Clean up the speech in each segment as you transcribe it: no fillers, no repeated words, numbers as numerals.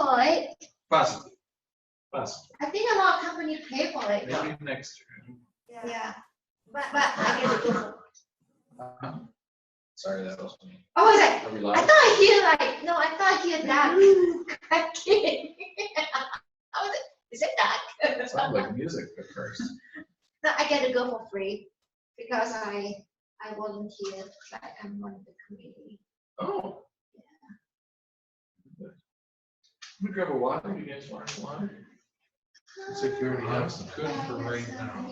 for it. Possibly. Possibly. I think a lot of companies pay for it. Maybe next year. Yeah. But I get to go for it. Sorry, that was me. Oh, was it? Are we I live? thought I hear like, no, I thought I hear that cracking. I was like, is it that? It sounded like music at first. No, I get to go for free because I volunteered, like I'm one of the committee. Oh. Let me grab a water. You guys want any water? Security has some good for right now.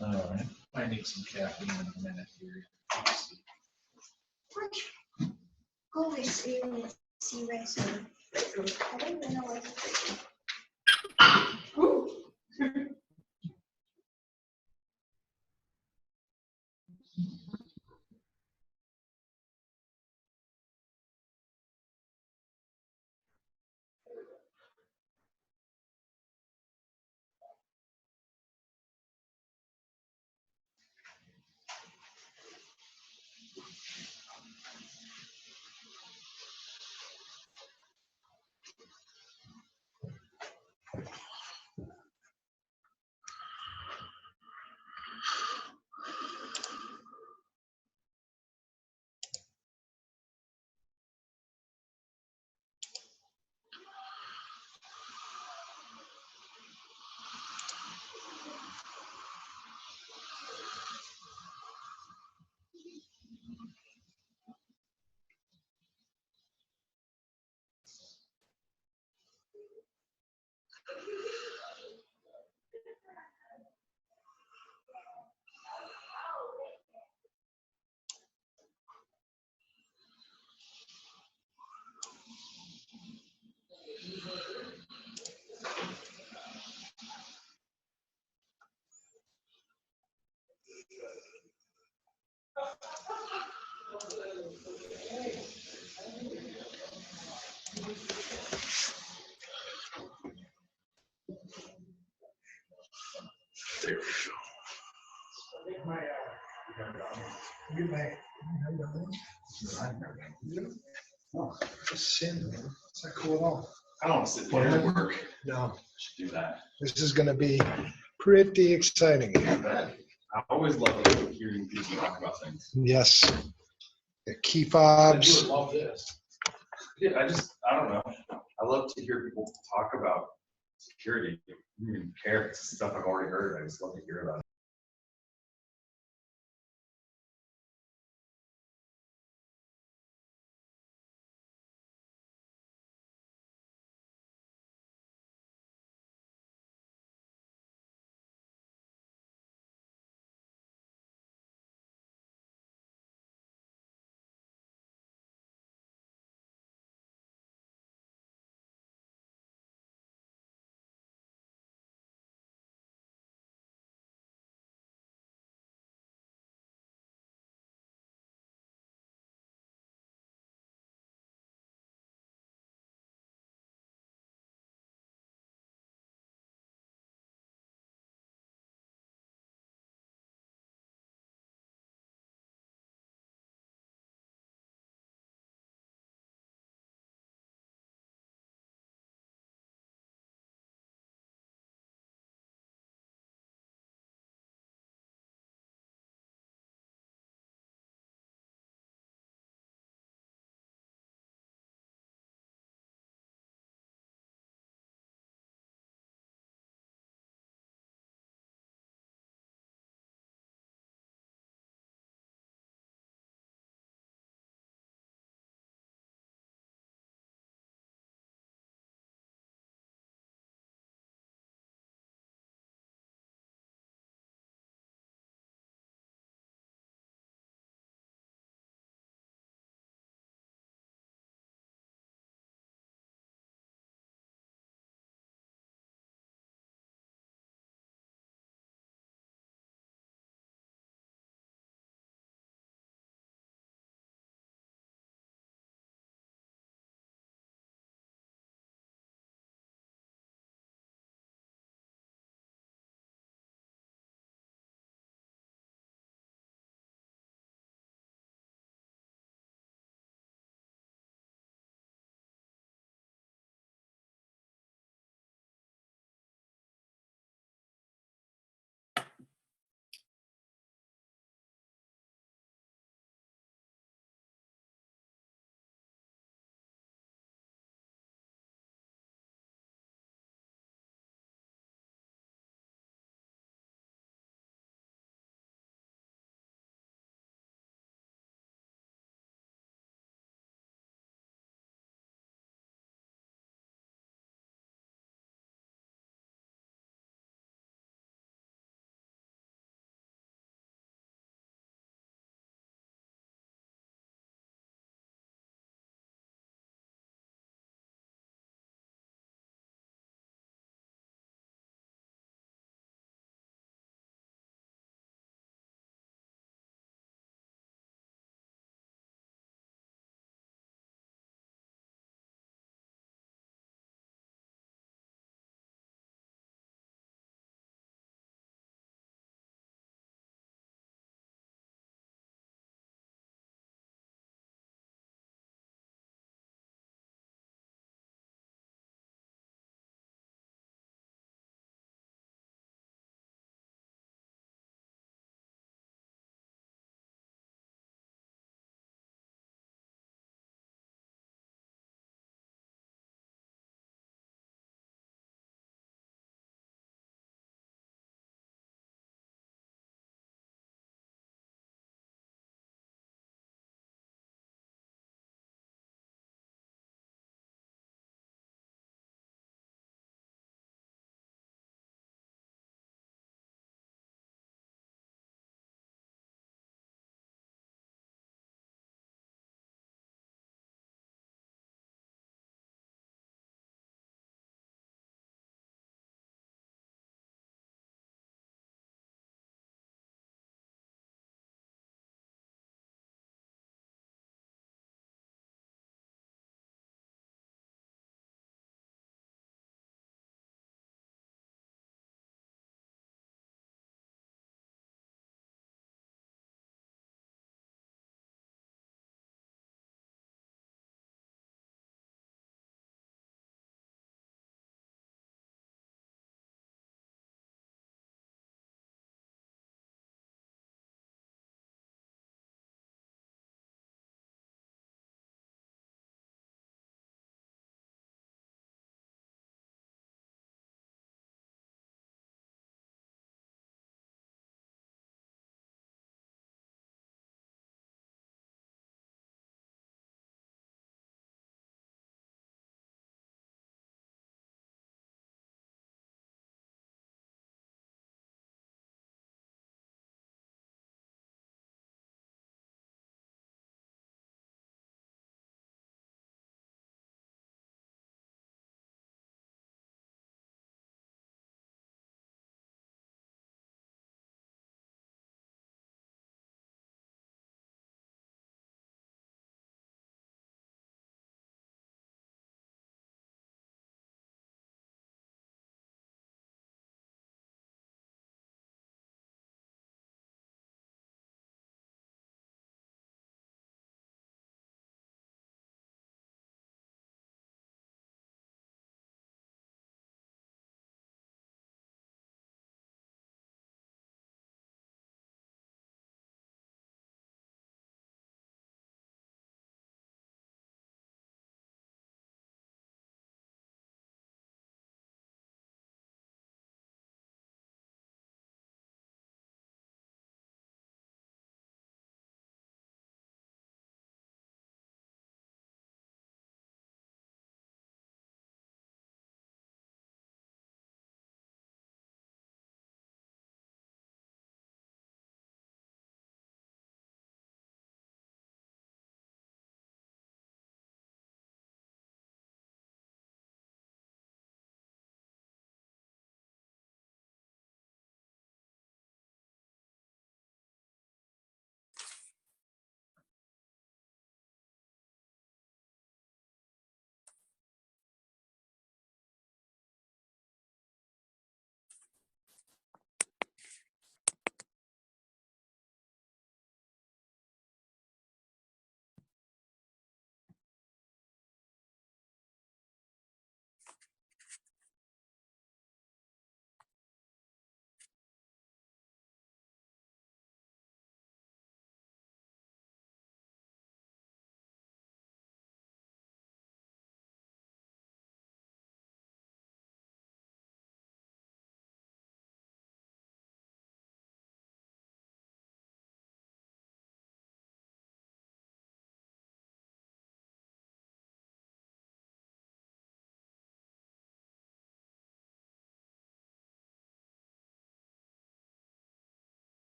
All right. I need some caffeine in a minute here. Let's see. Go with see razor. I don't even know what to do. There we go. Oh, just sin, man. It's not cool at all. I don't want to sit here and work. No, I should do that. this is going to be pretty exciting. I always love hearing people talk about things. Yes. The key I fobs. do love this. Yeah, I don't know. I love to hear people talk about security. I don't even care if it's stuff I've already heard. I just love to hear about it.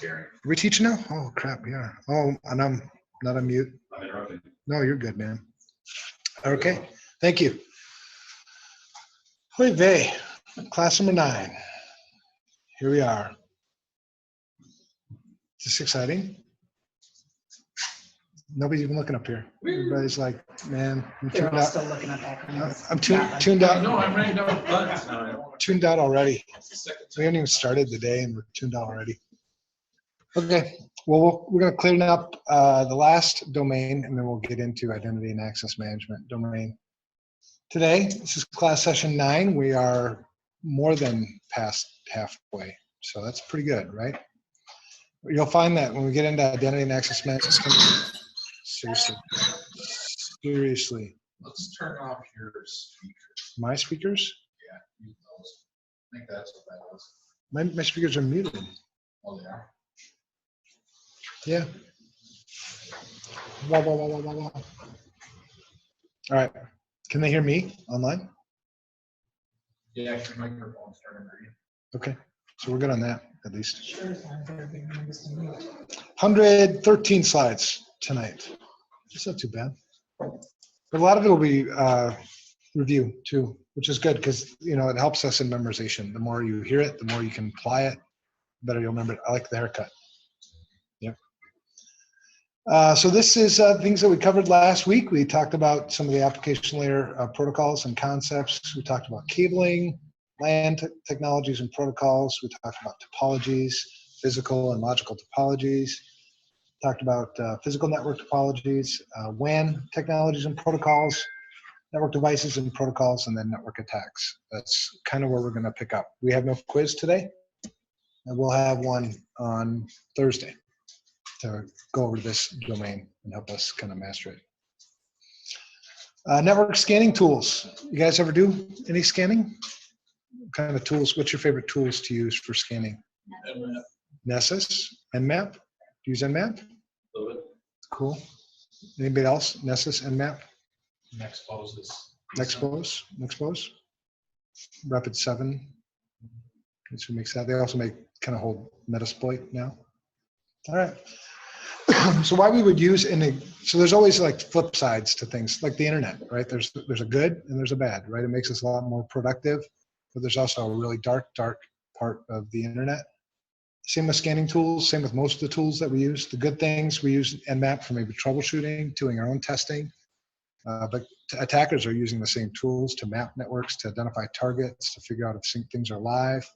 Are we teaching now? Oh, crap, yeah. Oh, and I'm not on mute. No, you're good, man. Okay, thank you. Oy vey, class number 9. Here we are. Is this exciting? Nobody's even looking up here. Everybody's like, man, I'm They're tuned all out. still looking at that. I'm tuned out. No, I'm writing down buttons now. Tuned out already. We haven't even started the day and we're tuned out already. Okay, well, we're going to clean up the last domain and then we'll get into identity and access management domain. Today, this is class session 9. We are more than past halfway, so that's pretty good, right? You'll find that when we get into identity and access management, seriously. Let's turn off your speakers. My speakers? Yeah, mute those. I think that's what that was. My speakers are muted. Oh, they are. Yeah. Wah, wah, wah, wah, wah, wah. All right. Can they hear me online? Yeah, your microphone's turning green. Okay. So we're good on that, at least. Sure, as long as everybody remembers to mute. 113 slides tonight. It's not too bad. But a lot of it will be review too, which is good because it helps us in memorization. The more you hear it, the more you can apply it, the better you'll remember it. I like the haircut. Yep. So this is things that we covered last week. We talked about some of the application layer protocols and concepts. We talked about cabling, LAN technologies and protocols. We talked about topologies, physical and logical topologies. Talked about physical network topologies, WAN technologies and protocols, network devices and protocols, and then network attacks. That's kind of where we're going to pick up. We have no quiz today, and we'll have one on Thursday to go over this domain and help us kind of master it. Network scanning tools. You guys ever do any scanning? What kind of tools? What's your favorite tools to use for scanning? Nessus, Nmap. Do you use Nmap? Cool. Anybody else? Nessus, Nmap? Nexpose. Rapid 7. That's who makes that. They also make kind of whole Metasploit now. All right. So why we would use so there's always like flip sides to things like the internet, right? There's a good and there's a bad, right? It makes us a lot more productive, but there's also a really dark part of the internet. Same with scanning tools, same with most of the tools that we use. The good things, we use Nmap for maybe troubleshooting, doing our own testing. But attackers are using the same tools to map networks, to identify targets, to figure out if things are live,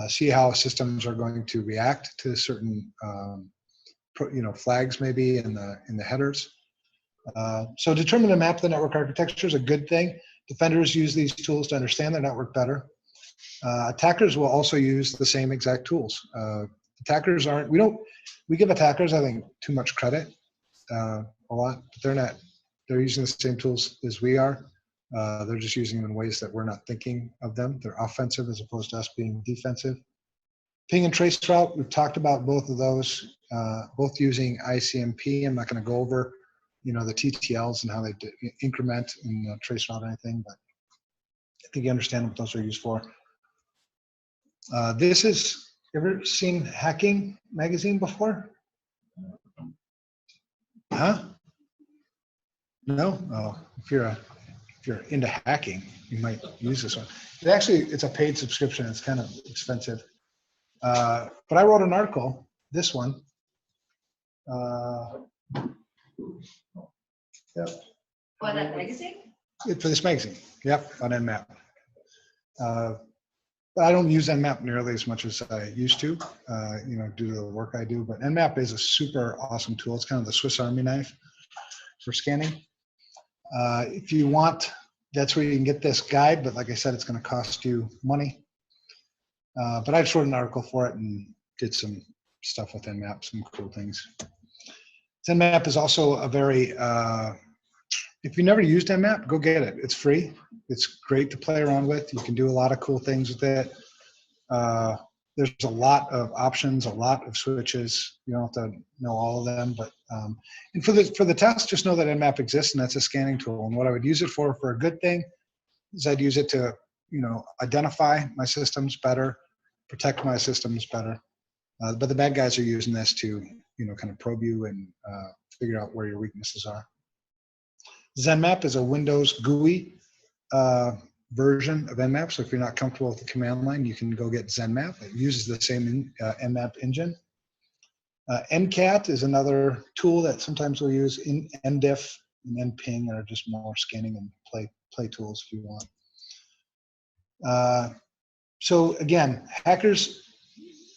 see how systems are going to react to certain flags maybe in the headers. So determine and map the network architecture is a good thing. Defenders use these tools to understand their network better. Attackers will also use the same exact tools. Attackers aren't, we give attackers, I think, too much credit a lot, but they're using the same tools as we are. They're just using them in ways that we're not thinking of them. They're offensive as opposed to us being defensive. Ping and trace route, we've talked about both of those, both using ICMP. I'm not going to go over, the TTLs and how they increment and trace route anything, but I think you understand what those are used for. This is, ever seen Hacking magazine before? Huh? No? Oh, if you're into hacking, you might use this one. It's a paid subscription. It's kind of expensive. But I wrote an article, this one. Yep. For that magazine? For this magazine, yep, on Nmap. But I don't use Nmap nearly as much as I used to, due to the work I do. But Nmap is a super awesome tool. It's kind of the Swiss Army knife for scanning. If you want, that's where you can get this guide. But like I said, it's going to cost you money. But I just wrote an article for it and did some stuff with Nmap, some cool things. ZenMap is also a very, if you never used Nmap, go get it. It's free. It's great to play around with. You can do a lot of cool things with it. There's a lot of options, a lot of switches. You don't have to know all of them, but and for the test, just know that Nmap exists, and that's a scanning tool. And what I would use it for a good thing is I'd use it to, you know, identify my systems better, protect my systems better. But the bad guys are using this to, you know, kind of probe you and figure out where your weaknesses are. ZenMap is a Windows GUI version of Nmap. So if you're not comfortable with the command line, you can go get ZenMap. It uses the same Nmap engine. NCAT is another tool that sometimes we'll use. In NDiff and NPing are just more scanning and play tools if you want. So again, hackers,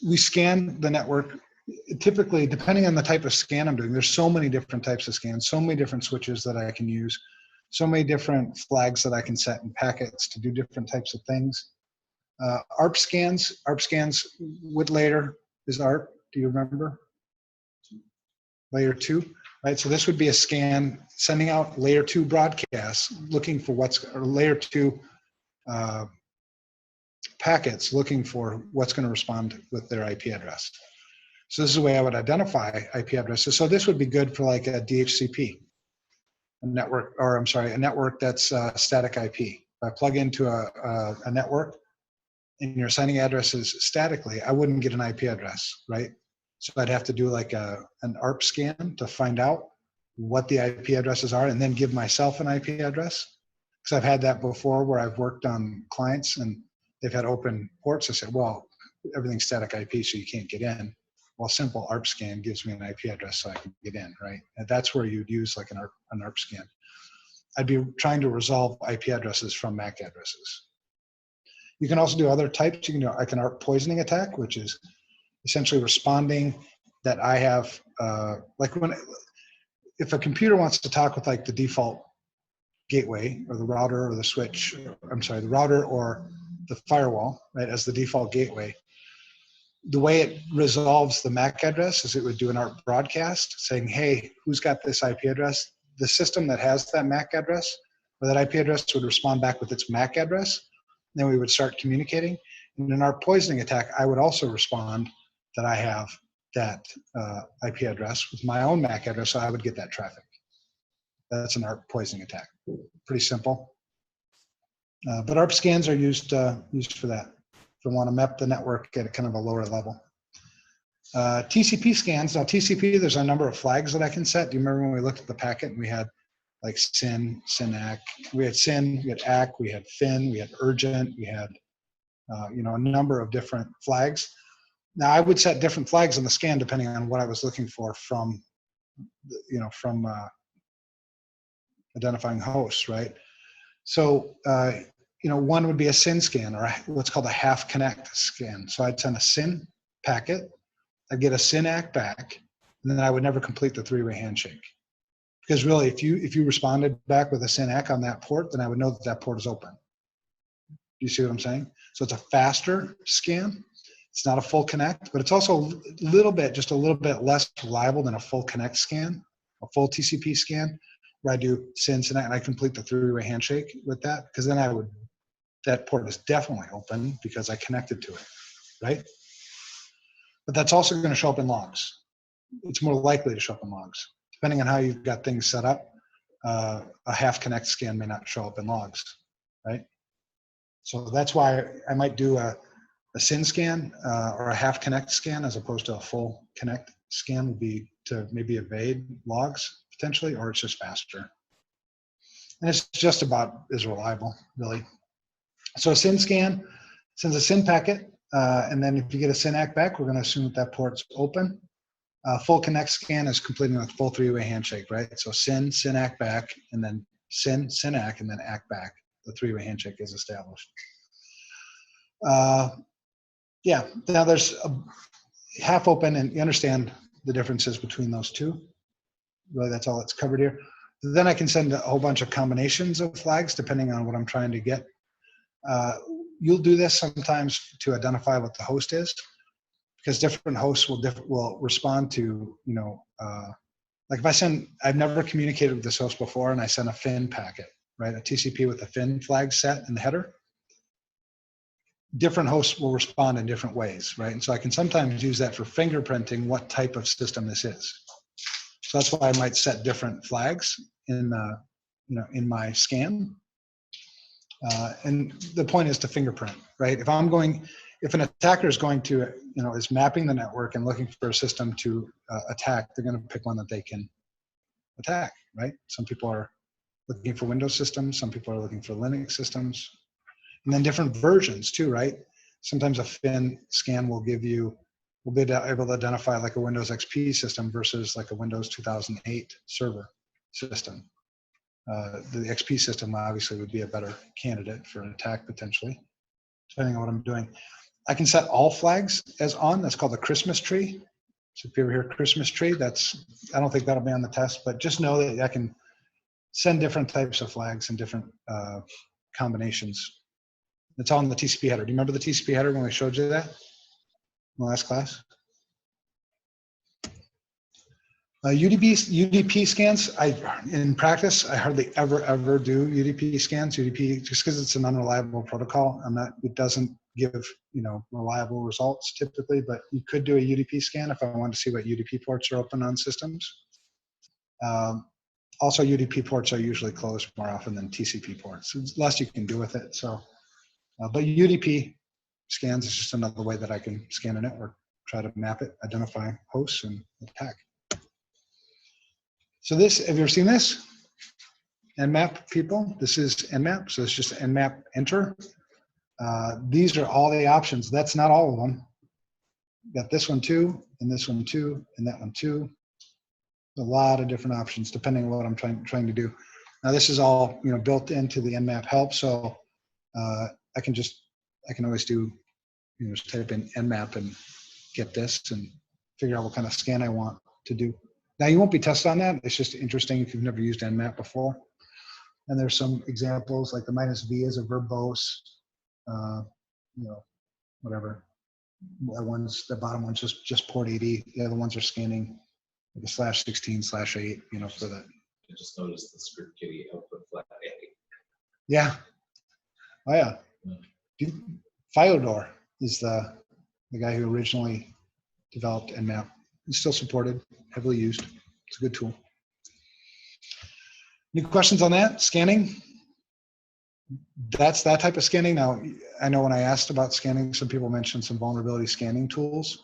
we scan the network. Typically, depending on the type of scan I'm doing, there's so many different types of scans, so many different switches that I can use, so many different flags that I can set in packets to do different types of things. ARP scans with layer is ARP. Do you remember? Layer 2, right? So this would be a scan sending out layer 2 broadcasts, looking for or layer 2 packets, looking for what's going to respond with their IP address. So this is the way I would identify IP addresses. So this would be good for like a DHCP, a network, or I'm sorry, a network that's static IP. If I plug into a network and you're assigning addresses statically, I wouldn't get an IP address, right? So I'd have to do like an ARP scan to find out what the IP addresses are and then give myself an IP address. Because I've had that before where I've worked on clients and they've had open ports. I said, well, everything's static IP, so you can't get in. Well, simple ARP scan gives me an IP address so I can get in, right? And that's where you'd use like an ARP scan. I'd be trying to resolve IP addresses from MAC addresses. You can also do other types. You can do like an ARP poisoning attack, which is essentially responding that I have, if a computer wants to talk with like the default gateway or the router or the switch, I'm sorry, the router or the firewall, right, as the default gateway, the way it resolves the MAC address is it would do an ARP broadcast saying, hey, who's got this IP address? The system that has that MAC address or that IP address would respond back with its MAC address. Then we would start communicating. In an ARP poisoning attack, I would also respond that I have that IP address with my own MAC address, so I would get that traffic. That's an ARP poisoning attack. Pretty simple. But ARP scans are used for that. If you want to map the network at a kind of a lower level. TCP scans. Now TCP, there's a number of flags that I can set. Do you remember when we looked at the packet and we had like SYN, SYN-ACK? We had SYN, we had ACK, we had FIN, we had urgent, we had you know, a number of different flags. Now I would set different flags on the scan depending on what I was looking for from, you know, from identifying hosts, right? So you know, one would be a SYN scan or what's called a half connect scan. So I'd send a SYN packet, I'd get a SYN-ACK back, and then I would never complete the three-way handshake. Because really, if you responded back with a SYN-ACK on that port, then I would know that that port is open. Do you see what I'm saying? So it's a faster scan. It's not a full connect, but it's also just a little bit less reliable than a full connect scan, a full TCP scan, where I do SYN, SYN-ACK, and I complete the three-way handshake with that, because then that port is definitely open because I connected to it, right? But that's also going to show up in logs. It's more likely to show up in logs. Depending on how you've got things set up, a half connect scan may not show up in logs, right? So that's why I might do a SYN scan or a half connect scan as opposed to a full connect scan would be to maybe evade logs potentially, or it's just faster. And it's just about as reliable, really. So a SYN scan sends a SYN packet, and then if you get a SYN-ACK back, we're going to assume that that port's open. Full connect scan is completing with full three-way handshake, right? So SYN, SYN-ACK back, and then SYN, SYN-ACK, and then ACK back. The three-way handshake is established. Yeah, now there's a half open, and you understand the differences between those two. Really, that's all that's covered here. Then I can send a whole bunch of combinations of flags depending on what I'm trying to get. You'll do this sometimes to identify what the host is, because different hosts will respond to, you know, Like if I've never communicated with this host before and I send a FIN packet, right? A TCP with a FIN flag set in the header. Different hosts will respond in different ways, right? And so I can sometimes use that for fingerprinting what type of system this is. So that's why I might set different flags in in my scan. And the point is to fingerprint, right? If an attacker is going to, is mapping the network and looking for a system to attack, they're going to pick one that they can attack, right? Some people are looking for Windows systems, some people are looking for Linux systems, and then different versions too, right? Sometimes a FIN scan will be able to identify like a Windows XP system versus like a Windows 2008 server system. The XP system obviously would be a better candidate for an attack potentially, depending on what I'm doing. I can set all flags as on. That's called the Christmas tree. So if you ever hear Christmas tree, I don't think that'll be on the test, but just know that I can send different types of flags and different combinations. It's all in the TCP header. Do you remember the TCP header when we showed you that in the last class? UDP scans, in practice, I hardly ever do UDP scans. UDP, just because it's an unreliable protocol, it doesn't give, reliable results typically, but you could do a UDP scan if I wanted to see what UDP ports are open on systems. Also, UDP ports are usually closed more often than TCP ports. There's less you can do with it. So, but UDP scans is just another way that I can scan a network, try to map it, identify hosts, and attack. So have you ever seen this? Nmap people, this is Nmap, so it's just Nmap enter. These are all the options. That's not all of them. Got this one too, and this one too, and that one too. A lot of different options depending on what I'm trying to do. Now this is all built into the Nmap help, so I can always do just type in Nmap and get this and figure out what kind of scan I want to do. Now you won't be tested on that. It's just interesting if you've never used Nmap before. And there's some examples like the -v is a verbose, whatever. The bottom one's just port 80. The other ones are scanning like a /16/8, for that. I just noticed the script kiddie output flag. Yeah. Oh yeah. Fyodor is the guy who originally developed Nmap. It's still supported, heavily used. It's a good tool. Any questions on that? Scanning? That's that type of scanning. Now, I know when I asked about scanning, some people mentioned some vulnerability scanning tools.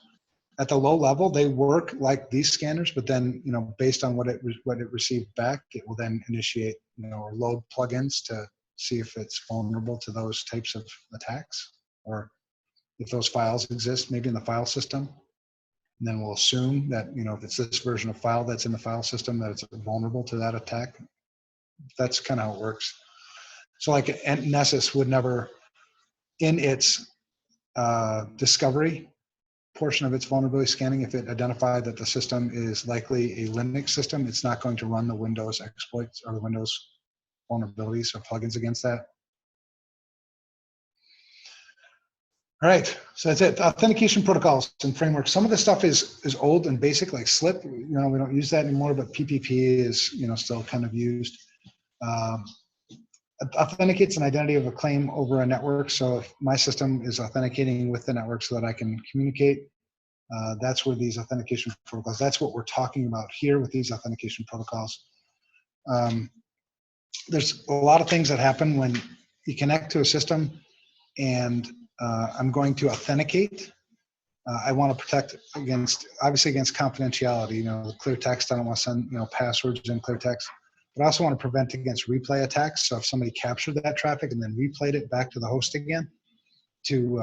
At the low level, they work like these scanners, but then, based on what it received back, it will then initiate, or load plugins to see if it's vulnerable to those types of attacks, or if those files exist, maybe in the file system. And then we'll assume that, if it's this version of file that's in the file system, that it's vulnerable to that attack. That's kind of how it works. So like Nessus would never, in its discovery portion of its vulnerability scanning, if it identified that the system is likely a Linux system, it's not going to run the Windows exploits or the Windows vulnerabilities or plugins against that. All right, so that's it. Authentication protocols and frameworks. Some of the stuff is old and basic, like SLIP. We don't use that anymore, but PPP is still kind of used. Authenticates an identity of a claim over a network. So if my system is authenticating with the network so that I can communicate, that's where these authentication protocols. That's what we're talking about here with these authentication protocols. There's a lot of things that happen when you connect to a system and I'm going to authenticate. I want to protect obviously against confidentiality, the clear text. I don't want to send, passwords in clear text, but I also want to prevent against replay attacks. So if somebody captured that traffic and then replayed it back to the host again to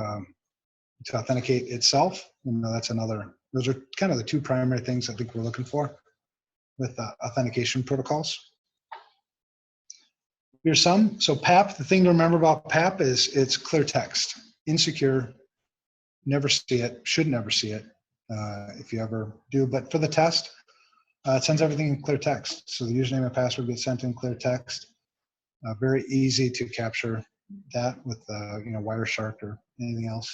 authenticate itself, that's another, those are kind of the two primary things I think we're looking for with authentication protocols. Here's some. So PAP, the thing to remember about PAP is it's clear text, insecure, never see it, should never see it if you ever do. But for the test, it sends everything in clear text. So the username and password get sent in clear text. Very easy to capture that with Wireshark or anything else.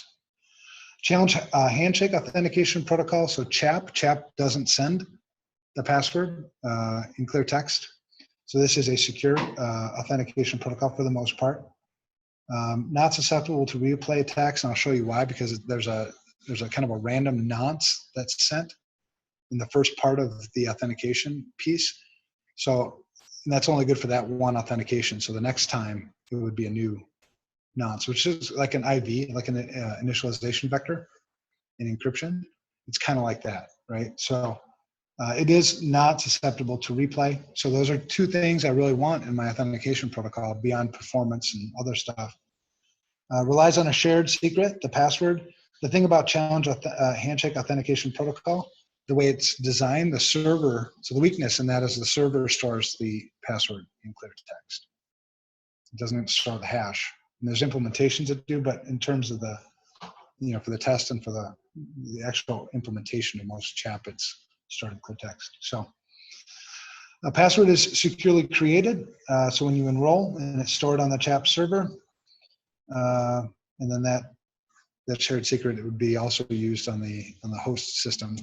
Challenge handshake authentication protocol. So CHAP doesn't send the password in clear text. So this is a secure authentication protocol for the most part. Not susceptible to replay attacks, and I'll show you why, because there's a kind of a random nonce that's sent in the first part of the authentication piece. So and that's only good for that one authentication. So the next time it would be a new nonce, which is like an IV, like an initialization vector in encryption. It's kind of like that, right? So it is not susceptible to replay. So those are two things I really want in my authentication protocol beyond performance and other stuff. Relies on a shared secret, the password. The thing about challenge handshake authentication protocol, the way it's designed, the server, so the weakness in that is the server stores the password in clear text. It doesn't store the hash. And there's implementations that do, but in terms of the, for the test and for the actual implementation of most CHAP, it's stored in clear text. So a password is securely created. So when you enroll and it's stored on the CHAP server, and then that shared secret, it would be also used on the host system.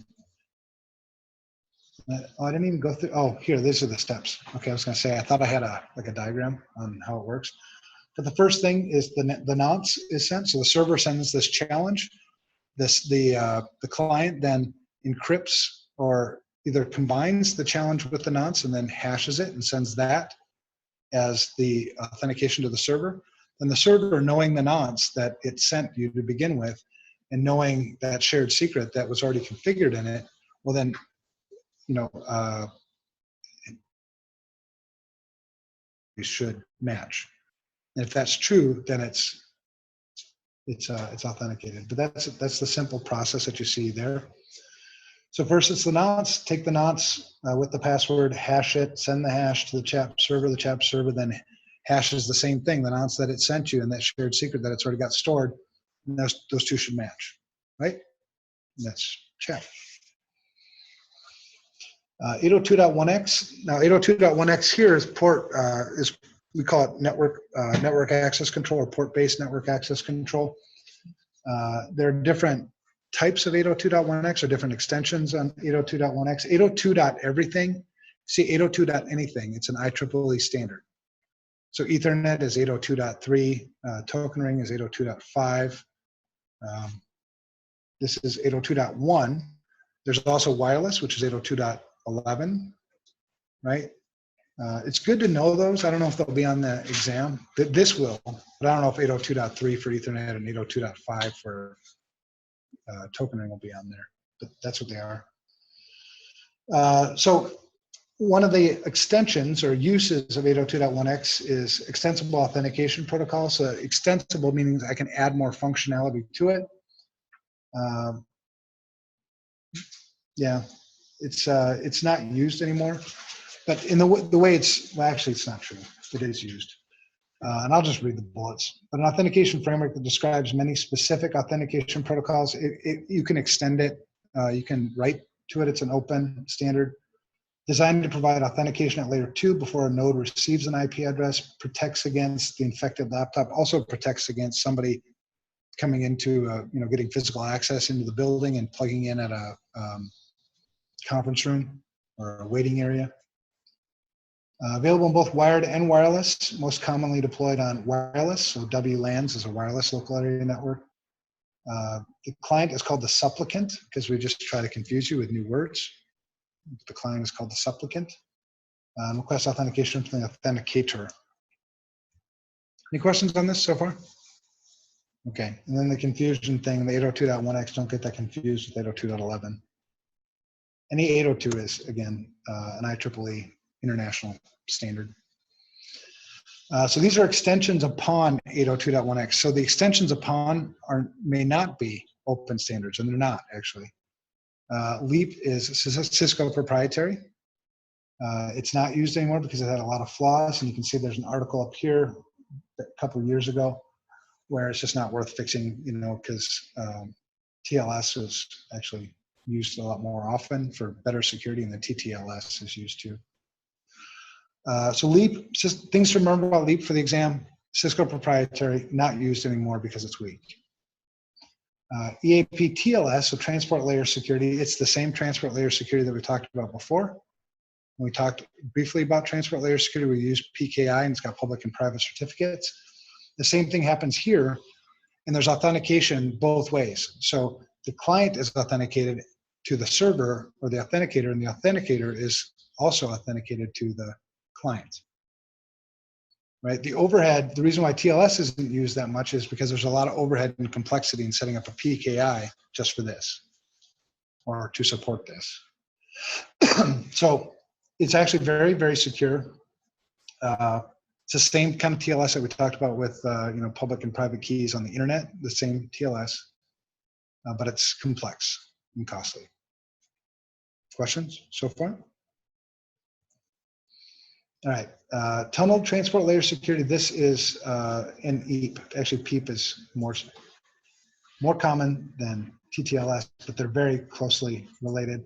Oh, I didn't even go through. Oh, here, these are the steps. Okay, I was going to say I thought I had a diagram on how it works. But the first thing is the nonce is sent. So the server sends this challenge. The client then encrypts or either combines the challenge with the nonce and then hashes it and sends that as the authentication to the server. And the server, knowing the nonce that it sent you to begin with, and knowing that shared secret that was already configured in it, will then, it should match. And if that's true, then it's authenticated. But that's the simple process that you see there. So first it's the nonce. Take the nonce with the password, hash it, send the hash to the CHAP server. The CHAP server then hashes the same thing, the nonce that it sent you and that shared secret that it's already got stored. And those two should match, right? And that's CHAP. 802.1x. Now 802.1x here is port, we call it network access control or port-based network access control. There are different types of 802.1x or different extensions on 802.1x. 802.everything. See 802.anything. It's an IEEE standard. So Ethernet is 802.3. Token ring is 802.5. This is 802.1. There's also wireless, which is 802.11, right? It's good to know those. I don't know if they'll be on the exam. This will, but I don't know if 802.3 for Ethernet and 802.5 for token ring will be on there, but that's what they are. So one of the extensions or uses of 802.1x is extensible authentication protocol. So extensible meaning I can add more functionality to it. Yeah, it's not used anymore, but in the way it's, well, actually it's not true. It is used. And I'll just read the bullets. But an authentication framework that describes many specific authentication protocols, you can extend it. You can write to it. It's an open standard designed to provide authentication at layer 2 before a node receives an IP address, protects against the infected laptop, also protects against somebody coming into, getting physical access into the building and plugging in at a conference room or a waiting area. Available in both wired and wireless, most commonly deployed on wireless. So WLANs is a wireless local area network. The client is called the supplicant because we just try to confuse you with new words. The client is called the supplicant. Request authentication from the authenticator. Any questions on this so far? Okay, and then the confusion thing, the 802.1x, don't get that confused with 802.11. Any 802 is, again, an IEEE international standard. So these are extensions upon 802.1x. So the extensions upon may not be open standards, and they're not actually. Leap is Cisco proprietary. It's not used anymore because it had a lot of flaws, and you can see there's an article up here a couple of years ago where it's just not worth fixing, because TLS is actually used a lot more often for better security, and the TTLS is used too. So Leap, just things to remember about Leap for the exam: Cisco proprietary, not used anymore because it's weak. EAP TLS, so transport layer security, it's the same transport layer security that we talked about before. When we talked briefly about transport layer security, we use PKI and it's got public and private certificates. The same thing happens here, and there's authentication both ways. So the client is authenticated to the server or the authenticator, and the authenticator is also authenticated to the client. Right? The overhead, the reason why TLS isn't used that much is because there's a lot of overhead and complexity in setting up a PKI just for this or to support this. So it's actually very, very secure. It's the same kind of TLS that we talked about with public and private keys on the internet, the same TLS, but it's complex and costly. Questions so far? All right, tunnel transport layer security. This is an EAP. Actually, PEEP is more common than TTLS, but they're very closely related.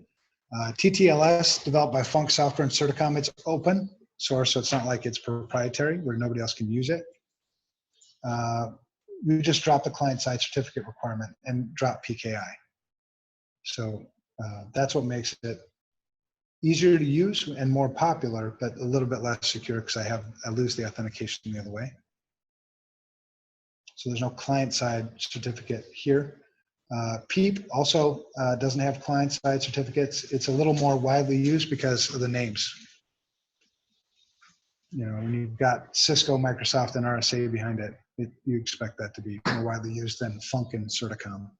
TTLS, developed by Funk Software and Certicom, it's open source, so it's not like it's proprietary where nobody else can use it. We just dropped the client-side certificate requirement and dropped PKI. So that's what makes it easier to use and more popular, but a little bit less secure because I lose the authentication the other way. So there's no client-side certificate here. PEEP also doesn't have client-side certificates. It's a little more widely used because of the names. When you've got Cisco, Microsoft, and RSA behind it, you expect that to be more widely used than Funk and Certicom.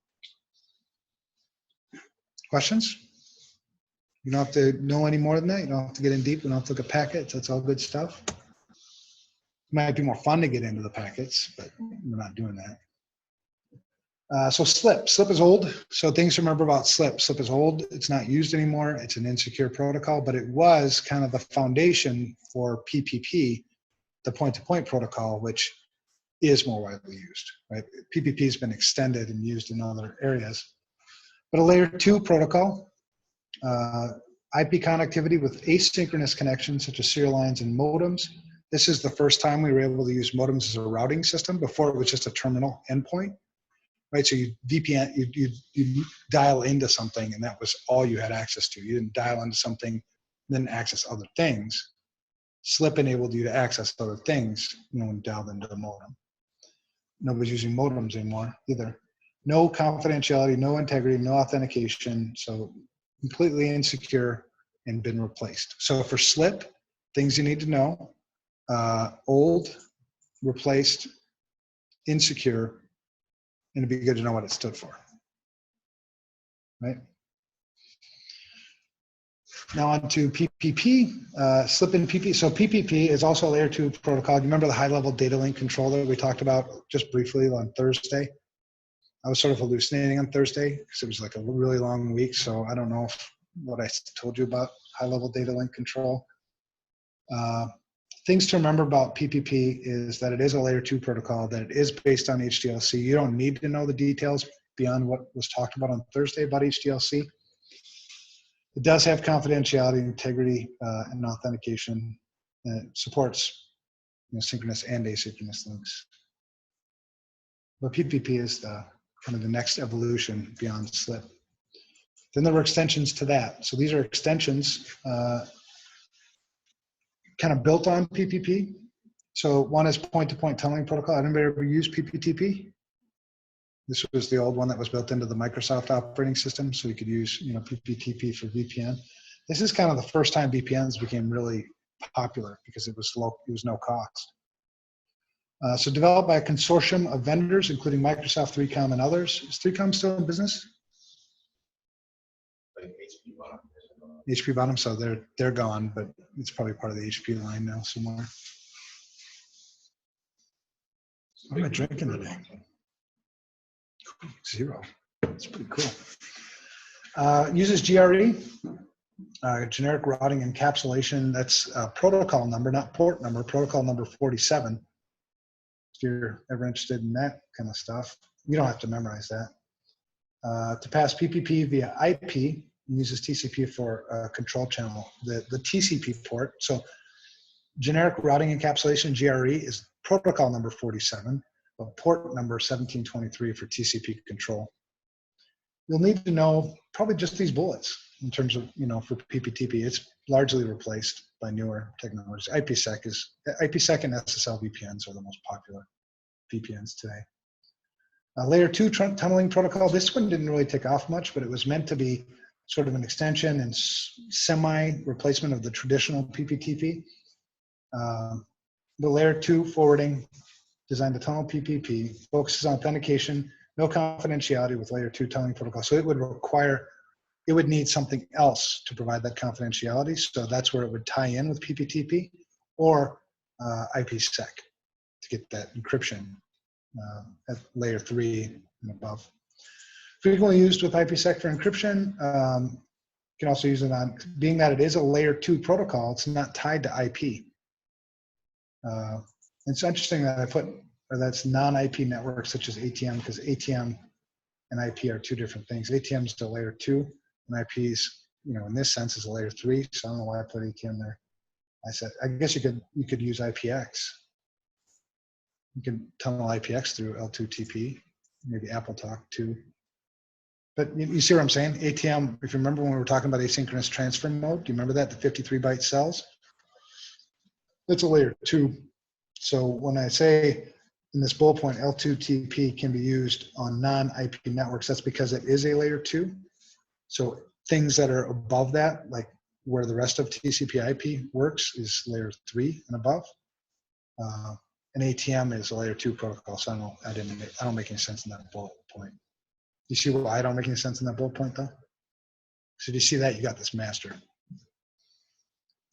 Questions? You don't have to know any more than that. You don't have to get in deep. We don't have to look at packets. That's all good stuff. It might be more fun to get into the packets, but we're not doing that. So SLIP. SLIP is old. So things to remember about SLIP. SLIP is old. It's not used anymore. It's an insecure protocol, but it was kind of the foundation for PPP, the point-to-point protocol, which is more widely used. Right? PPP has been extended and used in other areas. But a layer 2 protocol, IP connectivity with asynchronous connections such as serial lines and modems. This is the first time we were able to use modems as a routing system. Before, it was just a terminal endpoint, right? So you VPN, you dial into something, and that was all you had access to. You didn't dial into something, then access other things. SLIP enabled you to access other things, when you dialed into the modem. Nobody's using modems anymore either. No confidentiality, no integrity, no authentication. So completely insecure and been replaced. So for SLIP, things you need to know: old, replaced, insecure, and it'd be good to know what it stood for, right? Now on to PPP, SLIP and PPP. So PPP is also a layer 2 protocol. You remember the high-level data link control that we talked about just briefly on Thursday? I was sort of hallucinating on Thursday because it was like a really long week, so I don't know what I told you about high-level data link control. Things to remember about PPP is that it is a layer 2 protocol, that it is based on HDLC. You don't need to know the details beyond what was talked about on Thursday about HDLC. It does have confidentiality, integrity, and authentication. And it supports synchronous and asynchronous links. But PPP is kind of the next evolution beyond SLIP. Then there were extensions to that. So these are extensions kind of built on PPP. So one is point-to-point tunneling protocol. Anybody ever use PPTP? This was the old one that was built into the Microsoft operating system, so you could use PPTP for VPN. This is kind of the first time VPNs became really popular because it was low, it was no cost. So developed by a consortium of vendors, including Microsoft, 3Com, and others. Is 3Com still in business? HP bottom, so they're gone, but it's probably part of the HP line now somewhere. What am I drinking today? 0. It's pretty cool. Uses GRE, generic routing encapsulation. That's protocol number, not port number, protocol number 47. If you're ever interested in that kind of stuff, you don't have to memorize that. To pass PPP via IP, uses TCP for control channel, the TCP port. So generic routing encapsulation, GRE, is protocol number 47, but port number 1723 for TCP control. you'll need to know probably just these bullets in terms of, for PPTP. It's largely replaced by newer technologies. IPsec and SSL VPNs are the most popular VPNs today. Layer 2 tunneling protocol, this one didn't really take off much, but it was meant to be sort of an extension and semi-replacement of the traditional PPTP. The layer 2 forwarding, designed to tunnel PPP, focuses on authentication, no confidentiality with layer 2 tunneling protocol. So it would need something else to provide that confidentiality. So that's where it would tie in with PPTP or IPsec to get that encryption at layer 3 and above. Frequently used with IPsec for encryption. You can also use it on, being that it is a layer 2 protocol, it's not tied to IP. It's interesting that that's non-IP networks such as ATM, because ATM and IP are two different things. ATM is a layer 2, and IP is, in this sense, is a layer 3. So I don't know why I put ATM there. I guess you could use IPX. You can tunnel IPX through L2TP, maybe AppleTalk too. But you see what I'm saying? ATM, if you remember when we were talking about asynchronous transfer mode, do you remember that, the 53-byte cells? That's a layer 2. So when I say in this bullet point, L2TP can be used on non-IP networks, that's because it is a layer 2. So things that are above that, like where the rest of TCP/IP works, is layer 3 and above. And ATM is a layer 2 protocol, so I don't make any sense in that bullet point. You see why I don't make any sense in that bullet point, though? So do you see that? You got this master.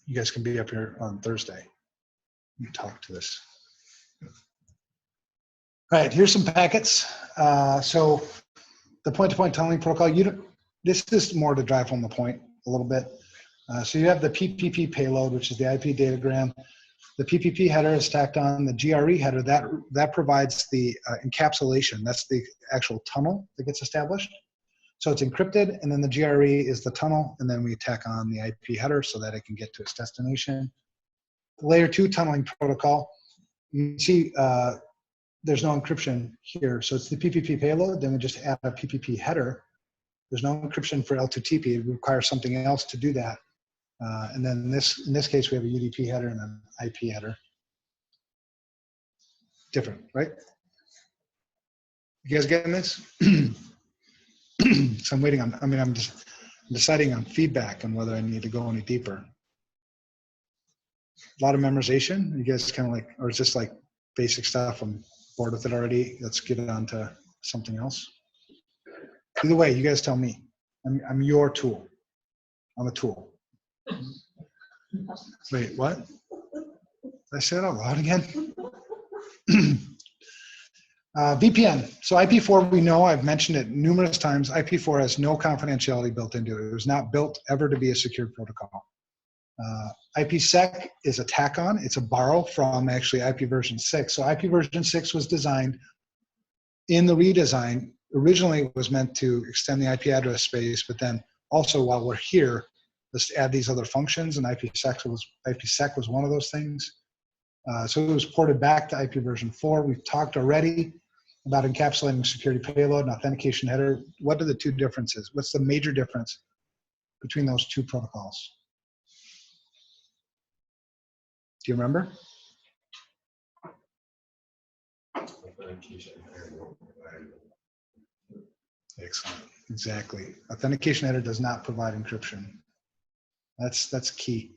You guys can be up here on Thursday and talk to this. All right, here's some packets. So the point-to-point tunneling protocol, this is more to drive home the point a little bit. So you have the PPP payload, which is the IP datagram. The PPP header is tacked on the GRE header. That provides the encapsulation. That's the actual tunnel that gets established. So it's encrypted, and then the GRE is the tunnel, and then we tack on the IP header so that it can get to its destination. The layer 2 tunneling protocol, you can see there's no encryption here. So it's the PPP payload, then we just add a PPP header. There's no encryption for L2TP. It requires something else to do that. And then in this case, we have a UDP header and an IP header. Different, right? You guys getting this? So I'm waiting on, I'm just deciding on feedback on whether I need to go any deeper. A lot of memorization. You guys kind of like, or is this like basic stuff? I'm bored with it already. Let's get it on to something else. Either way, you guys tell me. I'm your tool. I'm a tool. Wait, what? Did I say that out loud again? VPN. So IP4, we know, I've mentioned it numerous times, IP4 has no confidentiality built into it. It was not built ever to be a secure protocol. IPsec is a tack-on. It's a borrow from actually IP version 6. So IP version 6 was designed in the redesign. Originally, it was meant to extend the IP address space, but then also while we're here, let's add these other functions, and IPsec was one of those things. So it was ported back to IP version 4. We've talked already about encapsulating security payload and authentication header. What are the two differences? What's the major difference between those two protocols? Do you remember? Excellent. Exactly. Authentication header does not provide encryption. That's key.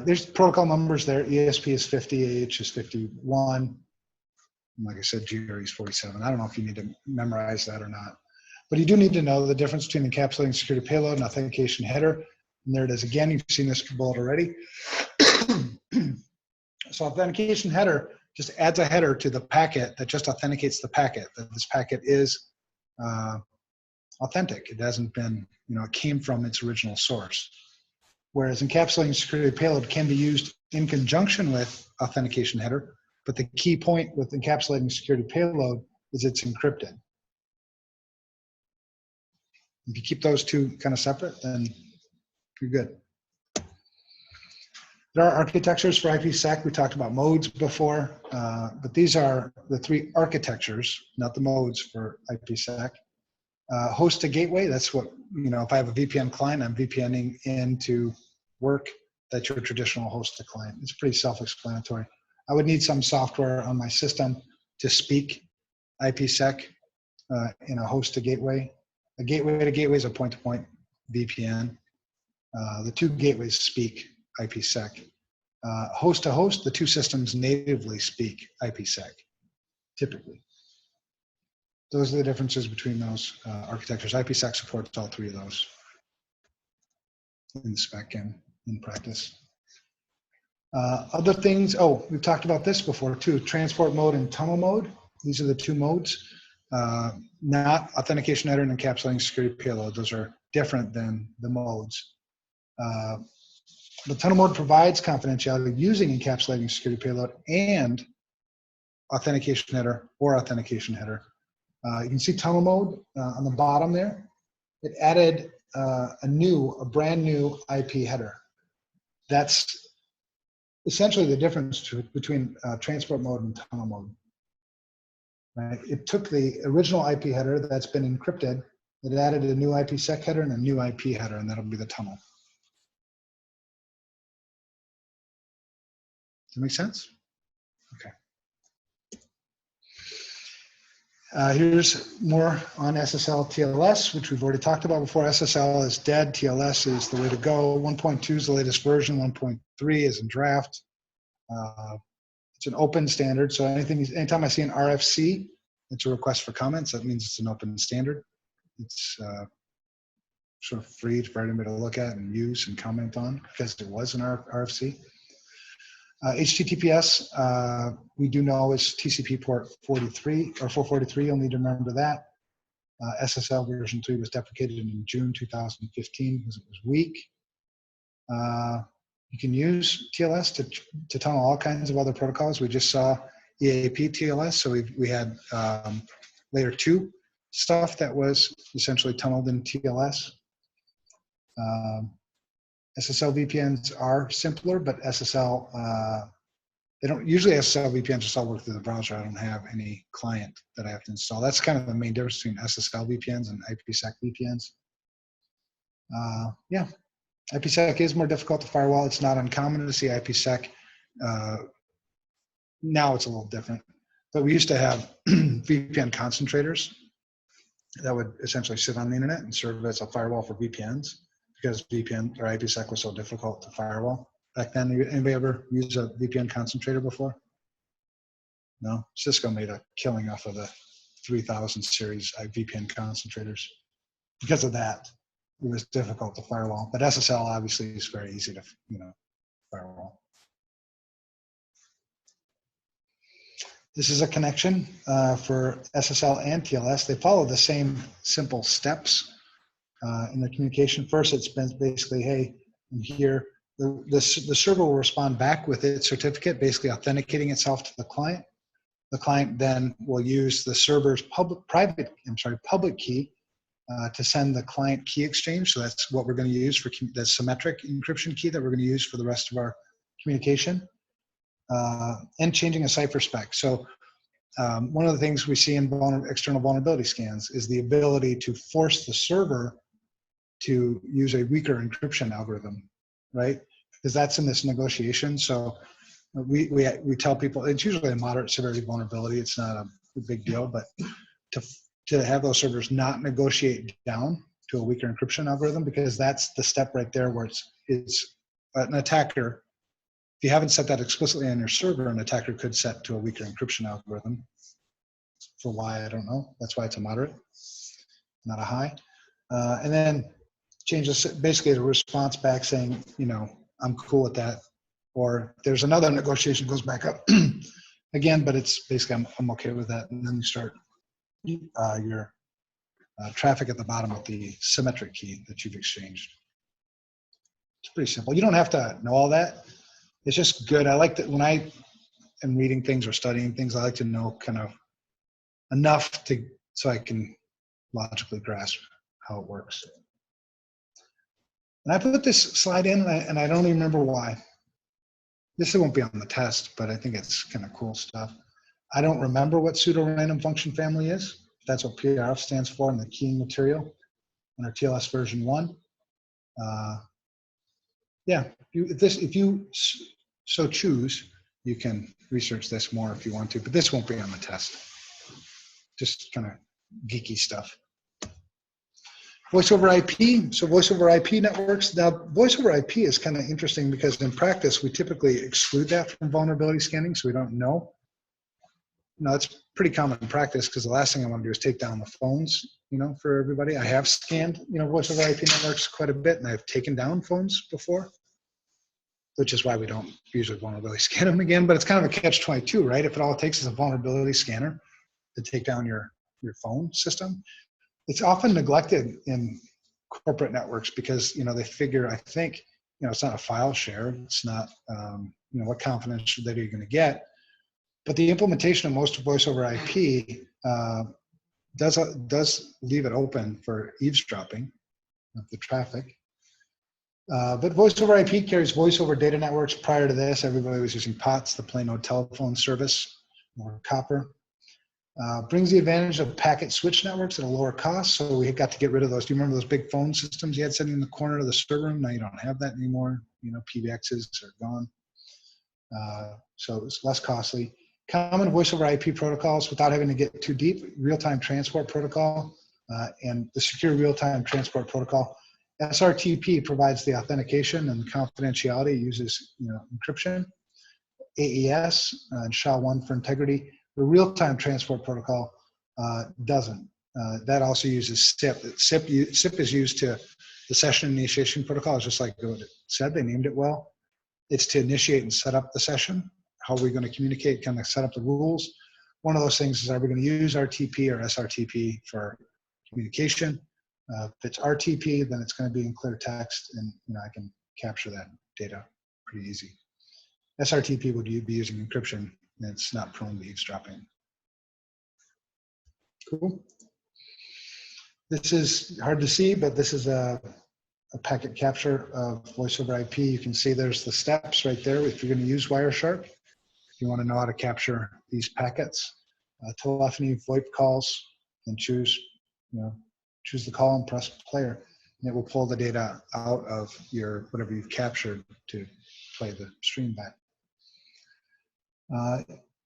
There's protocol numbers there. ESP is 50, AH is 51. And like I said, GRE is 47. I don't know if you need to memorize that or not. But you do need to know the difference between encapsulating security payload and authentication header. And there it is again. You've seen this bullet already. So authentication header just adds a header to the packet that just authenticates the packet, that this packet is authentic. It hasn't been, it came from its original source. Whereas encapsulating security payload can be used in conjunction with authentication header, but the key point with encapsulating security payload is it's encrypted. If you keep those two kind of separate, then you're good. There are architectures for IPsec. We talked about modes before, but these are the three architectures, not the modes for IPsec. Host to gateway, that's what, if I have a VPN client, I'm VPNing into work. That's your traditional host to client. It's pretty self-explanatory. I would need some software on my system to speak IPsec in a host to gateway. A gateway to gateway is a point-to-point VPN. The two gateways speak IPsec. Host to host, the two systems natively speak IPsec, typically. Those are the differences between those architectures. IPsec supports all three of those in the spec and in practice. Other things, we've talked about this before too, transport mode and tunnel mode. These are the two modes, not authentication header and encapsulating security payload. Those are different than the modes. The tunnel mode provides confidentiality using encapsulating security payload and authentication header or authentication header. You can see tunnel mode on the bottom there. It added a brand new IP header. That's essentially the difference between transport mode and tunnel mode. Right? It took the original IP header that's been encrypted, it added a new IPsec header and a new IP header, and that'll be the tunnel. Does that make sense? Okay. Here's more on SSL TLS, which we've already talked about before. SSL is dead. TLS is the way to go. 1.2 is the latest version. 1.3 is in draft. It's an open standard. So anytime I see an RFC, it's a request for comments. That means it's an open standard. It's sort of free for anybody to look at and use and comment on because it was an RFC. HTTPS, we do know is TCP port 43 or 443. You'll need to remember that. SSL version 3 was deprecated in June 2015 because it was weak. You can use TLS to tunnel all kinds of other protocols. We just saw EAP TLS, so we had layer 2 stuff that was essentially tunneled in TLS. SSL VPNs are simpler, but SSL, usually SSL VPNs just all work through the browser. I don't have any client that I have to install. That's kind of the main difference between SSL VPNs and IPsec VPNs. Yeah, IPsec is more difficult to firewall. It's not uncommon to see IPsec. Now it's a little different, but we used to have VPN concentrators that would essentially sit on the internet and serve as a firewall for VPNs because VPN or IPsec was so difficult to firewall. Back then, anybody ever use a VPN concentrator before? No? Cisco made a killing off of the 3000 series VPN concentrators. Because of that, it was difficult to firewall. But SSL obviously is very easy to firewall. This is a connection for SSL and TLS. They follow the same simple steps in the communication. First, it's been basically, hey, I'm here. The server will respond back with its certificate, basically authenticating itself to the client. The client then will use the server's public key to send the client key exchange. So that's what we're going to use for the symmetric encryption key that we're going to use for the rest of our communication. And changing a cipher spec. So one of the things we see in external vulnerability scans is the ability to force the server to use a weaker encryption algorithm, right? Because that's in this negotiation. So we tell people it's usually a moderate severity vulnerability. It's not a big deal, but to have those servers not negotiate down to a weaker encryption algorithm, because that's the step right there where it's an attacker. If you haven't set that explicitly on your server, an attacker could set to a weaker encryption algorithm. For why, I don't know. That's why it's a moderate, not a high. And then changes basically the response back saying, I'm cool with that. Or there's another negotiation goes back up again, but it's basically I'm okay with that. And then you start your traffic at the bottom with the symmetric key that you've exchanged. It's pretty simple. You don't have to know all that. It's just good. I like that when I am reading things or studying things, I like to know kind of enough so I can logically grasp how it works. And I put this slide in, and I don't even remember why. This won't be on the test, but I think it's kind of cool stuff. I don't remember what pseudo-random function family is. That's what PRF stands for in the keying material in our TLS version 1. Yeah, if you so choose, you can research this more if you want to, but this won't be on the test. Just kind of geeky stuff. Voice over IP. So voice over IP networks. Now, voice over IP is kind of interesting because in practice, we typically exclude that from vulnerability scanning, so we don't know. No, it's pretty common in practice because the last thing I want to do is take down the phones, for everybody. I have scanned, voice over IP networks quite a bit, and I've taken down phones before, which is why we don't usually vulnerability scan them again. But it's kind of a catch-22, right? If it all it takes is a vulnerability scanner to take down your phone system, it's often neglected in corporate networks because they figure, I think, it's not a file share, it's not what confidential data you're going to get. But the implementation of most voice over IP does leave it open for eavesdropping of the traffic. But voice over IP carries voice over data networks. Prior to this, everybody was using POTS, the plain old telephone service, or copper. Brings the advantage of packet switch networks at a lower cost. So we got to get rid of those. Do you remember those big phone systems you had sitting in the corner of the server room? Now you don't have that anymore. PBXs are gone. So it's less costly. Common voice over IP protocols without having to get too deep. Real-time transport protocol and the secure real-time transport protocol. SRTP provides the authentication and confidentiality, uses encryption. AES and SHA-1 for integrity. The real-time transport protocol doesn't. That also uses SIP. SIP is used to the session initiation protocol. It's just like what it said. They named it well. It's to initiate and set up the session. How are we going to communicate? Kind of set up the rules. One of those things is, are we going to use RTP or SRTP for communication? If it's RTP, then it's going to be in clear text, and I can capture that data pretty easy. SRTP would be using encryption, and it's not prone to eavesdropping. Cool. This is hard to see, but this is a packet capture of voice over IP. You can see there's the steps right there if you're going to use Wireshark. If you want to know how to capture these packets, telephony, VoIP calls, and choose the call and press player, and it will pull the data out of your whatever you've captured to play the stream back.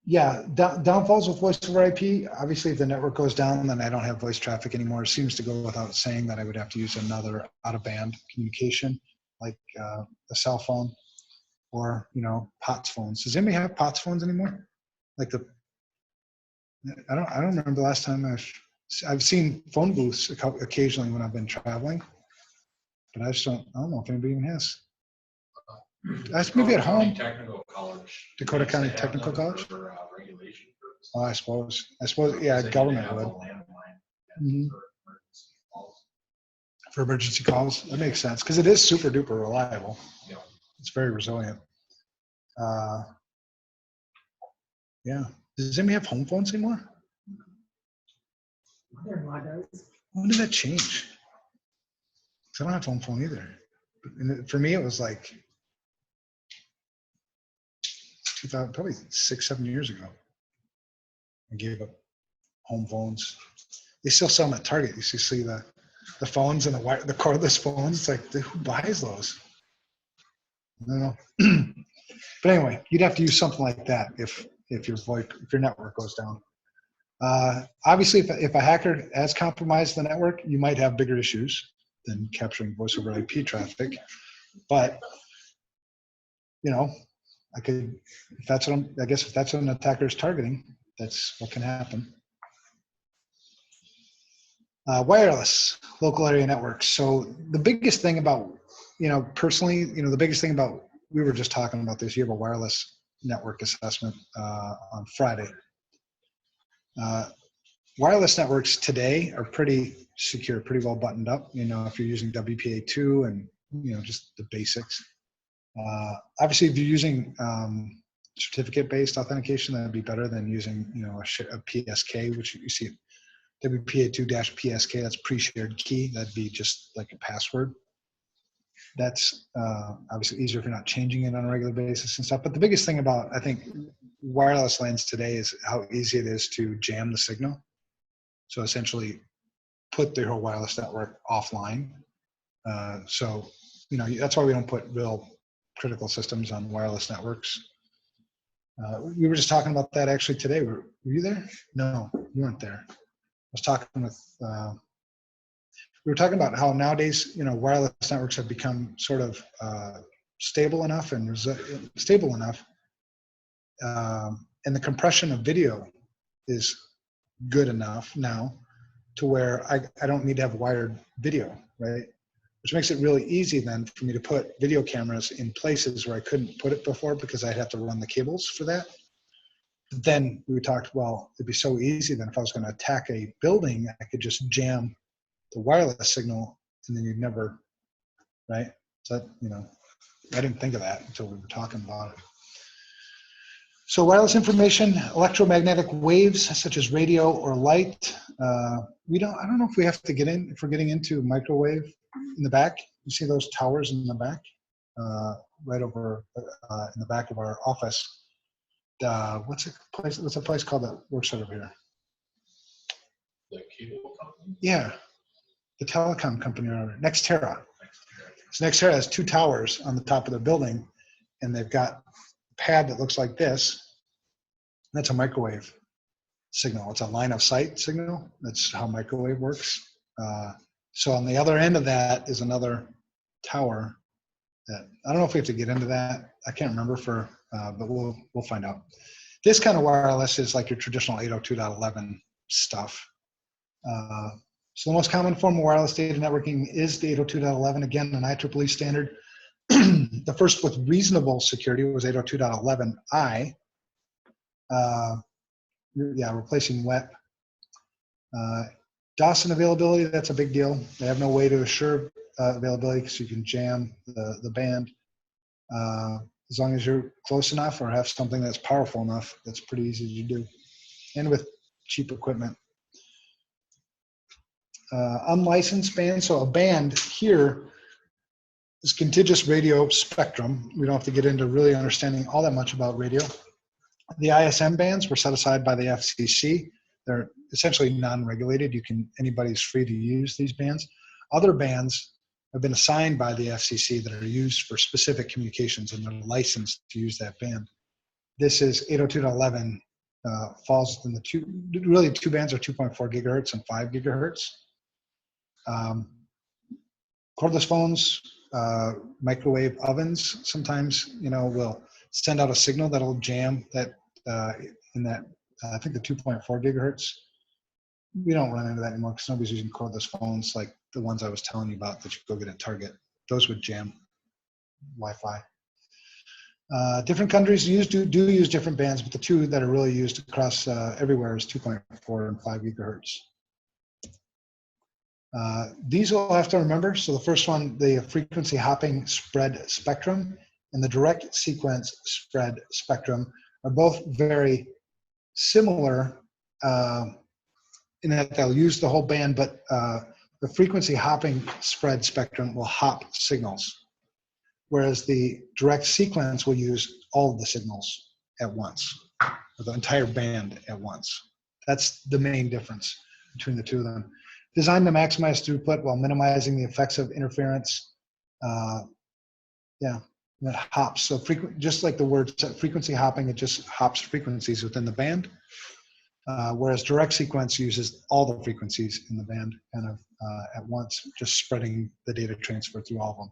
Yeah, downfalls with voice over IP. Obviously, if the network goes down, then I don't have voice traffic anymore. It seems to go without saying that I would have to use another out-of-band communication, like a cell phone or POTS phones. Does anybody have POTS phones anymore? Like I don't remember the last time I've seen phone booths occasionally when I've been traveling, but I don't know if anybody even has. That's maybe at home. Technical College. Dakota County Technical College. For regulation purposes. Oh, I suppose, yeah, government would. Mm-hmm. For emergency calls, that makes sense because it is super duper reliable. Yeah. It's very resilient. Yeah. Does anybody have home phones anymore? When did that change? I don't have home phone either. And for me, it was like 2000, probably 6-7 years ago. I gave up home phones. They still sell them at Target. You see the phones and the cordless phones. It's like, who buys those? I don't know. But anyway, you'd have to use something like that if your network goes down. Obviously, if a hacker has compromised the network, you might have bigger issues than capturing voice over IP traffic. But I guess if that's what an attacker is targeting, that's what can happen. Wireless local area networks. So the biggest thing about, personally, the biggest thing about, we were just talking about this, you have a wireless network assessment on Friday. Wireless networks today are pretty secure, pretty well buttoned up, if you're using WPA2 and, just the basics. Obviously, if you're using certificate-based authentication, that'd be better than using, a PSK, which you see WPA2-PSK, that's pre-shared key. That'd be just like a password. That's obviously easier if you're not changing it on a regular basis and stuff. But the biggest thing about, I think, wireless LANs today is how easy it is to jam the signal. So essentially put the whole wireless network offline. So, you know, that's why we don't put real critical systems on wireless networks. We were just talking about that actually today. Were you there? No, you weren't there. I was talking with, we were talking about how nowadays, you know, wireless networks have become sort of stable enough and stable enough. And the compression of video is good enough now to where I don't need to have wired video, right? Which makes it really easy then for me to put video cameras in places where I couldn't put it before because I'd have to run the cables for that. But then we talked, well, it'd be so easy then if I was going to attack a building, I could just jam the wireless signal and then you'd never, right? So that, you know, I didn't think of that until we were talking about it. So wireless information, electromagnetic waves such as radio or light. I don't know if we have to get in, if we're getting into microwave in the back. You see those towers in the back, right over in the back of our office. What's a place called that works over here? The cable company? Yeah, the telecom company, or Nextera. So Nextera has 2 towers on the top of their building, and they've got a pad that looks like this. That's a microwave signal. It's a line of sight signal. That's how microwave works. So on the other end of that is another tower that, I don't know if we have to get into that. I can't remember but we'll find out. This kind of wireless is like your traditional 802.11 stuff. So the most common form of wireless data networking is the 802.11, again, an IEEE standard. The first with reasonable security was 802.11i. Replacing WEP. DOS and availability, that's a big deal. They have no way to assure availability because you can jam the band. As long as you're close enough or have something that's powerful enough, that's pretty easy to do. And with cheap equipment. Unlicensed band, so a band here is contiguous radio spectrum. We don't have to get into really understanding all that much about radio. The ISM bands were set aside by the FCC. They're essentially non-regulated. Anybody's free to use these bands. Other bands have been assigned by the FCC that are used for specific communications, and they're licensed to use that band. This is 802.11, falls in the two bands are 2.4 gigahertz and 5 gigahertz. Cordless phones, microwave ovens sometimes, will send out a signal that'll jam that in that, I think the 2.4 gigahertz. We don't run into that anymore because nobody's using cordless phones like the ones I was telling you about that you go get at Target. Those would jam Wi-Fi. Different countries do use different bands, but the two that are really used across everywhere is 2.4 and 5 gigahertz. These we'll have to remember. So the first one, the frequency hopping spread spectrum and the direct sequence spread spectrum are both very similar in that they'll use the whole band, but the frequency hopping spread spectrum will hop signals, whereas the direct sequence will use all of the signals at once, or the entire band at once. That's the main difference between the two of them. Designed to maximize throughput while minimizing the effects of interference. It hops. So just like the word frequency hopping, it just hops frequencies within the band. Whereas direct sequence uses all the frequencies in the band kind of at once, just spreading the data transfer through all of them.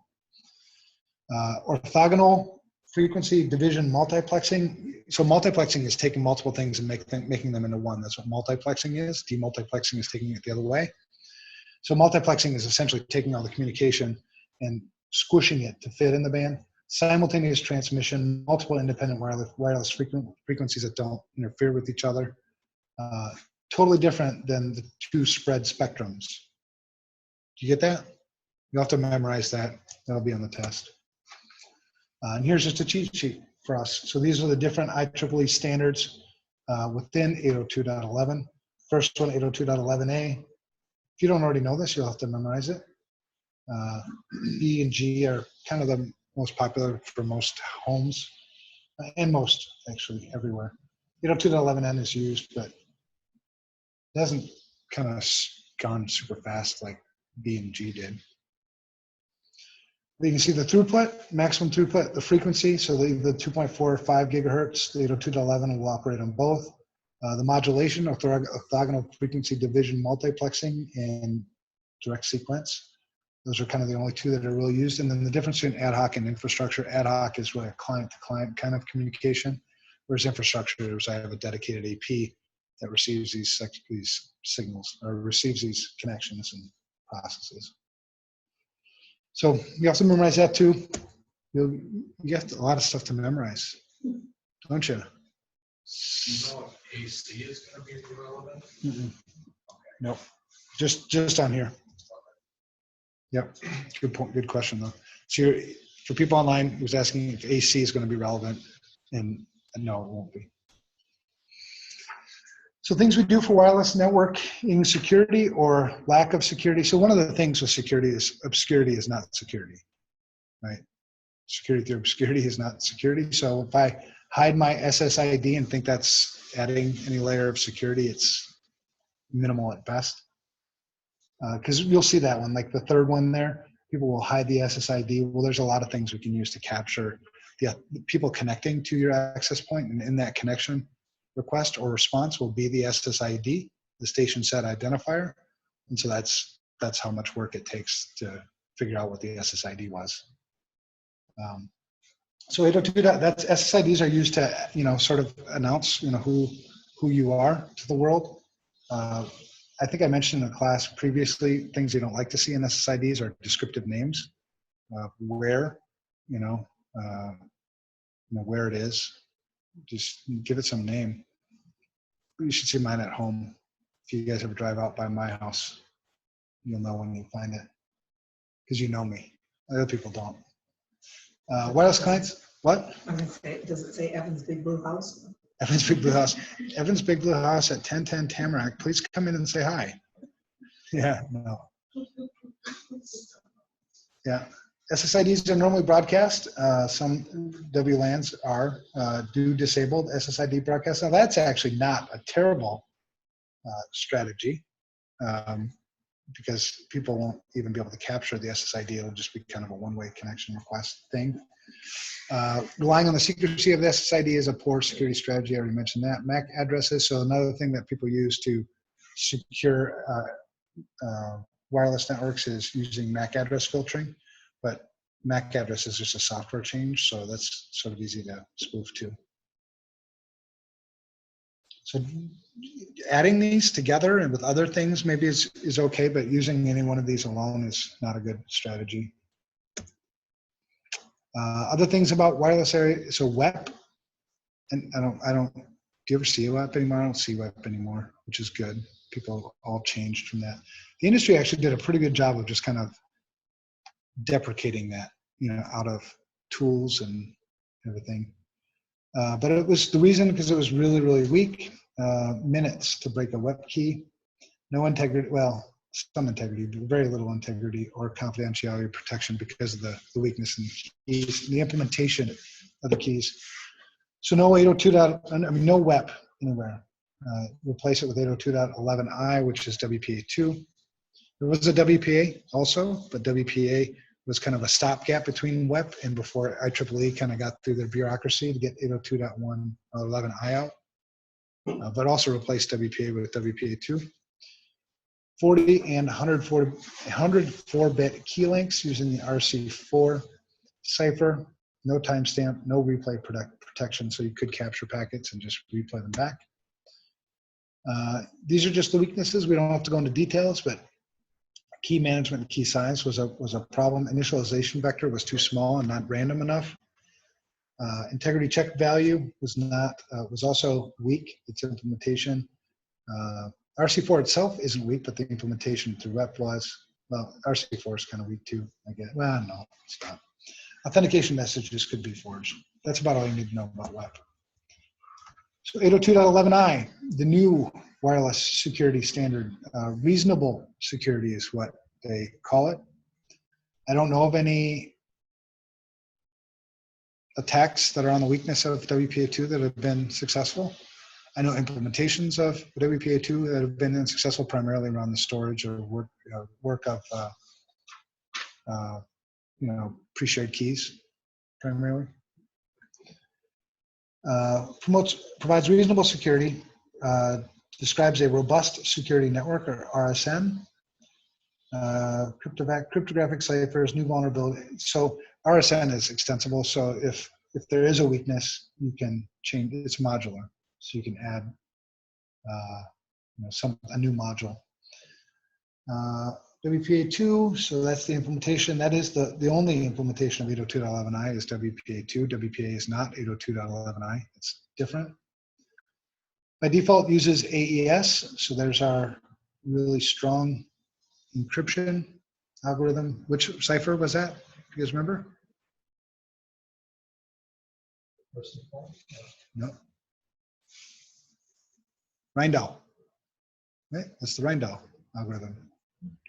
Orthogonal frequency division multiplexing. So multiplexing is taking multiple things and making them into one. That's what multiplexing is. Demultiplexing is taking it the other way. So multiplexing is essentially taking all the communication and squishing it to fit in the band. Simultaneous transmission, multiple independent wireless frequencies that don't interfere with each other. Totally different than the two spread spectrums. Do you get that? You'll have to memorize that. That'll be on the test. And here's just a cheat sheet for us. So these are the different IEEE standards within 802.11. First one, 802.11a. If you don't already know this, you'll have to memorize it. E and G are kind of the most popular for most homes, and most, actually, everywhere. 802.11n is used, but it hasn't kind of gone super fast like B and G did. You can see the throughput, maximum throughput, the frequency. So the 2.45 gigahertz, the 802.11 will operate on both. The modulation, orthogonal frequency division multiplexing, and direct sequence. Those are kind of the only two that are really used. And then the difference between ad hoc and infrastructure. Ad hoc is really a client-to-client kind of communication, whereas infrastructure is I have a dedicated AP that receives these signals or receives these connections and processes. So you also memorize that too. You have a lot of stuff to memorize, don't you? Do you know if AC is going to be relevant? Nope. Just on here. Yep. Good point. Good question though. So for people online who's asking if AC is going to be relevant, and no, it won't be. So things we do for wireless networking security or lack of security. So one of the things with security is obscurity is not security, right? Security through obscurity is not security. So if I hide my SSID and think that's adding any layer of security, it's minimal at best. Because you'll see that one, like the third one there, people will hide the SSID. Well, there's a lot of things we can use to capture the people connecting to your access point, and in that connection request or response will be the SSID, the station set identifier. And so that's how much work it takes to figure out what the SSID was. So 802, that's SSIDs are used to, sort of announce, who you are to the world. I think I mentioned in the class previously, things you don't like to see in SSIDs are descriptive names, where, where it is. Just give it some name. You should see mine at home. If you guys ever drive out by my house, you'll know when you find it, because you know me. Other people don't. Wireless clients, what? Does it say Evan's Big Blue House? Evan's Big Blue House. Evan's Big Blue House at 1010 Tamarack. Please come in and say hi. Yeah, no. Yeah. SSIDs are normally broadcast. Some WLANs do disabled SSID broadcast. Now that's actually not a terrible strategy because people won't even be able to capture the SSID. It'll just be kind of a one-way connection request thing. Relying on the secrecy of the SSID is a poor security strategy. I already mentioned that. MAC addresses. So another thing that people use to secure wireless networks is using MAC address filtering. But MAC address is just a software change, so that's sort of easy to spoof too. So adding these together and with other things maybe is okay, but using any one of these alone is not a good strategy. Other things about wireless area, so WEP, and I don't, do you ever see WEP anymore? I don't see WEP anymore, which is good. People all changed from that. The industry actually did a pretty good job of just kind of deprecating that, out of tools and everything. But it was the reason because it was really, really weak. Minutes to break a WEP key. No integrity, well, some integrity, but very little integrity or confidentiality protection because of the weakness in the keys, the implementation of the keys. So no 802. No WEP anywhere. Replace it with 802.11i, which is WPA2. There was a WPA also, but WPA was kind of a stopgap between WEP and before IEEE kind of got through their bureaucracy to get 802.11i out, but also replaced WPA with WPA2. 40 and 104-bit key links using the RC4 cipher, no timestamp, no replay protection, so you could capture packets and just replay them back. These are just the weaknesses. We don't have to go into details, but key management and key size was a problem. Initialization vector was too small and not random enough. Integrity check value was also weak. Its implementation. RC4 itself isn't weak, but the implementation through WEP was. Well, RC4 is kind of weak too, I guess. Well, no, it's not. Authentication messages could be forged. That's about all you need to know about WEP. So 802.11i, the new wireless security standard. Reasonable security is what they call it. I don't know of any attacks that are on the weakness of WPA2 that have been successful. I know implementations of WPA2 that have been unsuccessful primarily around the storage or work of pre-shared keys primarily. Provides reasonable security, describes a robust security network or RSN, cryptographic ciphers, new vulnerability. So RSN is extensible. So if there is a weakness, you can change. It's modular, so you can add a new module. WPA2, so that's the implementation. That is the only implementation of 802.11i is WPA2. WPA is not 802.11i. It's different. By default, uses AES. So there's our really strong encryption algorithm. Which cipher was that? Do you guys remember? No. Rindell. Right? That's the Rindell algorithm.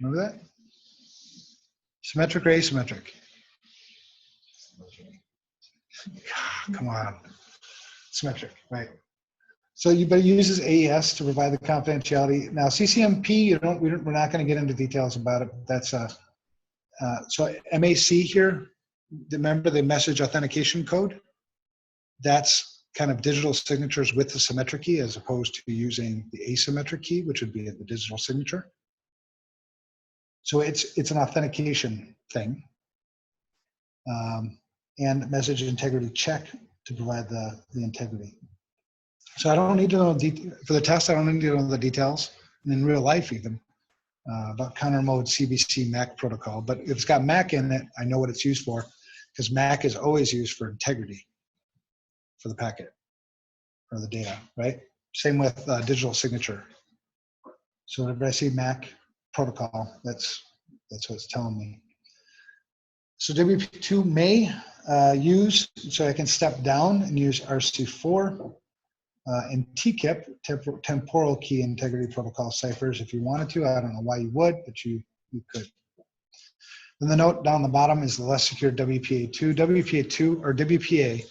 Remember that? Symmetric or asymmetric? Come on. Symmetric, right. So but it uses AES to provide the confidentiality. Now CCMP, we're not going to get into details about it. That's so MAC here, remember the message authentication code? That's kind of digital signatures with the symmetric key as opposed to using the asymmetric key, which would be the digital signature. So it's an authentication thing, and message integrity check to provide the integrity. So I don't need to know for the test. I don't need to know the details, and in real life even about counter mode CBC MAC protocol. But if it's got MAC in it, I know what it's used for, because MAC is always used for integrity for the packet or the data, right? Same with digital signature. So whenever I see MAC protocol, that's what it's telling me. So WP2 may use, so I can step down and use RC4 and TKIP, temporal key integrity protocol ciphers if you wanted to. I don't know why you would, but you could. Then the note down the bottom is the less secure WPA2. WPA2 or WPA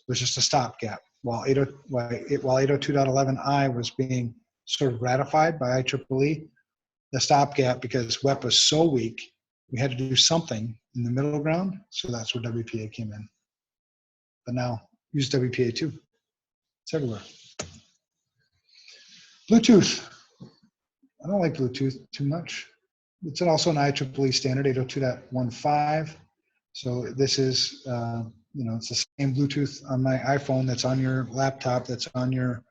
was just a stopgap while 802.11i was being sort of ratified by IEEE. The stopgap, because WEP was so weak, we had to do something in the middle ground, so that's where WPA came in. But now, use WPA2. It's everywhere. Bluetooth. I don't like Bluetooth too much. It's also an IEEE standard, 802.15. So this is, it's the same Bluetooth on my iPhone that's on your laptop, that's on your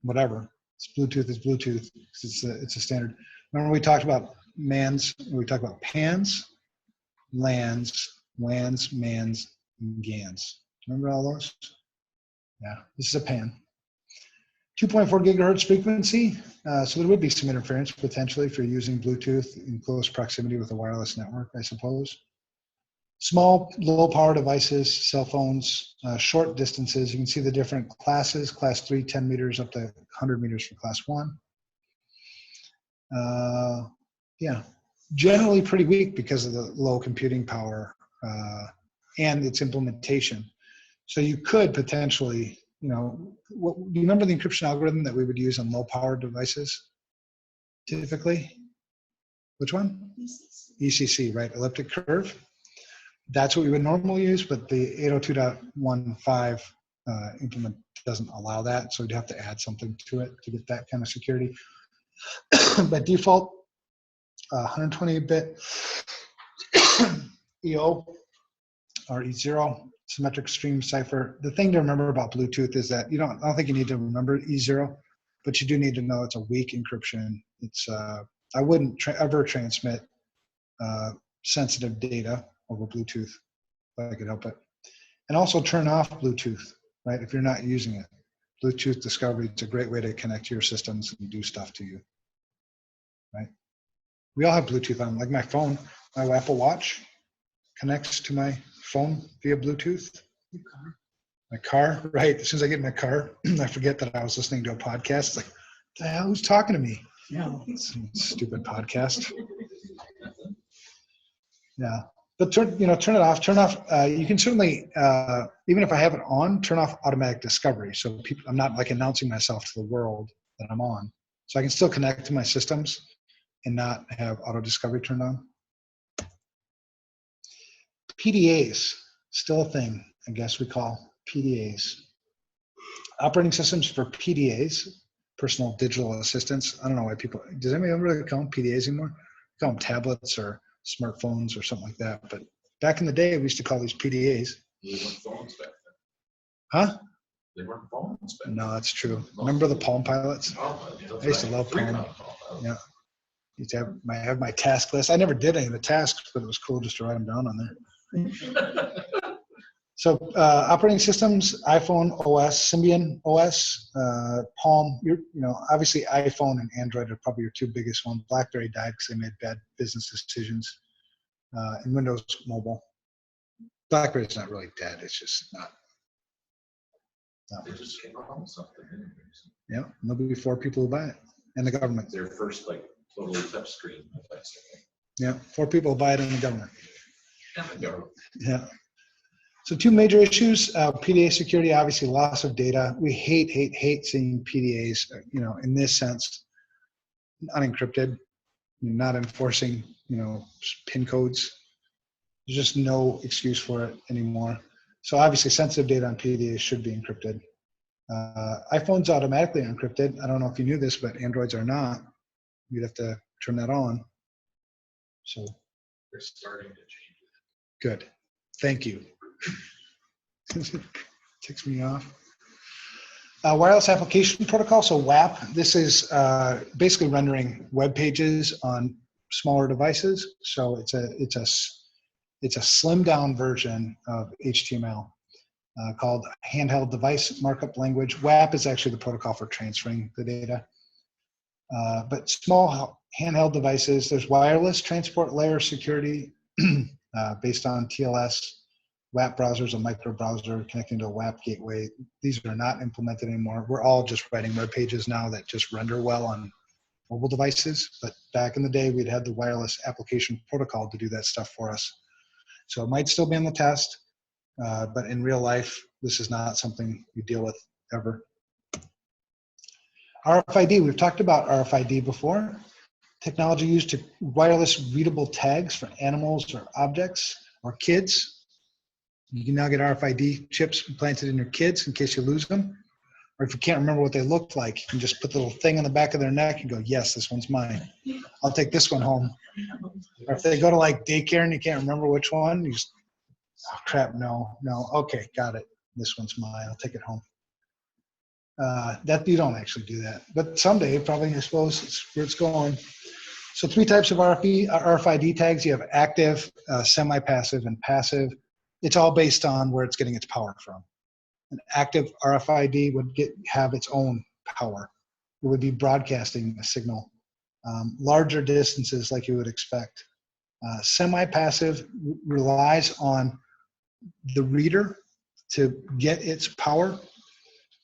whatever. Bluetooth is Bluetooth. It's a standard. Remember we talked about MANs, we talked about PANs, LANs, WANs, MANs, and GANs. Remember all those? Yeah, this is a PAN. 2.4 gigahertz frequency. So there would be some interference potentially if you're using Bluetooth in close proximity with a wireless network, I suppose. Small, low power devices, cell phones, short distances. You can see the different classes, class 3, 10 meters up to 100 meters for class 1. Yeah, generally pretty weak because of the low computing power and its implementation. So you could potentially, do you remember the encryption algorithm that we would use on low power devices typically? Which one? ECC, right? Elliptic curve. That's what we would normally use, but the 802.15 implement doesn't allow that, so we'd have to add something to it to get that kind of security. By default, 128-bit EO or E0 symmetric stream cipher. The thing to remember about Bluetooth is that I don't think you need to remember E0, but you do need to know it's a weak encryption. It's I wouldn't ever transmit sensitive data over Bluetooth if I could help it. And also turn off Bluetooth, right, if you're not using it. Bluetooth discovery, it's a great way to connect to your systems and do stuff to you, right? We all have Bluetooth on, like my phone, my Apple Watch connects to my phone via Bluetooth. My car, right? As soon as I get in my car, I forget that I was listening to a podcast. It's like, what the hell, who's talking to me? Some stupid podcast. Yeah. But turn it off. Turn off. You can certainly, even if I have it on, turn off automatic discovery. So people, I'm not like announcing myself to the world that I'm on. So I can still connect to my systems and not have auto discovery turned on. PDAs, still a thing, I guess we call PDAs. Operating systems for PDAs, personal digital assistants. I don't know why people, does anybody ever call them PDAs anymore? Call them tablets or smartphones or something like that. But back in the day, we used to call these PDAs. They weren't phones back then. Huh? They weren't phones back then. No, that's true. Remember the Palm Pilots? I used to love Palm. Yeah. Used to have my task list. I never did any of the tasks, but it was cool just to write them down on there. So operating systems, iPhone OS, Symbian OS, Palm, obviously iPhone and Android are probably your two biggest ones. BlackBerry died because they made bad business decisions. And Windows Mobile. BlackBerry's not really dead. It's just not. They just came out with something anyways. Yeah, there'll be 4 people who buy it, and the government. Their first like totally touch screen device. Yeah, 4 people who buy it in the government. Yeah. Yeah. So 2 major issues: PDA security, obviously loss of data. We hate seeing PDAs, in this sense, unencrypted, not enforcing, PIN codes. There's just no excuse for it anymore. So obviously sensitive data on PDAs should be encrypted. iPhone's automatically encrypted. I don't know if you knew this, but Androids are not. You'd have to turn that on. So They're starting to change it. good. Thank you. Ticks me off. Wireless application protocol, so WAP. This is basically rendering web pages on smaller devices. So it's a slimmed down version of HTML called handheld device markup language. WAP is actually the protocol for transferring the data. But small handheld devices, there's wireless transport layer security based on TLS. WAP browser is a micro browser connecting to a WAP gateway. These are not implemented anymore. We're all just writing web pages now that just render well on mobile devices. But back in the day, we'd had the wireless application protocol to do that stuff for us. So it might still be in the test, but in real life, this is not something you deal with ever. RFID, we've talked about RFID before. Technology used to wireless readable tags for animals or objects or kids. You can now get RFID chips implanted in your kids in case you lose them. Or if you can't remember what they look like, you can just put the little thing on the back of their neck and go, yes, this one's mine. I'll take this one home. Or if they go to like daycare and you can't remember which one, you just, oh crap, no, okay, got it. This one's mine, I'll take it home. That you don't actually do that. But someday, probably, I suppose, it's where it's going. So 3 types of RFID tags. You have active, semi-passive, and passive. It's all based on where it's getting its power from. An active RFID would have its own power. It would be broadcasting a signal. Larger distances like you would expect. Semi-passive relies on the reader to get its power,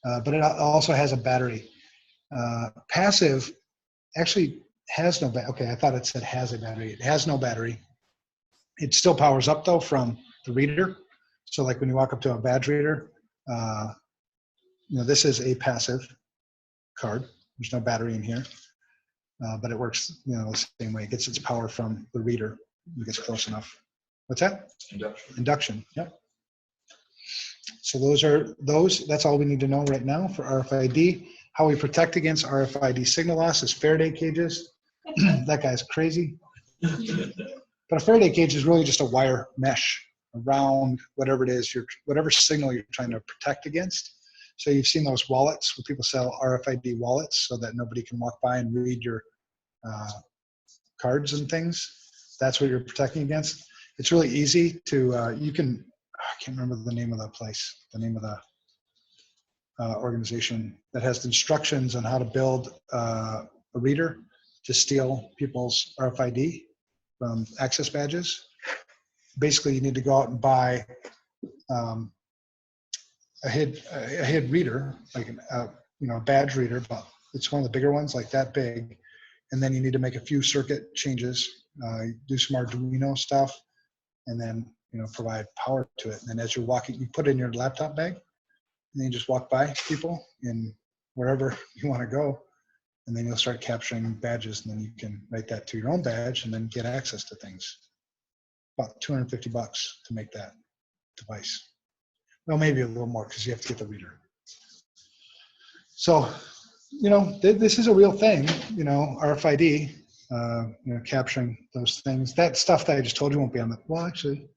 but it also has a battery. Passive actually has no battery. Okay, I thought it said has a battery. It has no battery. It still powers up though from the reader. So like when you walk up to a badge reader, this is a passive card. There's no battery in here, but it works, the same way. It gets its power from the reader. It gets close enough. What's that? Induction. Induction. Yep. So that's all we need to know right now for RFID. How we protect against RFID signal loss is Faraday cages. That guy's crazy. But a Faraday cage is really just a wire mesh around whatever it is, whatever signal you're trying to protect against. So you've seen those wallets where people sell RFID wallets so that nobody can walk by and read your cards and things. That's what you're protecting against. It's really easy to, I can't remember the name of the place, the name of the organization that has the instructions on how to build a reader to steal people's RFID from access badges. Basically, you need to go out and buy a HID reader, like a badge reader, but it's one of the bigger ones, like that big. And then you need to make a few circuit changes, do some Arduino stuff, and then, you know, provide power to it. And then as you're walking, you put it in your laptop bag, and then you just walk by people in wherever you want to go. And then you'll start capturing badges, and then you can write that to your own badge and then get access to things. About $250 to make that device. Well, maybe a little more because you have to get the reader. So, you know, this is a real thing, you know, RFID, you know, capturing those things. That stuff that I just told you won't be on the, well, actually,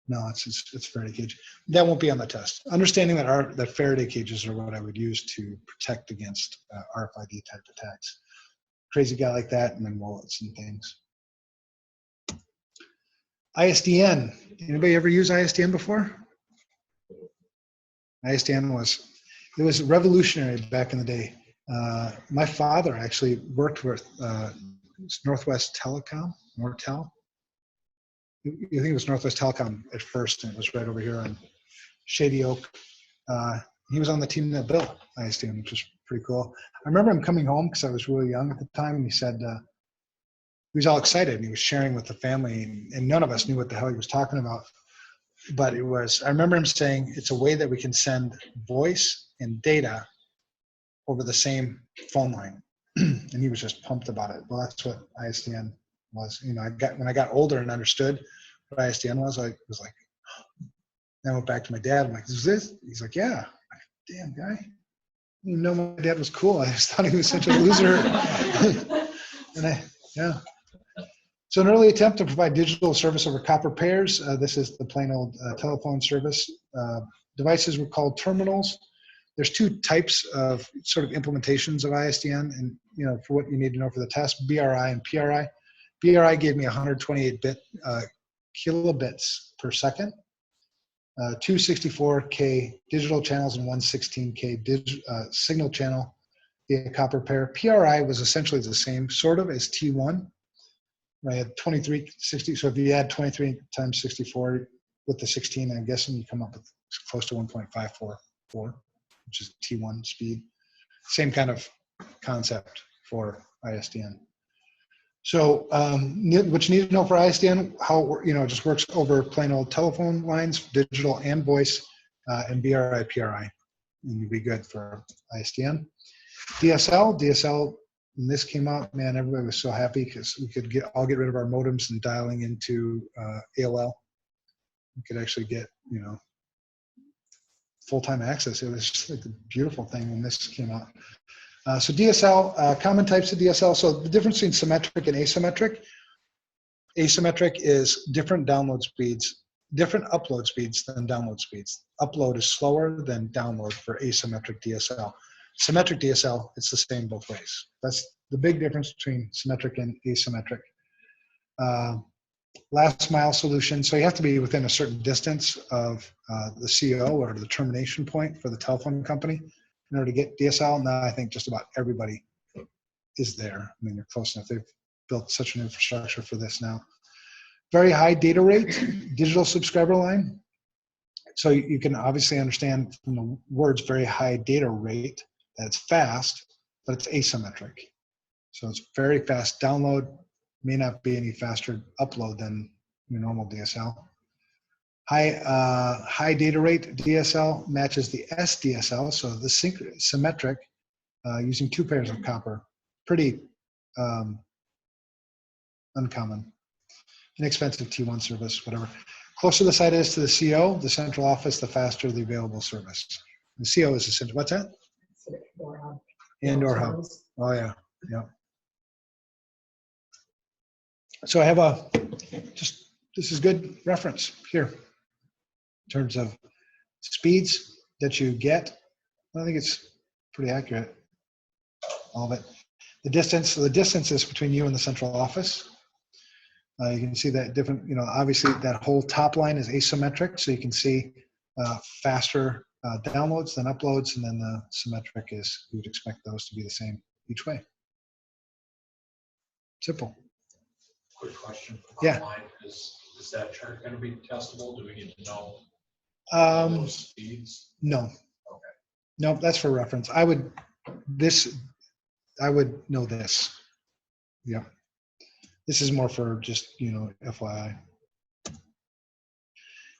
no, it's Faraday cage. That won't be on the test. Understanding that that Faraday cages are what I would use to protect against RFID type attacks. Crazy guy like that, and then wallets and things. ISDN. Anybody ever use ISDN before? ISDN was revolutionary back in the day. My father actually worked with Northwest Telecom, Nortel. I think it was Northwest Telecom at first, and it was right over here on Shady Oak. He was on the team that built ISDN, which was pretty cool. I remember him coming home because I was really young at the time, and he said he was all excited, and he was sharing with the family, and none of us knew what the hell he was talking about. But it was, I remember him saying, it's a way that we can send voice and data over the same phone line. And he was just pumped about it. Well, that's what ISDN was. You know, when I got older and understood what ISDN was, I was like, then I went back to my dad. I'm like, is this? He's like, yeah. I'm like, damn guy. I didn't even know my dad was cool. I just thought he was such a loser. And yeah. So an early attempt to provide digital service over copper pairs. This is the plain old telephone service. Devices were called terminals. There's two types of sort of implementations of ISDN, and you know, for what you need to know for the test, BRI and PRI. BRI gave me 128-bit kilobits per second, 264K digital channels and 116K signal channel via copper pair. PRI was essentially the same sort of as T1. I had 2360, so if you add 23 times 64 with the 16, I'm guessing you come up with close to 1.544, which is T1 speed. Same kind of concept for ISDN. So what you need to know for ISDN, how it just works over plain old telephone lines, digital and voice, and BRI, PRI, and you'll be good for ISDN. DSL, when this came out, man, everybody was so happy because we could all get rid of our modems and dialing into AOL. We could actually get, you know, full-time access. It was just like a beautiful thing when this came out. So DSL, common types of DSL. So the difference between symmetric and asymmetric. Asymmetric is different download speeds, different upload speeds than download speeds. Upload is slower than download for asymmetric DSL. Symmetric DSL, it's the same both ways. That's the big difference between symmetric and asymmetric. Last mile solution. So you have to be within a certain distance of the CO or the termination point for the telephone company in order to get DSL. Now I think just about everybody is there. I mean, they're close enough. They've built such an infrastructure for this now. Very high data rate, digital subscriber line. So you can obviously understand from the words very high data rate that it's fast, but it's asymmetric. So it's very fast download, may not be any faster upload than your normal DSL. High data rate DSL matches the SDSL, so the symmetric, using 2 pairs of copper. Pretty uncommon. Inexpensive T1 service, whatever. Closer the site is to the CO, the central office, the faster the available service. The CO is essential. What's that? Indoor hub. Oh yeah, yeah. So I have this is good reference here in terms of speeds that you get. I think it's pretty accurate, all of it. The distance, so the distance is between you and the central office. You can see that different, obviously that whole top line is asymmetric, so you can see faster downloads than uploads, and then the symmetric is, you would expect those to be the same each way. Simple. Quick question. Yeah. Online, is that chart going to be testable? Do we need to know those speeds? No. Okay. No, that's for reference. I would know this. Yeah. This is more for just, FYI.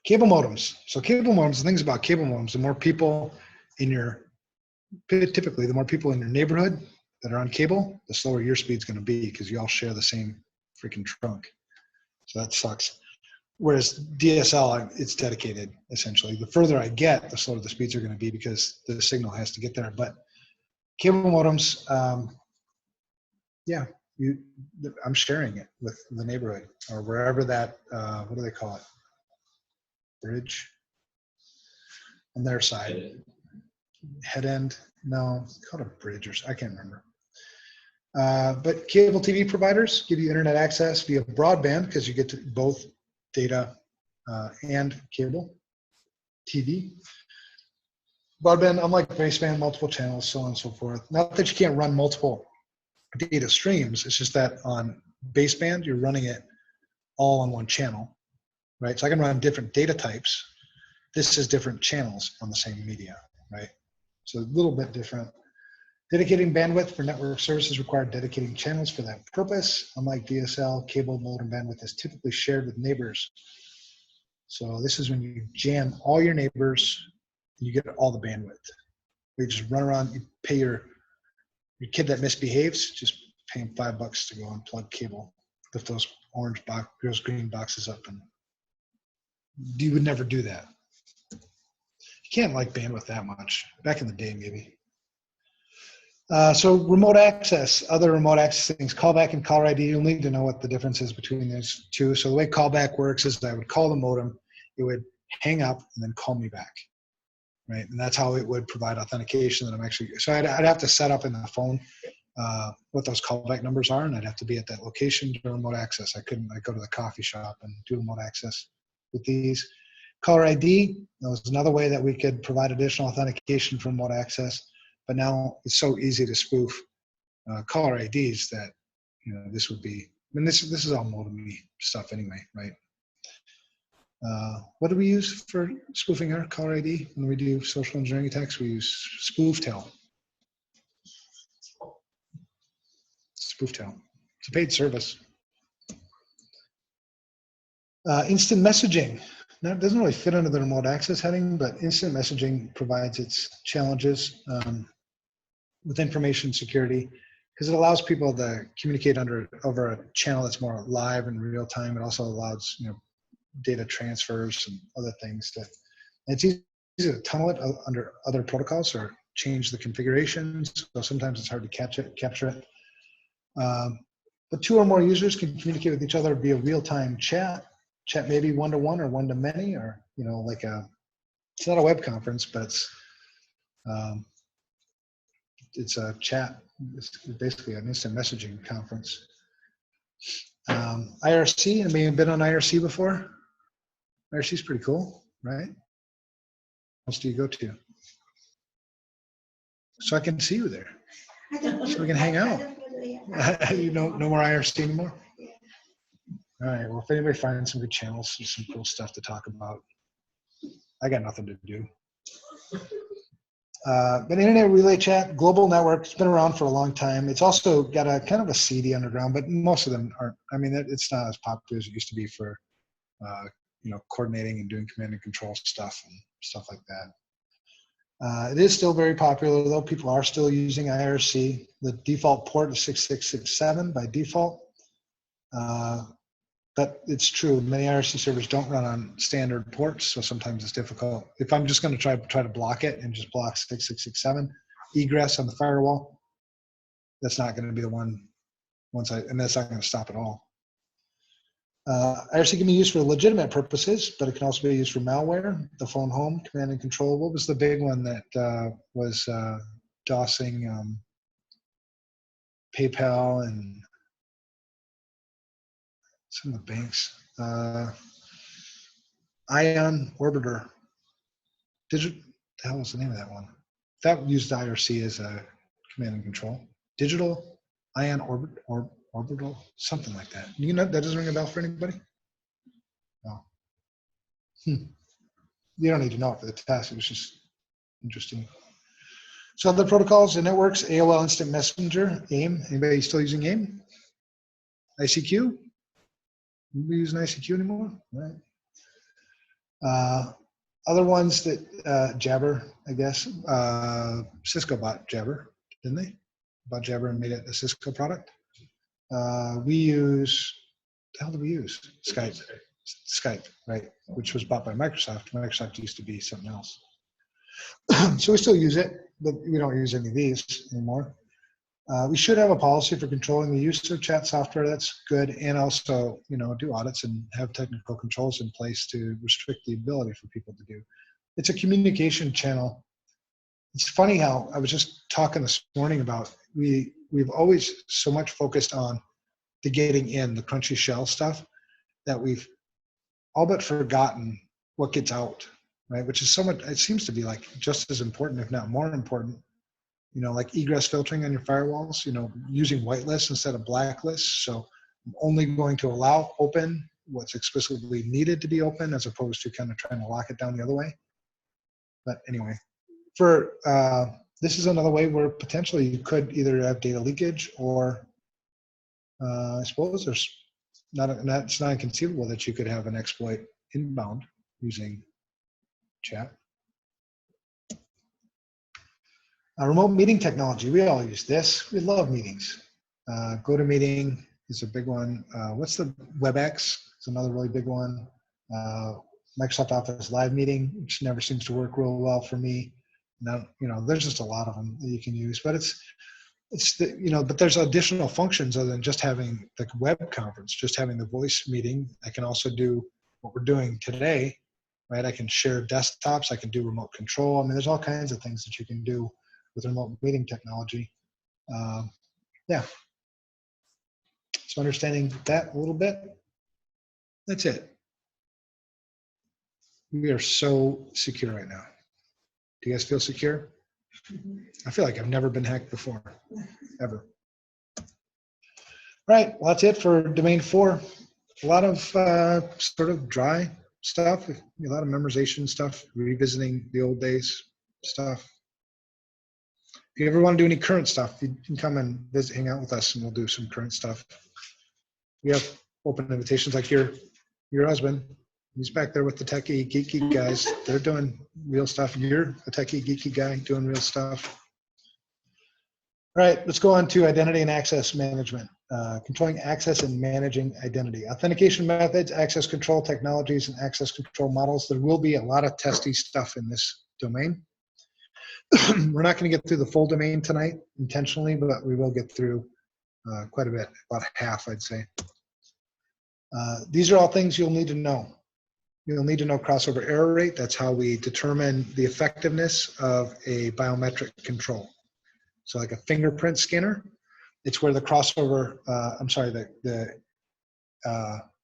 Cable modems. So cable modems, the things about cable modems, the more people in your, typically the more people in your neighborhood that are on cable, the slower your speed's going to be because you all share the same freaking trunk. So that sucks. Whereas DSL, it's dedicated essentially. The further I get, the slower the speeds are going to be because the signal has to get there. But cable modems, yeah, I'm sharing it with the neighborhood or wherever that, what do they call it? Bridge on their side. Head end, no, it's called a bridge, or I can't remember. But cable TV providers give you internet access via broadband because you get to both data and cable TV. Broadband, unlike baseband, multiple channels, so on and so forth. Not that you can't run multiple data streams, it's just that on baseband, you're running it all on one channel, right? So I can run different data types. This is different channels on the same media, right? So a little bit different. Dedicating bandwidth for network services require dedicating channels for that purpose. Unlike DSL, cable modem bandwidth is typically shared with neighbors. So this is when you jam all your neighbors, you get all the bandwidth. You just run around, you pay your kid that misbehaves, just pay him $5 to go unplug cable, lift those those green boxes up, and you would never do that. You can't like bandwidth that much. Back in the day, maybe. So remote access, other remote access things, callback and caller ID. You'll need to know what the difference is between those two. So the way callback works is I would call the modem, it would hang up and then call me back, right? And that's how it would provide authentication that I'm actually, so I'd have to set up in the phone what those callback numbers are, and I'd have to be at that location to remote access. I go to the coffee shop and do remote access with these. Caller ID, that was another way that we could provide additional authentication for remote access. But now it's so easy to spoof caller IDs that this would be. I mean, this is all modem-y stuff anyway, right? What do we use for spoofing our caller ID when we do social engineering attacks? We use SpoofTel. SpoofTel. It's a paid service. Instant messaging. Now, it doesn't really fit under the remote access heading, but instant messaging provides its challenges with information security because it allows people to communicate over a channel that's more live and real time. It also allows data transfers and other things that it's easy to tunnel it under other protocols or change the configurations. So sometimes it's hard to capture it. But two or more users can communicate with each other via real-time chat maybe one-to-one or one-to-many, or like it's not a web conference, but it's a chat. It's basically an instant messaging conference. IRC, anybody have been on IRC before? IRC is pretty cool, right? What else do you go to? So I can see you there. So we can hang out. No more IRC anymore? All right, well, if anybody finds some good channels, there's some cool stuff to talk about. I got nothing to do. But Internet Relay Chat, global network, it's been around for a long time. It's also got a kind of a seedy underground, but most of them aren't. I mean, it's not as popular as it used to be for, coordinating and doing command and control stuff and stuff like that. It is still very popular, though. People are still using IRC. The default port is 6667 by default. But it's true, many IRC servers don't run on standard ports, so sometimes it's difficult. If I'm just going to try to block it and just block 6667 egress on the firewall, that's not going to be the one and that's not going to stop at all. IRC can be used for legitimate purposes, but it can also be used for malware, the phone home, command and control. What was the big one that was DOSing PayPal and some of the banks? Ion Orbiter. The hell was the name of that one? That used IRC as a command and control. Digital Ion Orbital, something like that. That doesn't ring a bell for anybody? No. You don't need to know it for the test. It was just interesting. So other protocols and networks, AOL Instant Messenger, AIM. Anybody still using AIM? ICQ. We use an ICQ anymore, right? Other ones that Jabber, I guess, Cisco bought Jabber, didn't they? Bought Jabber and made it a Cisco product. We use, the hell do we use? Skype. Skype, right? Which was bought by Microsoft. Microsoft used to be something else. So we still use it, but we don't use any of these anymore. We should have a policy for controlling the use of chat software. That's good. And also, do audits and have technical controls in place to restrict the ability for people to do. It's a communication channel. It's funny how I was just talking this morning about we've always so much focused on the getting in, the crunchy shell stuff, that we've all but forgotten what gets out, right? Which is so much, it seems to be like just as important, if not more important. Like egress filtering on your firewalls, using whitelists instead of blacklists. So I'm only going to allow open what's explicitly needed to be open, as opposed to kind of trying to lock it down the other way. But anyway, this is another way where potentially you could either have data leakage, or I suppose it's not inconceivable that you could have an exploit inbound using chat. Remote meeting technology, we all use this. We love meetings. GoToMeeting is a big one. What's the WebEx? It's another really big one. Microsoft Office Live Meeting, which never seems to work real well for me. Now, there's just a lot of them that you can use, but but there's additional functions other than just having the web conference, just having the voice meeting. I can also do what we're doing today, right? I can share desktops. I can do remote control. I mean, there's all kinds of things that you can do with remote meeting technology. Yeah. So understanding that a little bit, that's it. We are so secure right now. Do you guys feel secure? I feel like I've never been hacked before, ever. All right, well, that's it for domain 4. A lot of sort of dry stuff, a lot of memorization stuff, revisiting the old days stuff. If you ever want to do any current stuff, you can come and visit, hang out with us, and we'll do some current stuff. We have open invitations like your husband. He's back there with the techie, geeky guys. They're doing real stuff. You're a techie, geeky guy doing real stuff. All right, let's go on to identity and access management. Controlling access and managing identity. Authentication methods, access control technologies, and access control models. There will be a lot of testy stuff in this domain. We're not going to get through the full domain tonight intentionally, but we will get through quite a bit, about half, I'd say. These are all things you'll need to know. You'll need to know crossover error rate. That's how we determine the effectiveness of a biometric control. So like a fingerprint scanner, it's where the crossover, the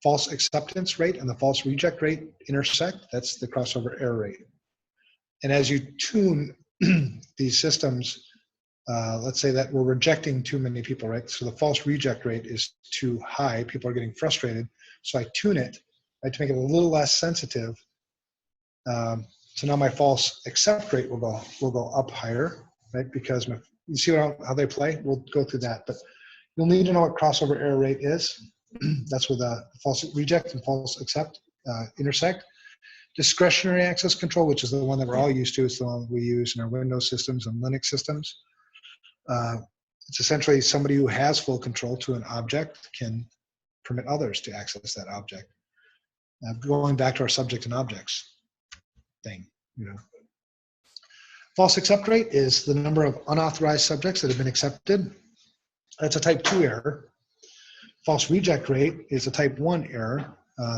false acceptance rate and the false reject rate intersect. That's the crossover error rate. And as you tune these systems, let's say that we're rejecting too many people, right? So the false reject rate is too high. People are getting frustrated. So I tune it, right, to make it a little less sensitive. So now my false accept rate will go up higher, right? Because you see how they play? We'll go through that, but you'll need to know what crossover error rate is. That's where the false reject and false accept intersect. Discretionary access control, which is the one that we're all used to, is the one we use in our Windows systems and Linux systems. It's essentially somebody who has full control to an object can permit others to access that object. Going back to our subject and objects thing, False accept rate is the number of unauthorized subjects that have been accepted. That's a type 2 error. False reject rate is a type 1 error.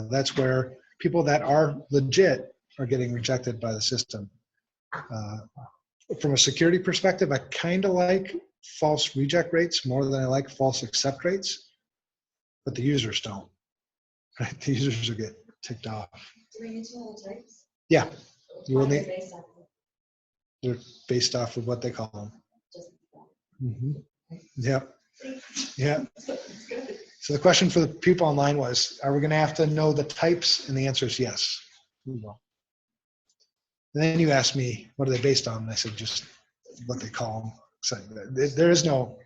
That's where people that are legit are getting rejected by the system. From a security perspective, I kind of like false reject rates more than I like false accept rates, but the users don't. Right? The users will get ticked off. Do we need to know the types? Yeah, you will What are need. they based on? They're based off of what they call them. Just Yeah, yeah. It's good. So the question for the people online was, are we going to have to know the types? And the answer is yes, we will. And then you asked me, what are they based on? And I said, just what they call them. So there is no,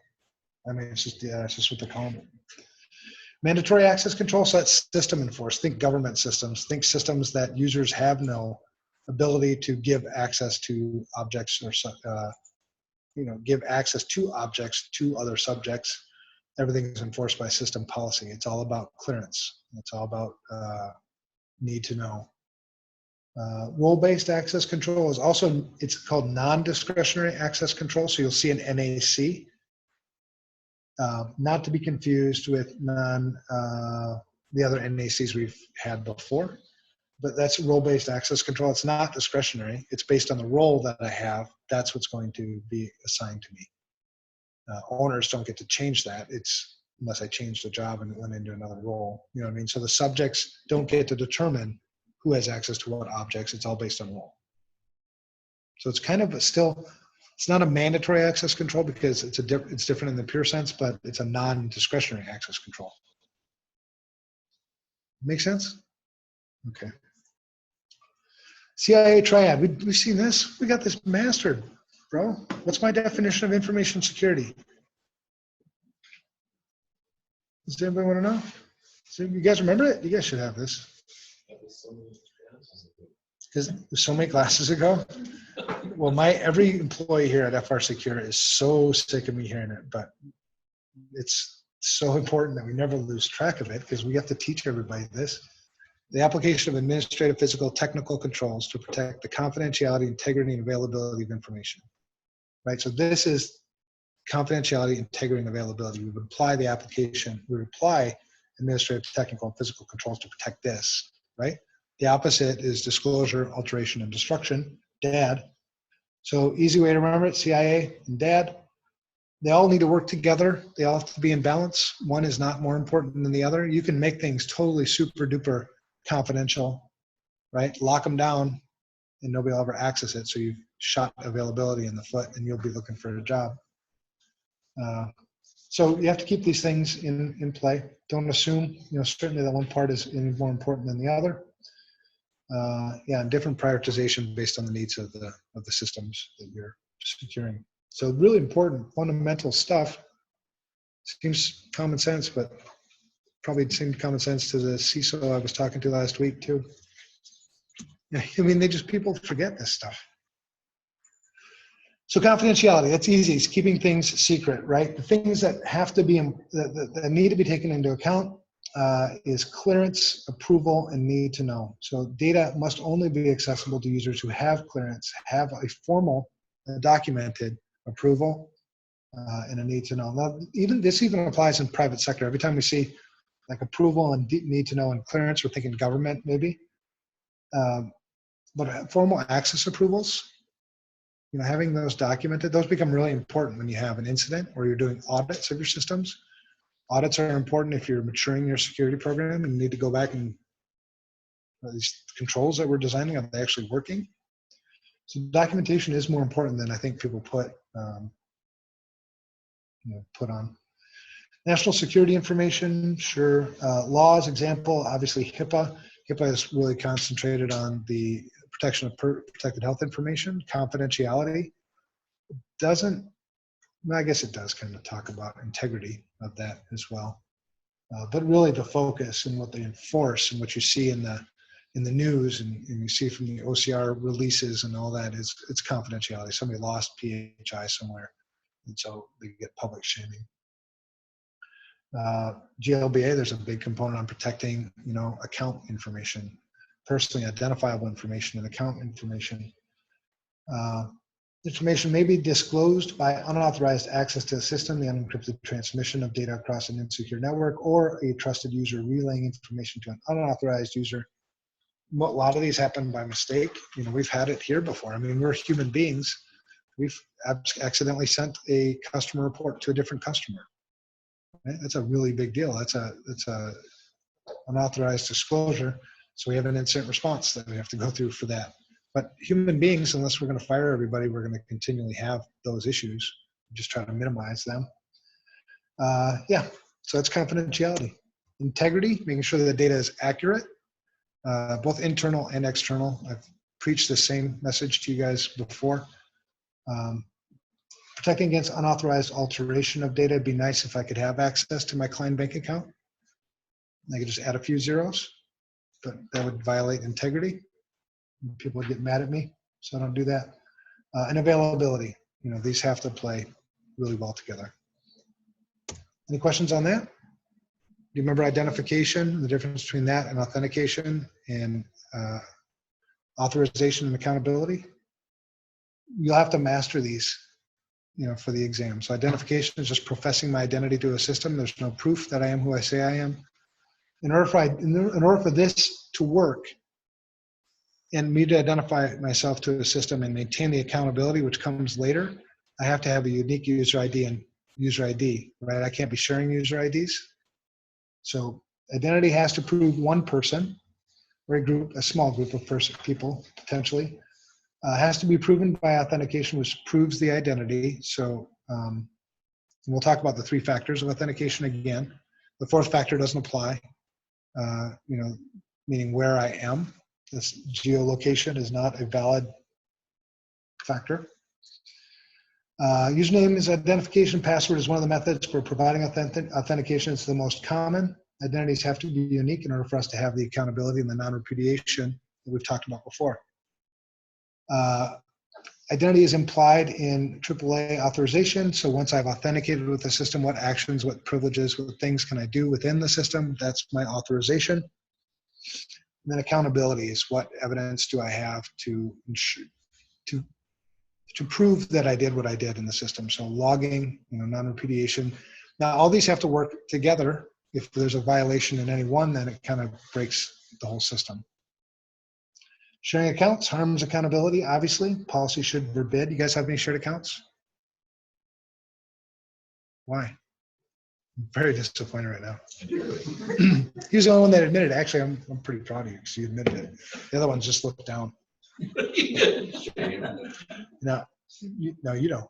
I mean, it's just what they call them. Mandatory access control, so that's system enforced. Think government systems. Think systems that users have no ability to give access to objects or give access to objects to other subjects. Everything is enforced by system policy. It's all about clearance. It's all about need to know. Role-based access control is also, it's called non-discretionary access control. So you'll see an NAC, not to be confused with the other NACs we've had before, but that's role-based access control. It's not discretionary. It's based on the role that I have. That's what's going to be assigned to me. Owners don't get to change that. It's unless I change the job and went into another role. You know what I mean? So the subjects don't get to determine who has access to what objects. It's all based on role. So it's kind of it's not a mandatory access control because it's different in the pure sense, but it's a non-discretionary access control. Make sense? Okay. CIA triad, we've seen this. We got this mastered, bro. What's my definition of information security? Does anybody want to know? So you guys remember it? You guys should have this. Because so many classes ago. Well, every employee here at FRSecure is so sick of me hearing it, but it's so important that we never lose track of it because we have to teach everybody this. The application of administrative, physical, technical controls to protect the confidentiality, integrity, and availability of information. Right. So this is confidentiality, integrity, and availability. We would apply the application. We would apply administrative, technical, and physical controls to protect this. Right. The opposite is disclosure, alteration, and destruction. DAD. So easy way to remember it: CIA and DAD. They all need to work together. They all have to be in balance. One is not more important than the other. You can make things totally super duper confidential, right? Lock them down and nobody will ever access it. So you've shot availability in the foot and you'll be looking for a job. So you have to keep these things in play. Don't assume, certainly that one part is more important than the other. And different prioritization based on the needs of the systems that you're securing. So really important, fundamental stuff. Seems common sense, but probably seemed common sense to the CISO I was talking to last week too. I mean, people forget this stuff. So confidentiality, that's easy. It's keeping things secret, right? The things that have to be, that need to be taken into account is clearance, approval, and need to know. So data must only be accessible to users who have clearance, have a formal, documented approval, and a need to know. Now, this even applies in private sector. Every time we see like approval and need to know and clearance, we're thinking government maybe. But formal access approvals, having those documented, those become really important when you have an incident or you're doing audits of your systems. Audits are important if you're maturing your security program and you need to go back and these controls that we're designing, are they actually working? So documentation is more important than I think people put on. National security information, sure. Laws, example, obviously HIPAA. HIPAA is really concentrated on the protection of protected health information. Confidentiality doesn't, I guess it does kind of talk about integrity of that as well. But really the focus and what they enforce and what you see in the news and you see from the OCR releases and all that is it's confidentiality. Somebody lost PHI somewhere, and so they get public shaming. GLBA, there's a big component on protecting, account information, personally identifiable information and account information. Information may be disclosed by unauthorized access to the system, the unencrypted transmission of data across an insecure network, or a trusted user relaying information to an unauthorized user. A lot of these happen by mistake. We've had it here before. I mean, we're human beings. We've accidentally sent a customer report to a different customer. Right? That's a really big deal. That's a unauthorized disclosure. So we have an incident response that we have to go through for that. But human beings, unless we're going to fire everybody, we're going to continually have those issues. Just try to minimize them. So that's confidentiality. Integrity, making sure that the data is accurate, both internal and external. I've preached the same message to you guys before. Protecting against unauthorized alteration of data. It'd be nice if I could have access to my client bank account. I could just add a few zeros, but that would violate integrity. People would get mad at me, so I don't do that. And availability, you know, these have to play really well together. Any questions on that? Do you remember identification, the difference between that and authentication and authorization and accountability? You'll have to master these, you know, for the exam. So identification is just professing my identity to a system. There's no proof that I am who I say I am. In order for this to work and me to identify myself to a system and maintain the accountability, which comes later, I have to have a unique user ID and user ID, right? I can't be sharing user IDs. So identity has to prove one person or a small group of people, potentially. Has to be proven by authentication, which proves the identity. So we'll talk about the 3 factors of authentication again. The 4th factor doesn't apply, you know, meaning where I am. This geolocation is not a valid factor. Username is identification. Password is one of the methods for providing authentication. It's the most common. Identities have to be unique in order for us to have the accountability and the non-repudiation that we've talked about before. Identity is implied in AAA authorization. So once I've authenticated with the system, what actions, what privileges, what things can I do within the system? That's my authorization. And then accountability is what evidence do I have to ensure, to prove that I did what I did in the system. So logging, you know, non-repudiation. Now all these have to work together. If there's a violation in any one, then it kind of breaks the whole system. Sharing accounts harms accountability, obviously. Policy should forbid. You guys have any shared accounts? Why? I'm very disappointed right now. He was the only one that admitted it. Actually, I'm pretty proud of you because you admitted it. The other ones just looked down. No, you don't.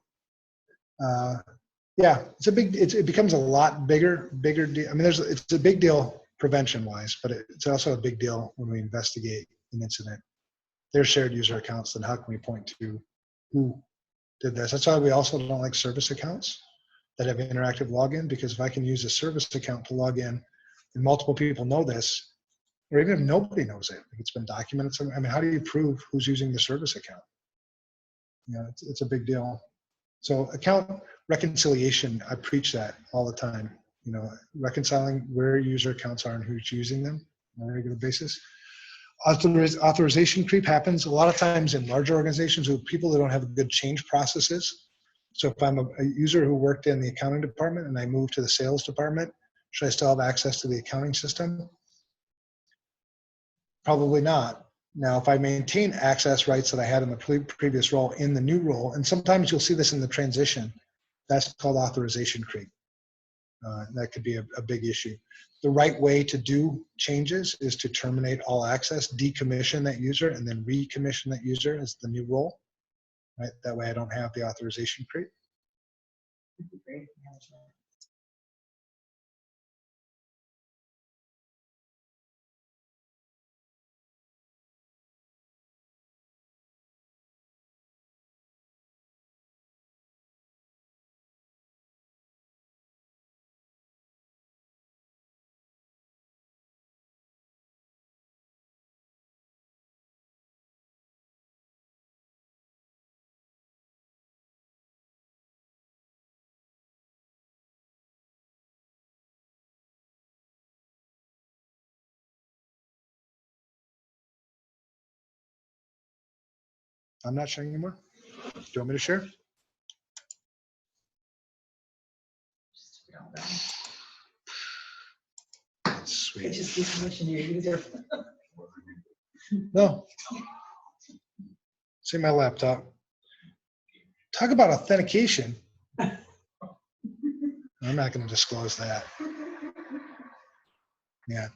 Yeah, it becomes a lot bigger deal. I mean, it's a big deal prevention-wise, but it's also a big deal when we investigate an incident. There's shared user accounts, then how can we point to who did this? That's why we also don't like service accounts that have interactive login, because if I can use a service account to log in and multiple people know this, or even if nobody knows it, if it's been documented somewhere, I mean, how do you prove who's using the service account? You know, it's a big deal. So account reconciliation, I preach that all the time, you know, reconciling where user accounts are and who's using them on a regular basis. Authorization creep happens a lot of times in larger organizations with people that don't have good change processes. So if I'm a user who worked in the accounting department and I move to the sales department, should I still have access to the accounting system? Probably not. Now, if I maintain access rights that I had in the previous role in the new role, and sometimes you'll see this in the transition, that's called authorization creep. That could be a big issue. The right way to do changes is to terminate all access, decommission that user, and then recommission that user as the new role. Right? That way I don't have the authorization creep. I'm not sharing anymore. Do you want me to share? Sweet. It just gives permission to your user. No. See my laptop. Talk about authentication. I'm not going to disclose that. Yeah.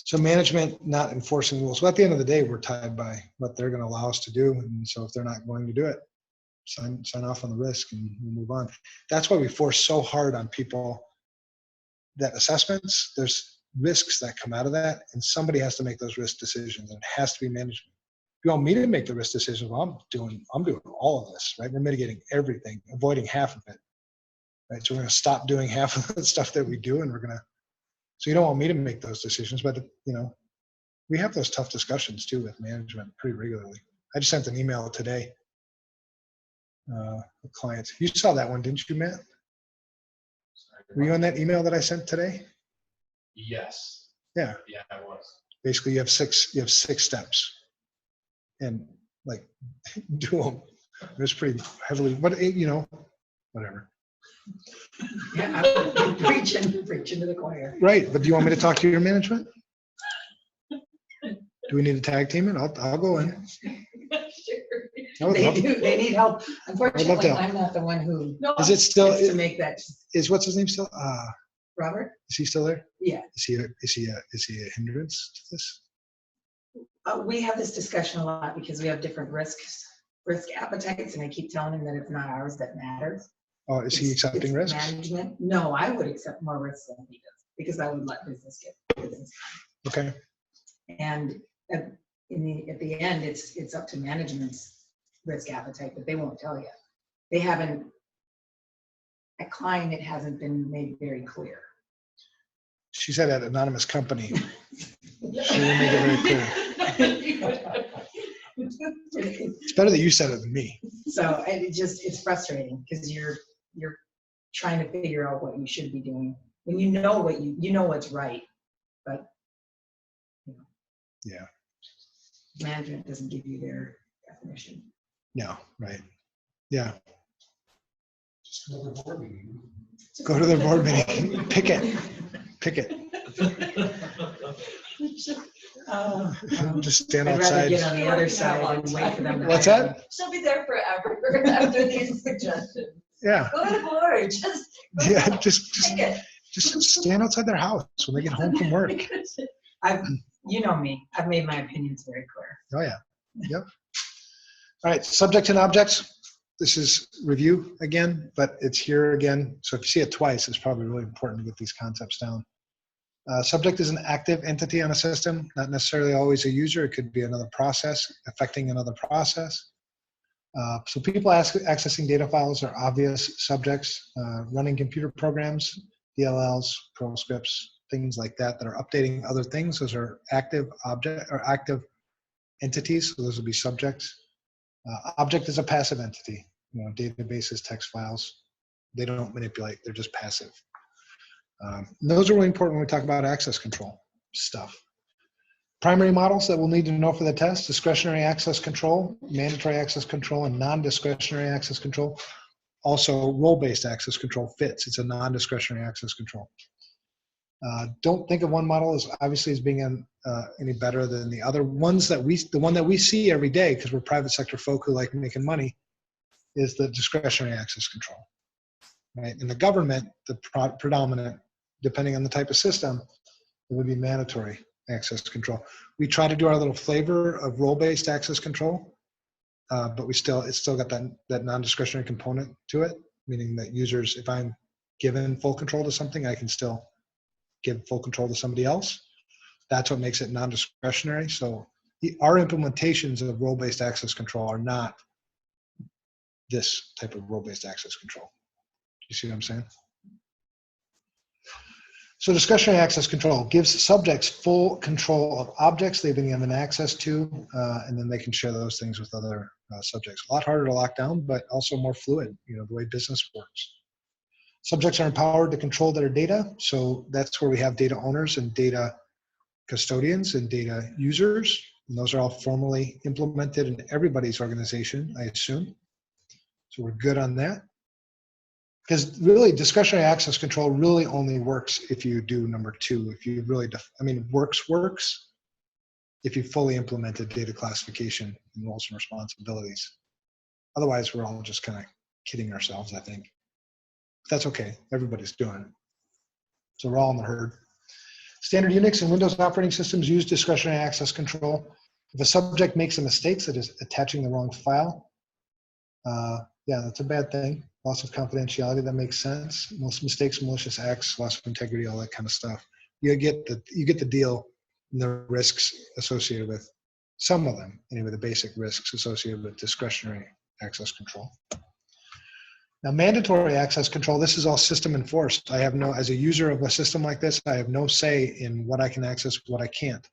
So management not enforcing rules. Well, at the end of the day, we're tied by what they're going to allow us to do. And so if they're not going to do it, sign off on the risk and we'll move on. That's why we force so hard on people that assessments, there's risks that come out of that, and somebody has to make those risk decisions, and it has to be management. If you want me to make the risk decisions, well, I'm doing all of this, right? We're mitigating everything, avoiding half of it, right? So we're going to stop doing half of the stuff that we do, and we're going to So you don't want me to make those decisions, but you know, we have those tough discussions too with management pretty regularly. I just sent an email today with clients. You saw that one, didn't you, Matt? Were you on that email that I sent today? Yes. Yeah. Yeah, I was. Basically, you have six steps, and like do them. It was pretty heavily, but you know, whatever. Yeah, I'm preaching to the choir. Right, but do you want me to talk to your management? Do we need a tag team it? I'll go in. I would They love- do, they need help. Unfortunately, help. I'm not the one who Is it still? gets to make that. Is what's his name still? Robert? Is he still there? Yeah. Is he a hindrance to this? We have this discussion a lot because we have different risk appetites, and I keep telling him that it's not ours that matters. Oh, is he accepting It's risks? management. No, I would accept more risks than he does because I would let business get business. Okay. And at the end, it's up to management's risk appetite, but they won't tell you. They haven't, at Klein, it hasn't been made very clear. She said at anonymous company. She didn't make it very clear. It's better that you said it than me. So it's frustrating because you're trying to figure out what you should be doing when you know what's right, but you know, Yeah. management doesn't give you their definition. No, right. Yeah. Just another board meeting. Go to the board meeting. Pick it. Just stand I'd rather outside. get on the other side and wait for them to. What's hire that? me. She'll be there forever after these suggestions. Yeah. Go to the board, just. Yeah. Just Take it. stand outside their house when they get home from work. You know me, I've made my opinions very clear. Oh yeah. Yep. All right. Subject and objects. This is review again, but it's here again. So if you see it twice, it's probably really important to get these concepts down. Subject is an active entity on a system, not necessarily always a user. It could be another process affecting another process. So people accessing data files are obvious subjects. Running computer programs, DLLs, Perl scripts, things like that that are updating other things. Those are active object or active entities. So those would be subjects. Object is a passive entity. You know, databases, text files. They don't manipulate. They're just passive. Those are really important when we talk about access control stuff. Primary models that we'll need to know for the test: discretionary access control, mandatory access control, and non-discretionary access control. Also, role-based access control fits. It's a non-discretionary access control. Don't think of one model as obviously as being any better than the other. The one that we see every day, because we're private sector folk who like making money, is the discretionary access control. Right? In the government, the predominant, depending on the type of system, it would be mandatory access control. We try to do our little flavor of role-based access control, but it's still got that non-discretionary component to it, meaning that users, if I'm given full control to something, I can still give full control to somebody else. That's what makes it non-discretionary. So our implementations of role-based access control are not this type of role-based access control. You see what I'm saying? So discretionary access control gives subjects full control of objects they've been given access to, and then they can share those things with other subjects. A lot harder to lock down, but also more fluid, you know, the way business works. Subjects are empowered to control their data. So that's where we have data owners and data custodians and data users. And those are all formally implemented in everybody's organization, I assume. So we're good on that. Because really, discretionary access control really only works if you do number two. If you really, works if you fully implemented data classification and roles and responsibilities. Otherwise, we're all just kind of kidding ourselves, I think. That's okay. Everybody's doing it. So we're all in the herd. Standard Unix and Windows operating systems use discretionary access control. If a subject makes a mistake, such as attaching the wrong file, yeah, that's a bad thing. Loss of confidentiality, that makes sense. Most mistakes, malicious acts, loss of integrity, all that kind of stuff. You get the deal and the risks associated with some of them, anyway, the basic risks associated with discretionary access control. Now, mandatory access control, this is all system enforced. I have no, as a user of a system like this, I have no say in what I can access, what I can't.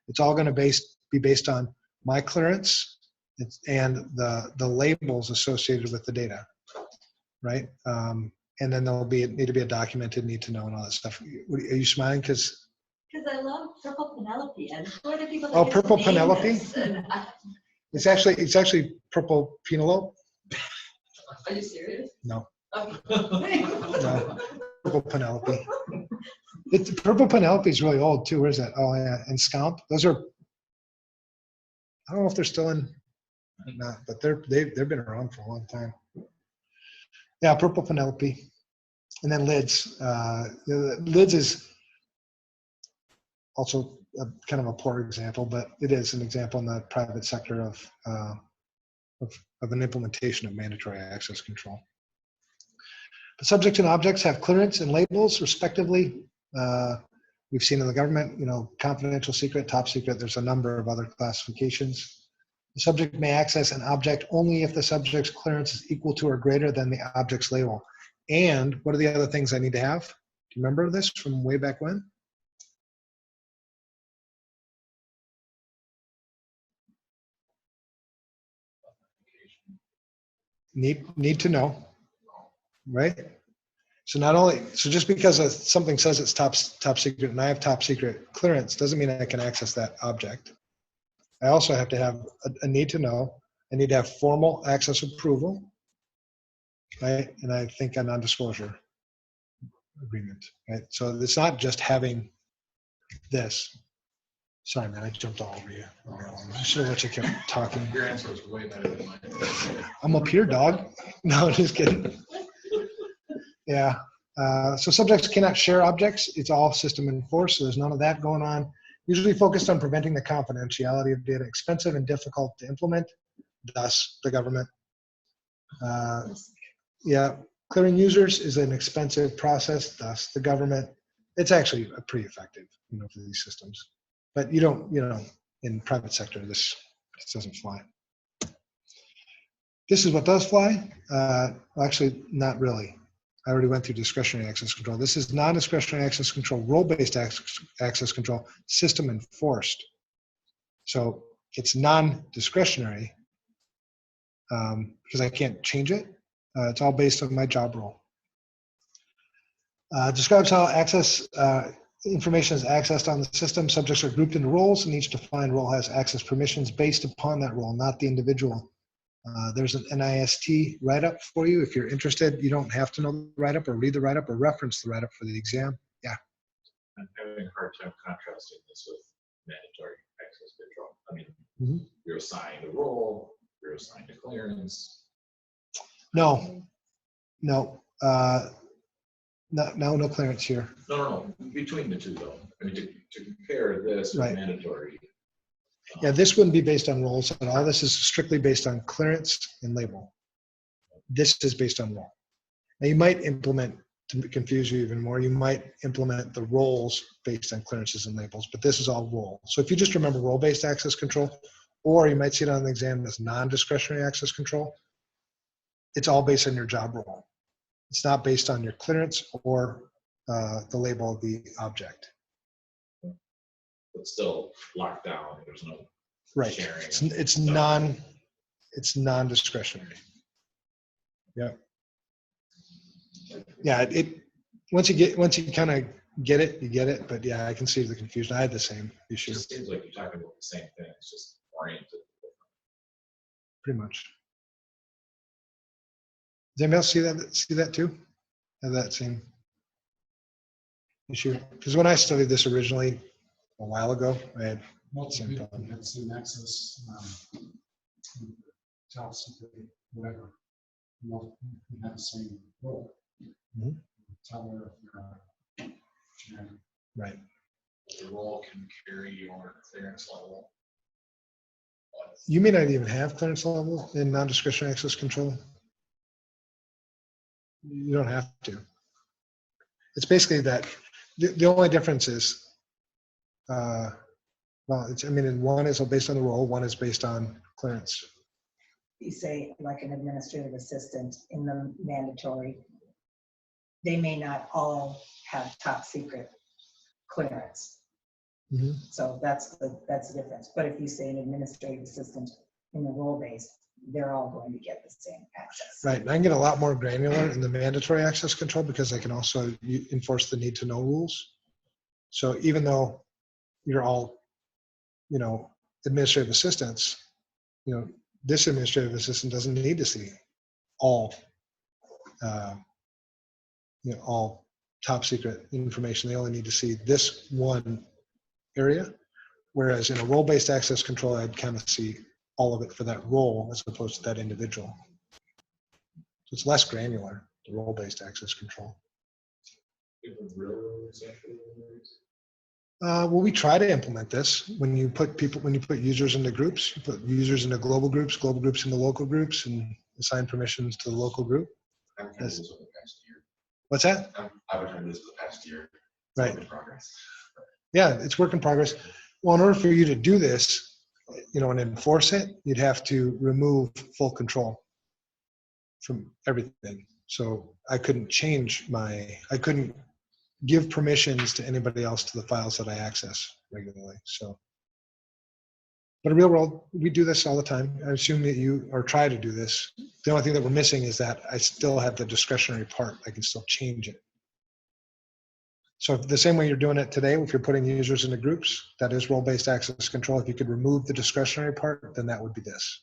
It's all going to be based on my clearance and the labels associated with the data, right? And then there'll need to be a documented need to know and all that stuff. Are you smiling because? Because I love Purple Penelope, and who are the people that Oh, get to Purple name Penelope? this? And It's actually Purple Penelope. are you serious? No. Okay. No, Purple Penelope. Purple Penelope is really old too. Where is that? Oh yeah, and Scomp. Those are. I don't know if they're still in, or not, but they've been around for a long time. Yeah, Purple Penelope, and then Lids. Lids is also kind of a poor example, but it is an example in the private sector of an implementation of mandatory access control. The subjects and objects have clearance and labels, respectively. We've seen in the government, confidential, secret, top secret. There's a number of other classifications. The subject may access an object only if the subject's clearance is equal to or greater than the object's label. And what are the other things I need to have? Do you remember this from way back when? Need to know, right? So just because something says it's top secret and I have top secret clearance doesn't mean I can access that object. I also have to have a need to know. I need to have formal access approval, right? And I think a non-disclosure agreement, right? So it's not just having this. Sorry, man, I jumped all over you. I should have let you keep talking. Your answer was way better than mine. I'm up here, dog. No, just kidding. Yeah. So subjects cannot share objects. It's all system enforced, so there's none of that going on. Usually focused on preventing the confidentiality of data, expensive and difficult to implement, thus the government. Yeah, clearing users is an expensive process, thus the government. It's actually pretty effective, for these systems. But you don't, in private sector, this doesn't fly. This is what does fly. Actually, not really. I already went through discretionary access control. This is non-discretionary access control, role-based access control, system enforced. So it's non-discretionary because I can't change it. It's all based on my job role. Describes how access information is accessed on the system. Subjects are grouped into roles, and each defined role has access permissions based upon that role, not the individual. There's an NIST write-up for you. If you're interested, you don't have to know the write-up or read the write-up or reference the write-up for the exam. Yeah. I'm having a hard time contrasting this with mandatory access control. I mean, you're assigned a role, you're assigned a clearance. No clearance here. No. Between the two, though. I mean, to compare this with mandatory. Yeah, this wouldn't be based on roles at all. This is strictly based on clearance and label. This is based on role. Now you might implement, to confuse you even more, you might implement the roles based on clearances and labels, but this is all role. So if you just remember role-based access control, or you might see it on the exam as non-discretionary access control, it's all based on your job role. It's not based on your clearance or the label of the object. But still locked down. There's no sharing. It's non-discretionary. Yeah. Yeah. Once you kind of get it, you get it. But yeah, I can see the confusion. I had the same issue. It just seems like you're talking about the same thing. It's just oriented. Pretty much. Does anybody else see that too? Have that same issue? Because when I studied this originally a while ago, I had multiple people had same access, top secret, whatever. Multiple people have the same role. Teller, right. The role can carry your clearance level. You may not even have clearance level in non-discretionary access control. You don't have to. It's basically that the only difference is, in one is based on the role, one is based on clearance. you say like an administrative assistant in the mandatory, they may not all have top secret clearance. Mhm. So that's the difference. But if you say an administrative assistant in the role-based, they're all going to get the same access. Right, and I can get a lot more granular in the mandatory access control because I can also enforce the need to know rules. So even though you're all, you know, administrative assistants, you know, this administrative assistant doesn't need to see all, you know, all top secret information. They only need to see this one area. Whereas in a role-based access control, I'd kind of see all of it for that role as opposed to that individual. So it's less granular, the role-based access control. Well, we try to implement this. When you put users into groups, you put users into global groups into local groups, and assign permissions to the local group. I've tried this over the past year. What's that? I've been trying this for the past year. It's Right. work in progress. Yeah, it's work in progress. Well, in order for you to do this, you know, and enforce it, you'd have to remove full control from everything. So I couldn't I couldn't give permissions to anybody else to the files that I access regularly. So, but in real world, we do this all the time. I assume that you or try to do this. The only thing that we're missing is that I still have the discretionary part. I can still change it. So if the same way you're doing it today, if you're putting users into groups, that is role-based access control. If you could remove the discretionary part, then that would be this.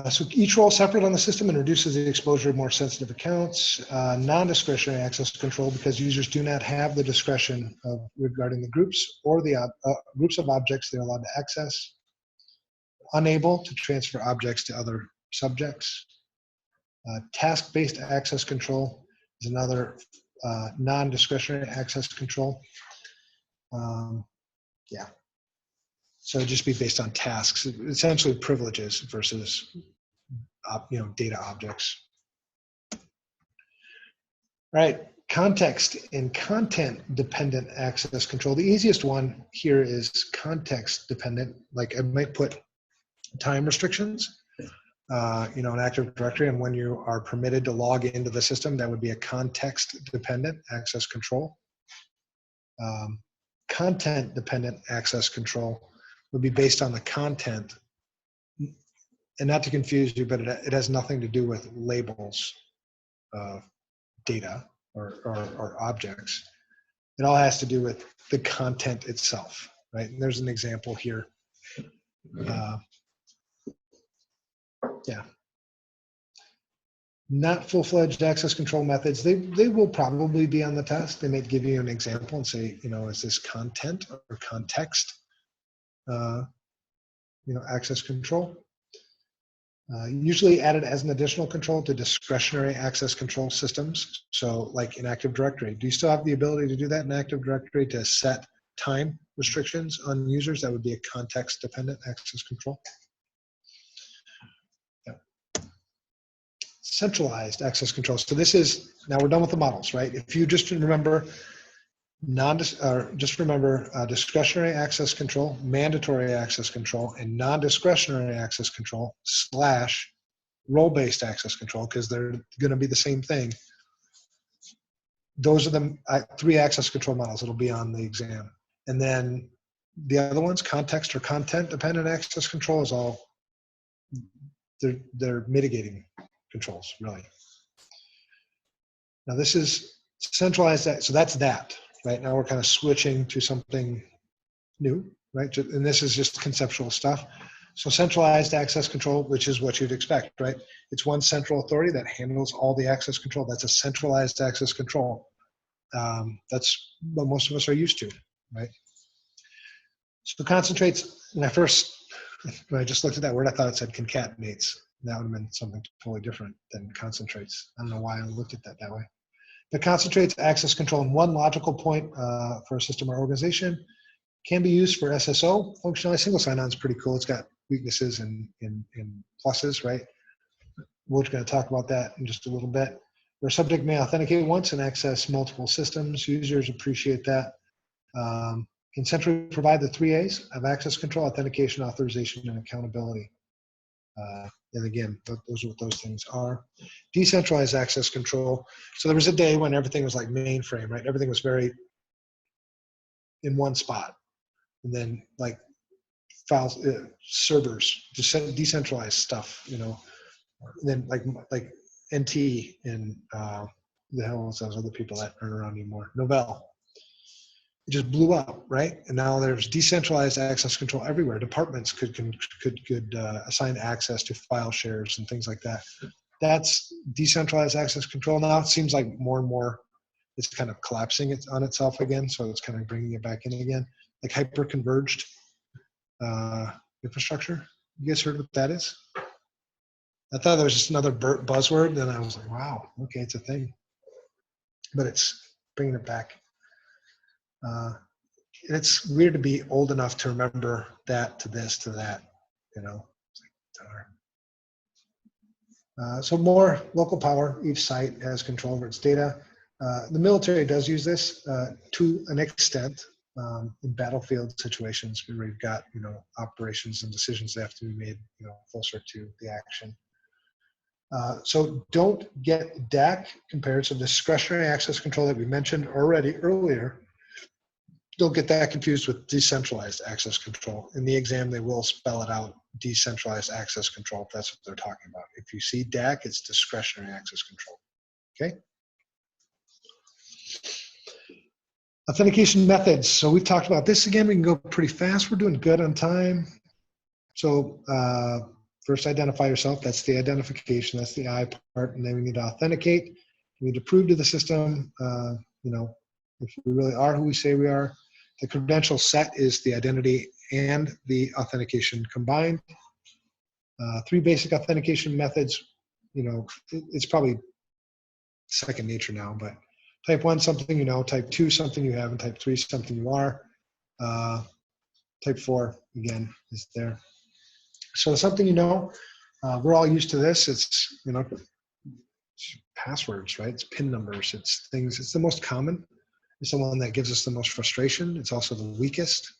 So each role separate on the system and reduces the exposure of more sensitive accounts. Non-discretionary access control because users do not have the discretion regarding the groups or the groups of objects they're allowed to access. Unable to transfer objects to other subjects. Task-based access control is another non-discretionary access control. Yeah. So it'd just be based on tasks, essentially privileges versus, you know, data objects. All right, context and content-dependent access control. The easiest one here is context-dependent. Like I might put time restrictions, you know, an Active Directory, and when you are permitted to log into the system, that would be a context-dependent access control. Content-dependent access control would be based on the content, and not to confuse you, but it has nothing to do with labels of data or objects. It all has to do with the content itself, right? And there's an example here. Yeah. Not full-fledged access control methods. They will probably be on the test. They may give you an example and say, you know, is this content or context? You know, access control. Usually added as an additional control to discretionary access control systems. So like in Active Directory, do you still have the ability to do that in Active Directory to set time restrictions on users? That would be a context-dependent access control. Yeah. Centralized access control. So this is, now we're done with the models, right? If you just remember discretionary access control, mandatory access control, and non-discretionary access control / role-based access control, because they're going to be the same thing. Those are the 3 access control models that'll be on the exam. And then the other ones, context or content-dependent access control, is all, they're mitigating controls, really. Now this is centralized, so that's that. Right now we're kind of switching to something new, right? And this is just conceptual stuff. So centralized access control, which is what you'd expect, right? It's one central authority that handles all the access control. That's a centralized access control. That's what most of us are used to, right? So concentrates, when I just looked at that word, I thought it said concatenates. That would have been something totally different than concentrates. I don't know why I looked at that way. But concentrates access control in one logical point for a system or organization. Can be used for SSO functionality. Single sign-on is pretty cool. It's got weaknesses and pluses, right? We're going to talk about that in just a little bit. Where subject may authenticate once and access multiple systems. Users appreciate that. Can centrally provide the 3 A's of access control, authentication, authorization, and accountability. And again, those are what those things are. Decentralized access control. So there was a day when everything was like mainframe, right? Everything was very in one spot. And then like files, servers, decentralized stuff, you know. And then like NT and the hell was those other people that aren't around anymore? Novell. It just blew up, right? And now there's decentralized access control everywhere. Departments could assign access to file shares and things like that. That's decentralized access control. Now it seems like more and more it's kind of collapsing it on itself again. So it's kind of bringing it back in again. Like hyper-converged infrastructure. You guys heard what that is? I thought that was just another buzzword. Then I was like, wow, okay, it's a thing. But it's bringing it back. It's weird to be old enough to remember that to this to that, you know. It's like, darn. So more local power. Each site has control over its data. The military does use this to an extent in battlefield situations where we've got, you know, operations and decisions that have to be made, you know, closer to the action. So don't get DAC compared to discretionary access control that we mentioned already earlier. Don't get that confused with decentralized access control. In the exam, they will spell it out, decentralized access control, if that's what they're talking about. If you see DAC, it's discretionary access control, okay? Authentication methods. So we've talked about this again. We can go pretty fast. We're doing good on time. So first identify yourself. That's the identification. That's the I part. And then we need to authenticate. We need to prove to the system, you know, if we really are who we say we are. The credential set is the identity and the authentication combined. 3 basic authentication methods. You know, it's probably second nature now, but type 1, something you know. Type 2, something you have. And type 3, something you are. Type 4, again, is there. So something you know, we're all used to this. It's, you know, it's passwords, right? It's PIN numbers. It's things. It's the most common. It's the one that gives us the most frustration. It's also the weakest.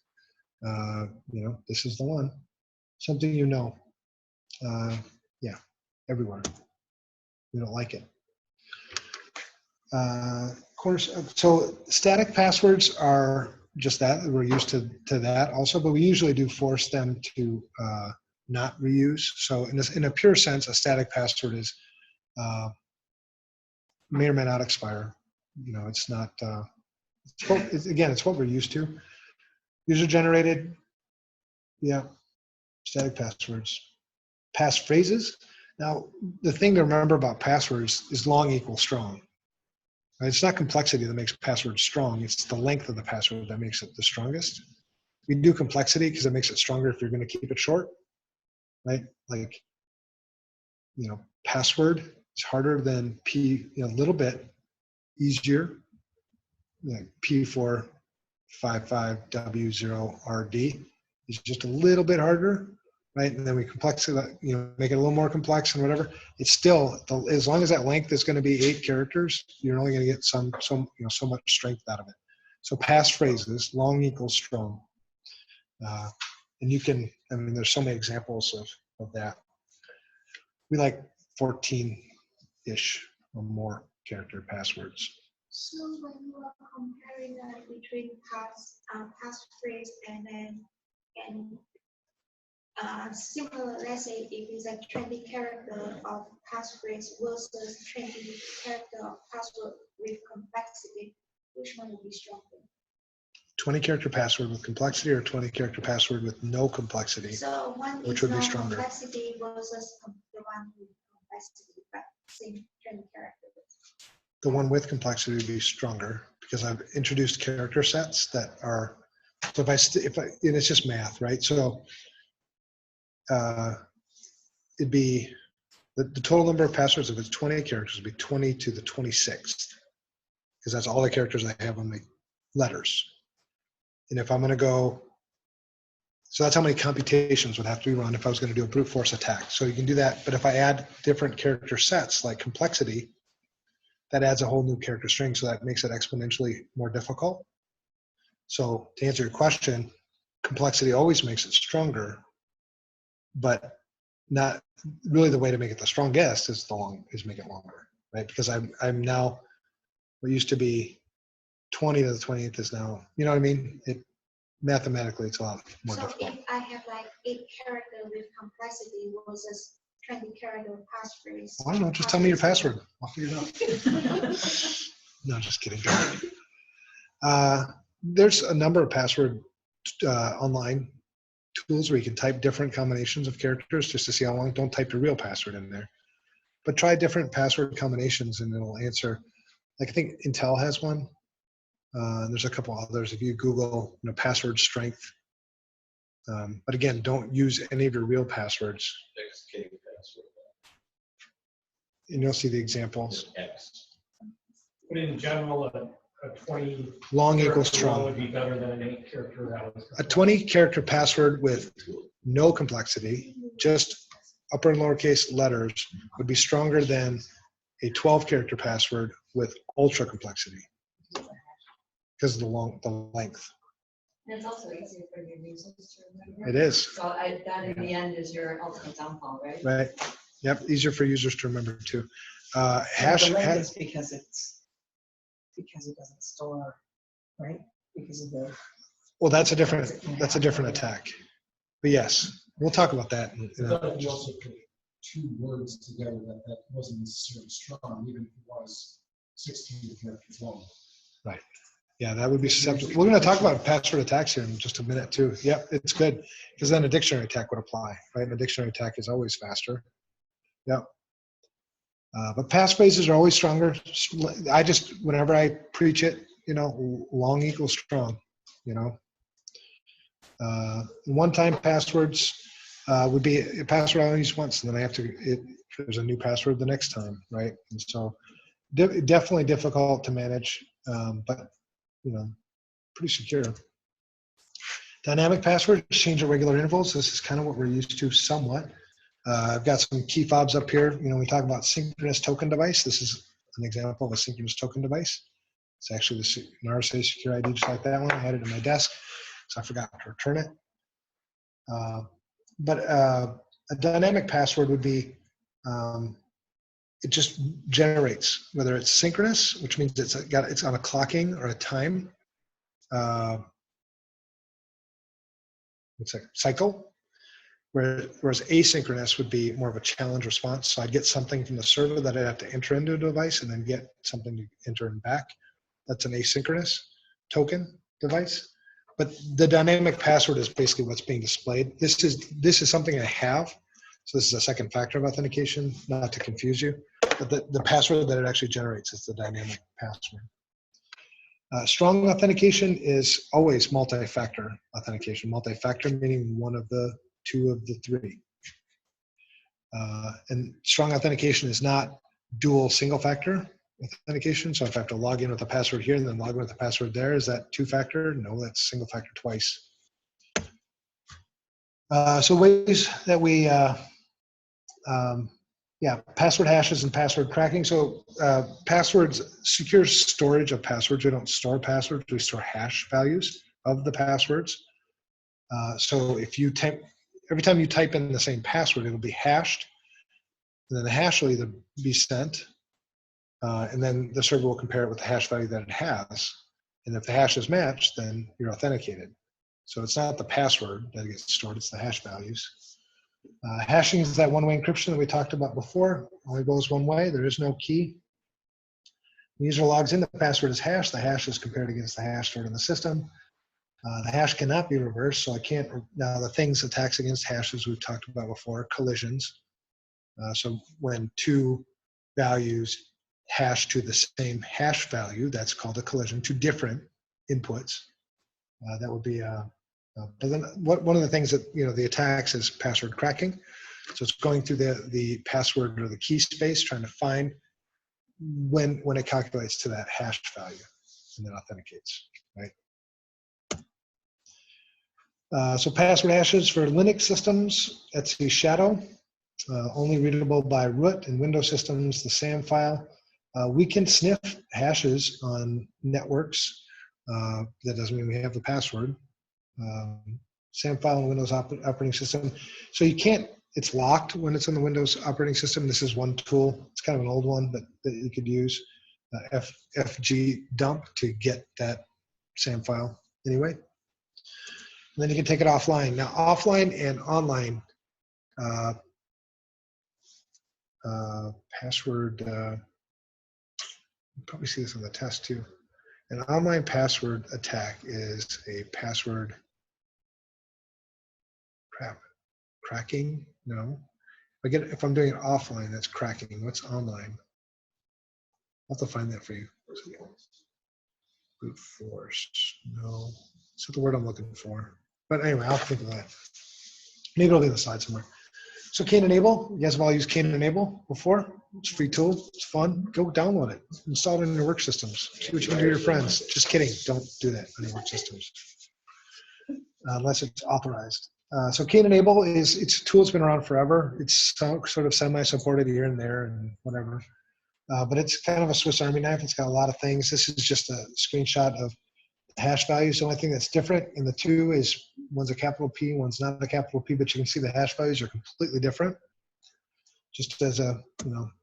You know, this is the one. Something you know. Yeah, everywhere. We don't like it. Of course, so static passwords are just that. We're used to that also, but we usually do force them to not reuse. So in a pure sense, a static password is may or may not expire. You know, it's not. It's what we're used to. User generated, yeah, static passwords. Passphrases. Now, the thing to remember about passwords is long equals strong. Right? It's not complexity that makes passwords strong. It's the length of the password that makes it the strongest. We do complexity because it makes it stronger if you're going to keep it short, right? Like, you know, password is harder than P, you know, a little bit easier. Like P455W0RD is just a little bit harder, right? And then we complexify, you know, make it a little more complex and whatever. It's still, as long as that length is going to be 8 characters, you're only going to get so much strength out of it. So passphrases, long equals strong. And you can, I mean, there's so many examples of that. We like 14-ish or more character passwords. So when you are comparing between passphrase and similar, let's say if it's a 20 character of passphrase versus 20 character of password with complexity, which one would be stronger? 20 character password with complexity or 20 character password with no complexity? So one which is would be no stronger? complexity versus the one with complexity, but same 20 characters. The one with complexity would be stronger because I've introduced character sets that are, so if I and it's just math, right? So it'd be, the total number of passwords, if it's 20 characters, would be 20 to the 26th because that's all the characters I have on the letters. And if I'm going to go, so that's how many computations would have to be run if I was going to do a brute force attack. So you can do that, but if I add different character sets like complexity, that adds a whole new character string, so that makes it exponentially more difficult. So to answer your question, complexity always makes it stronger, but not really the way to make it the strongest is make it longer, right? Because I'm now, what used to be 20 to the 20th is now, you know what I mean? Mathematically, it's a lot more So difficult. if I have like 8 character with complexity versus 20 character passphrase. I don't know, just tell me your password. I'll figure it out. No, just kidding. There's a number of password online tools where you can type different combinations of characters just to see how long. Don't type your real password in there, but try different password combinations and it'll answer. Like I think Intel has one. There's a couple others. If you Google, password strength. But again, don't use any of your real passwords. XK password. And you'll see the examples. X. But in general, a 20 Long equals character long strong. would be better than an 8 character. A 20 character password with no complexity, just upper and lowercase letters, would be stronger than a 12 character password with ultra complexity because of the length. And it's also easier for your users to remember. It is, So that in the end is your ultimate downfall, right? right? Yep, easier for users to remember too. The Hash, delay is because it doesn't store, right? Because of the. well, that's a different attack. But yes, we'll talk about that. But if you also put 2 words together, that wasn't necessarily strong, even if it was 16 characters long. Right. Yeah, that would be susceptible. We're going to talk about password attacks here in just a minute too. Yep, it's good because then a dictionary attack would apply, right? And a dictionary attack is always faster. Yep. But passphrases are always stronger. Whenever I preach it, long equals strong, One-time passwords would be a password I only use once, and then I have there's a new password the next time, right? And so definitely difficult to manage, but pretty secure. Dynamic passwords change at regular intervals. This is kind of what we're used to somewhat. I've got some key fobs up here. We talk about synchronous token device. This is an example of a synchronous token device. It's actually an Authorization ID just like that one. I had it in my desk, so I forgot to return it. But a dynamic password would be, it just generates, whether it's synchronous, which means it's on a clocking or a time. It's a cycle, whereas asynchronous would be more of a challenge response. So I'd get something from the server that I'd have to enter into a device and then get something to enter in back. That's an asynchronous token device. But the dynamic password is basically what's being displayed. This is something I have. So this is a second factor of authentication, not to confuse you. But the password that it actually generates is the dynamic password. Strong authentication is always multi-factor authentication. Multi-factor meaning one of the 2 of the 3. And strong authentication is not dual single-factor authentication. So if I have to log in with a password here and then log in with a password there, is that 2-factor? No, that's single-factor twice. So ways that we, password hashes and password cracking. So passwords, secure storage of passwords. We don't store passwords, we store hash values of the passwords. So if you every time you type in the same password, it'll be hashed. And then the hash will either be sent, and then the server will compare it with the hash value that it has. And if the hash is matched, then you're authenticated. So it's not the password that gets stored, it's the hash values. Hashing is that one-way encryption that we talked about before. Only goes one way. There is no key. The user logs in, the password is hashed. The hash is compared against the hash stored in the system. The hash cannot be reversed, so I can't. Now, the attacks against hashes we've talked about before, collisions. So when 2 values hash to the same hash value, that's called a collision. 2 different inputs. That would be but then one of the things that, the attacks is password cracking. So it's going through the password or the key space, trying to find when it calculates to that hash value and then authenticates, right? So password hashes for Linux systems, Etsy Shadow, only readable by root. In Windows systems, the SAM file. We can sniff hashes on networks That doesn't mean we have the password. SAM file in Windows operating system. So you can't, it's locked when it's in the Windows operating system. This is one tool. It's kind of an old one, but that you could use FG dump to get that SAM file anyway. And then you can take it offline. Now, offline and online password, you probably see this on the test too. An online password attack is a password cracking. No, if I'm doing it offline, that's cracking. What's online? I'll have to find that for you. Brute force. No, it's not the word I'm looking for. But anyway, I'll think of that. Maybe it'll be on the slide somewhere. So Cane Enable, you guys have all used Cane Enable before. It's a free tool. It's fun. Go download it. Install it in your work systems. See what you can do to your friends. Just kidding. Don't do that on your work systems. Unless it's authorized. So Cane Enable it's a tool that's been around forever. It's sort of semi-supported here and there and whatever. But it's kind of a Swiss Army knife. It's got a lot of things. This is just a screenshot of hash values. The only thing that's different in the two is one's a capital P, one's not a capital P, but you can see the hash values are completely different. Just as a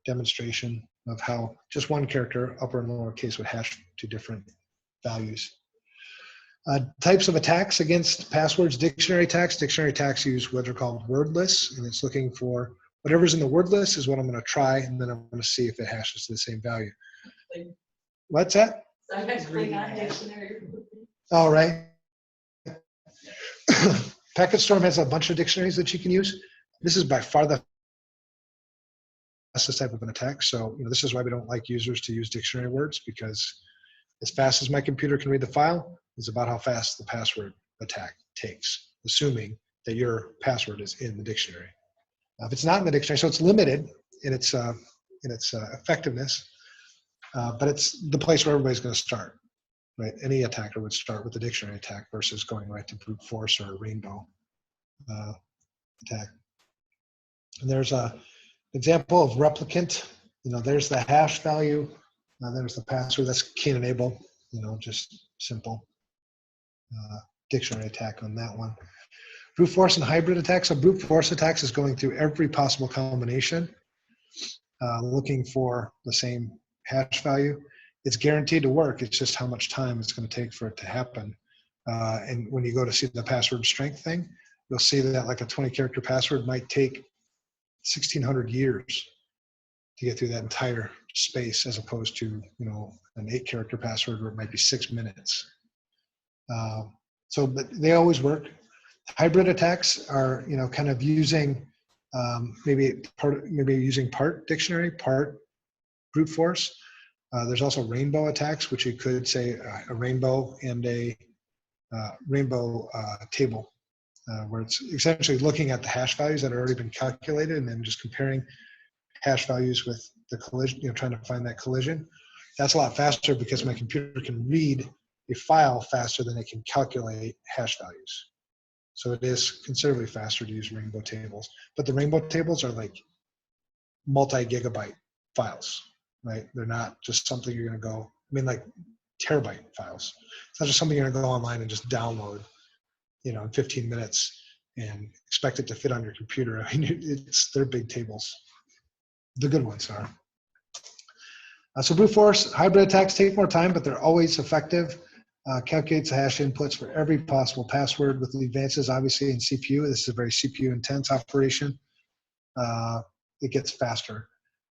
demonstration of how just one character, upper and lower case, would hash to different values. Types of attacks against passwords, dictionary attacks. Dictionary attacks use what are called word lists, and it's looking for whatever's in the word list is what I'm going to try, and then I'm going to see if it hashes to the same value. What's that? All right. Packet Storm has a bunch of dictionaries that you can use. This is by far the fastest type of an attack. So this is why we don't like users to use dictionary words, because as fast as my computer can read the file is about how fast the password attack takes, assuming that your password is in the dictionary. If it's not in the dictionary, so it's limited in its effectiveness, but it's the place where everybody's going to start. Right, any attacker would start with the dictionary attack versus going right to brute force or a rainbow attack. And there's an example of replicant. There's the hash value. There's the password. That's Cane Enable. Just simple dictionary attack on that one. Brute force and hybrid attacks. So brute force attacks is going through every possible combination, looking for the same hash value. It's guaranteed to work. It's just how much time it's going to take for it to happen. And when you go to see the password strength thing, you'll see that like a 20-character password might take 1,600 years to get through that entire space, as opposed to an 8-character password where it might be 6 minutes. But they always work. Hybrid attacks are kind of using maybe using part dictionary, part brute force. There's also rainbow attacks, which you could say a rainbow and a rainbow table, where it's essentially looking at the hash values that have already been calculated and then just comparing hash values with the collision, trying to find that collision. That's a lot faster because my computer can read a file faster than it can calculate hash values. So it is considerably faster to use rainbow tables. But the rainbow tables are like multi-gigabyte files. Right? They're not just something you're going to go, like terabyte files. It's not just something you're going to go online and just download, in 15 minutes and expect it to fit on your computer. They're big tables. The good ones are. So brute force, hybrid attacks take more time, but they're always effective. Calculates the hash inputs for every possible password with the advances, obviously, in CPU. This is a very CPU intense operation. It gets faster.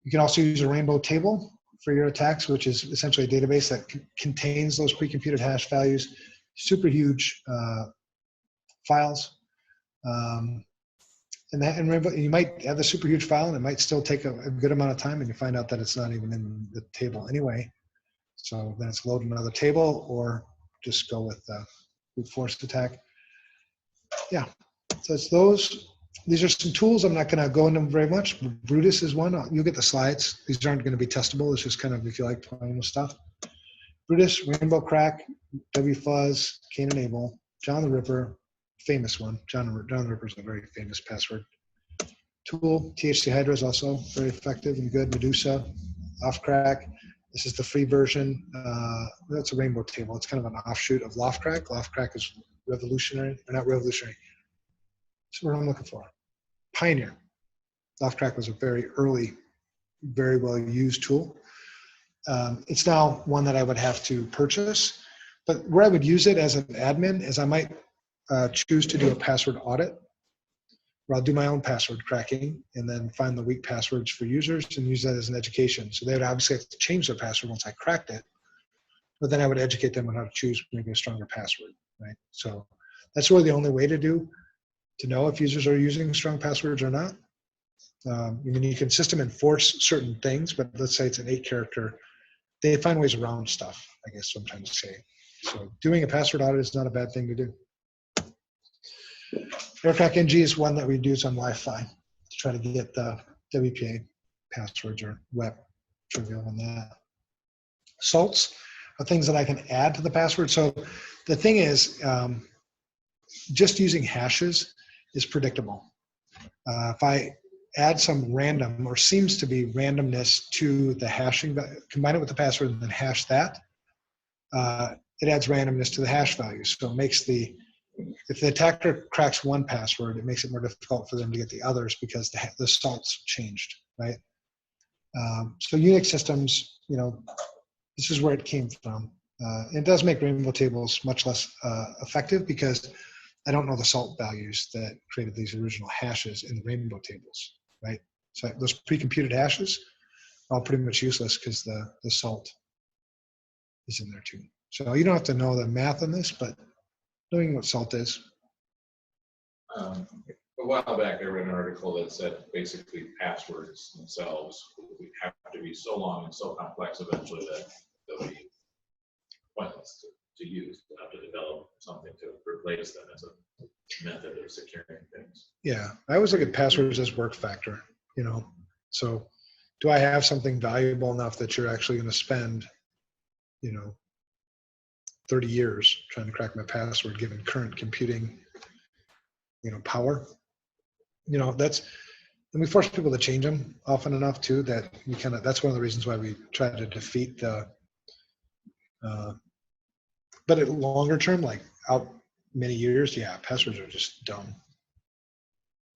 You can also use a rainbow table for your attacks, which is essentially a database that contains those pre-computed hash values, super huge files. And remember, you might have the super huge file and it might still take a good amount of time, and you find out that it's not even in the table anyway. So then it's load another table or just go with brute force attack. Yeah, so it's those. These are some tools. I'm not going to go into them very much. Brutus is one. You'll get the slides. These aren't going to be testable. It's just kind of if you like playing with stuff. Brutus, Rainbow Crack, WFuzz, Cane Enable, John the Ripper, famous one. John the Ripper is a very famous password tool. THC Hydra is also very effective and good. Medusa, Offcrack. This is the free version. That's a rainbow table. It's kind of an offshoot of LoftCrack. LoftCrack is revolutionary, or not revolutionary. That's what I'm looking for. Pioneer. LoftCrack was a very early, very well used tool. It's now one that I would have to purchase, but where I would use it as an admin is I might choose to do a password audit, where I'll do my own password cracking and then find the weak passwords for users and use that as an education. So they would obviously have to change their password once I cracked it, but then I would educate them on how to choose maybe a stronger password, right? So that's really the only way to know if users are using strong passwords or not. I mean, you can system enforce certain things, but let's say it's an 8-character, they find ways around stuff, I guess what I'm trying to say. So doing a password audit is not a bad thing to do. Aircrack NG is one that we use on Wi-Fi to try to get the WPA passwords or web trivial on that. Salts are things that I can add to the password. So the thing is, just using hashes is predictable. If I add some random or seems to be randomness to the hashing, combine it with the password and then hash that, it adds randomness to the hash value. So it makes if the attacker cracks one password, it makes it more difficult for them to get the others because the salts changed, right? So Unix systems, this is where it came from. It does make rainbow tables much less effective because I don't know the salt values that created these original hashes in the rainbow tables, right? So those pre-computed hashes are all pretty much useless because the salt is in there too. So you don't have to know the math on this, but knowing what salt is. A while back, I read an article that said basically passwords themselves have to be so long and so complex eventually that they'll be pointless to use. They'll have to develop something to replace them as a method of securing things. Yeah, I always look at passwords as work factor, So do I have something valuable enough that you're actually going to spend, 30 years trying to crack my password given current computing, power? And we force people to change them often enough too that that's one of the reasons why we try to defeat but at longer term, like out many years, yeah, passwords are just dumb.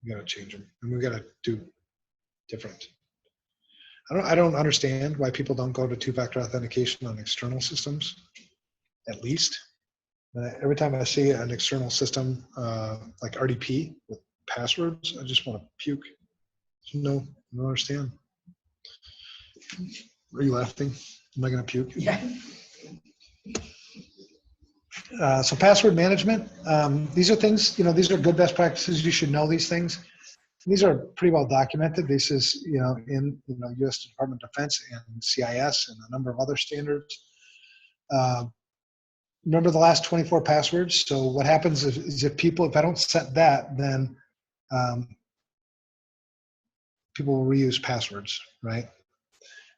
We got to change them, and we got to do different. I don't understand why people don't go to two-factor authentication on external systems, at least. Every time I see an external system like RDP with passwords, I just want to puke. No, I don't understand. Are you laughing? Am I going to puke? Yeah. So password management, these are things, these are good best practices. You should know these things. These are pretty well documented. This is, in U.S. Department of Defense and CIS and a number of other standards. Remember the last 24 passwords. So what happens is if I don't set that, then people will reuse passwords, right?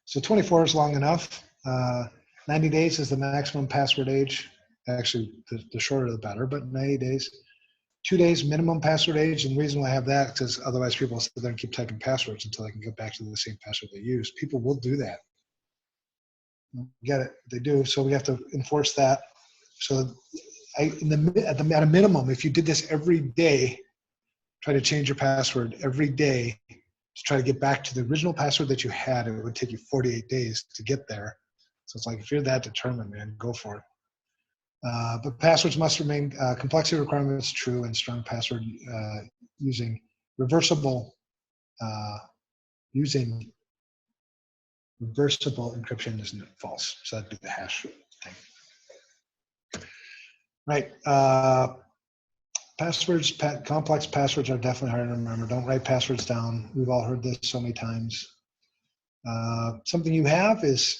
So 24 is long enough. 90 days is the maximum password age. Actually, the shorter the better, but 90 days. 2 days minimum password age, and the reason why I have that is because otherwise people sit there and keep typing passwords until they can get back to the same password they use. People will do that. Get it? They do. So we have to enforce that. So at a minimum, if you did this every day, try to change your password every day to try to get back to the original password that you had, it would take you 48 days to get there. So it's like, if you're that determined, man, go for it. But passwords must remain complexity requirements true, and strong password using reversible encryption isn't false. So that'd be the hash thing. Right. Passwords, complex passwords are definitely hard to remember. Don't write passwords down. We've all heard this so many times. Something you have is,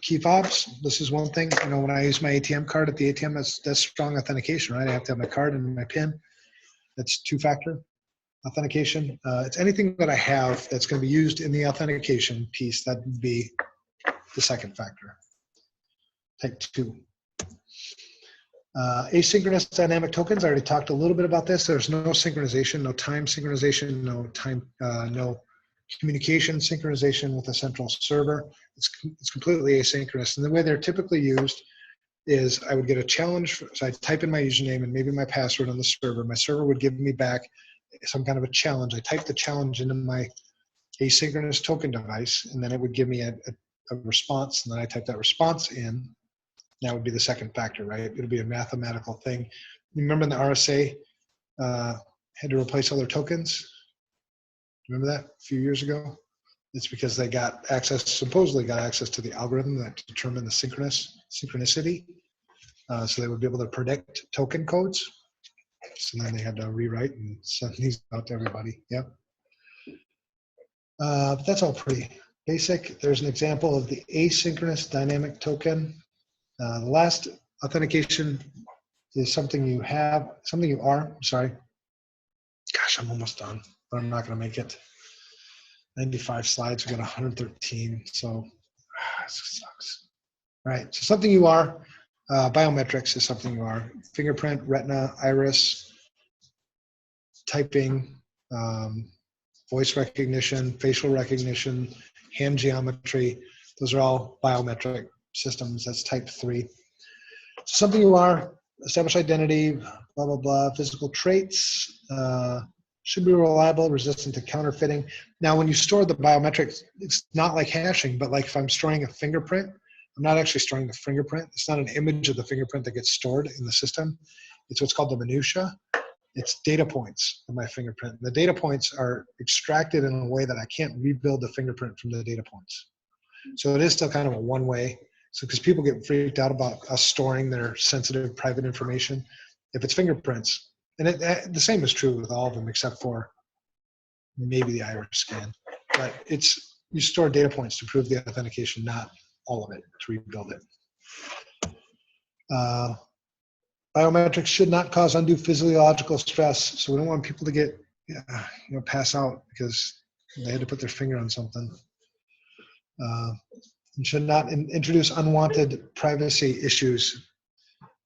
key fobs. This is one thing, when I use my ATM card at the ATM, that's strong authentication, right? I have to have my card and my PIN. That's two-factor authentication. It's anything that I have that's going to be used in the authentication piece. That would be the second factor. Type 2. Asynchronous dynamic tokens. I already talked a little bit about this. There's no synchronization, no time synchronization, no communication synchronization with a central server. It's completely asynchronous. And the way they're typically used is I would get a challenge. So I type in my username and maybe my password on the server. My server would give me back some kind of a challenge. I type the challenge into my asynchronous token device, and then it would give me a response. And then I type that response in. That would be the second factor, right? It'll be a mathematical thing. Remember in the RSA had to replace all their tokens? Remember that a few years ago? It's because they got access, supposedly got access to the algorithm that determined the synchronicity. So they would be able to predict token codes. So then they had to rewrite and send these out to everybody. Yep. But that's all pretty basic. There's an example of the asynchronous dynamic token. The last authentication is something you have, something you are, sorry. Gosh, I'm almost done, but I'm not gonna make it. 95 slides, we got 113, so this sucks. All right, so something you are, biometrics is something you are. Fingerprint, retina, iris, typing, voice recognition, facial recognition, hand geometry, those are all biometric systems, that's type 3. Something you are, established identity, blah, blah, blah, physical traits, should be reliable, resistant to counterfeiting. Now, when you store the biometrics, it's not like hashing, but like if I'm storing a fingerprint, I'm not actually storing the fingerprint. It's not an image of the fingerprint that gets stored in the system. It's what's called the minutia. It's data points of my fingerprint. The data points are extracted in a way that I can't rebuild the fingerprint from the data points. So it is still kind of a one-way. So because people get freaked out about us storing their sensitive private information, if it's fingerprints, and the same is true with all of them except for maybe the iris scan, but you store data points to prove the authentication, not all of it to rebuild it. Biometrics should not cause undue physiological stress, so we don't want people to get pass out because they had to put their finger on something. And should not introduce unwanted privacy issues.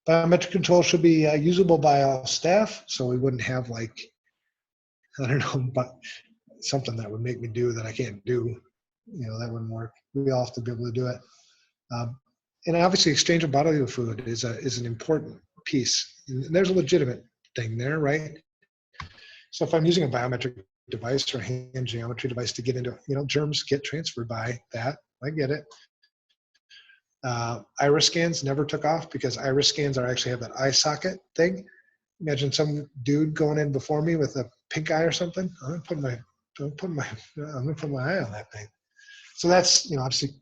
Biometric control should be usable by all staff, so we wouldn't have like, I don't know, but something that would make me do that I can't do. That wouldn't work. We all have to be able to do it. And obviously, exchange of bodily fluid is an important piece. And there's a legitimate thing there, right? So if I'm using a biometric device or hand geometry device to get into, germs get transferred by that. I get it. Iris scans never took off because iris scans actually have that eye socket thing. Imagine some dude going in before me with a pink eye or something. I'm gonna put my eye on that thing. So that's, obviously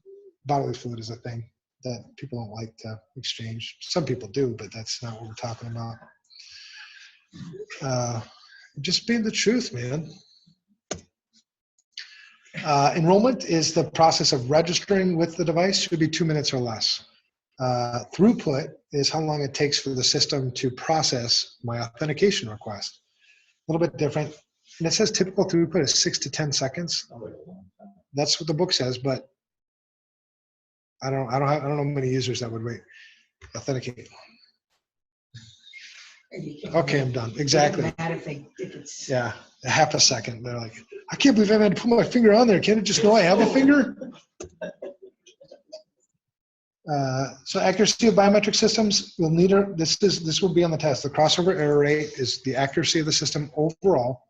bodily fluid is a thing that people don't like to exchange. Some people do, but that's not what we're talking about. Just being the truth, man. Enrollment is the process of registering with the device, should be 2 minutes or less. Throughput is how long it takes for the system to process my authentication request. A little bit different. And it says typical throughput is 6 to 10 seconds. That's what the book says, but I don't know many users that would wait. Authenticate. Okay, I'm done. Exactly. Yeah, a half a second. They're like, I can't believe I had to put my finger on there. Can't it just know I have a finger? So accuracy of biometric systems, we'll need this will be on the test. The crossover error rate is the accuracy of the system overall.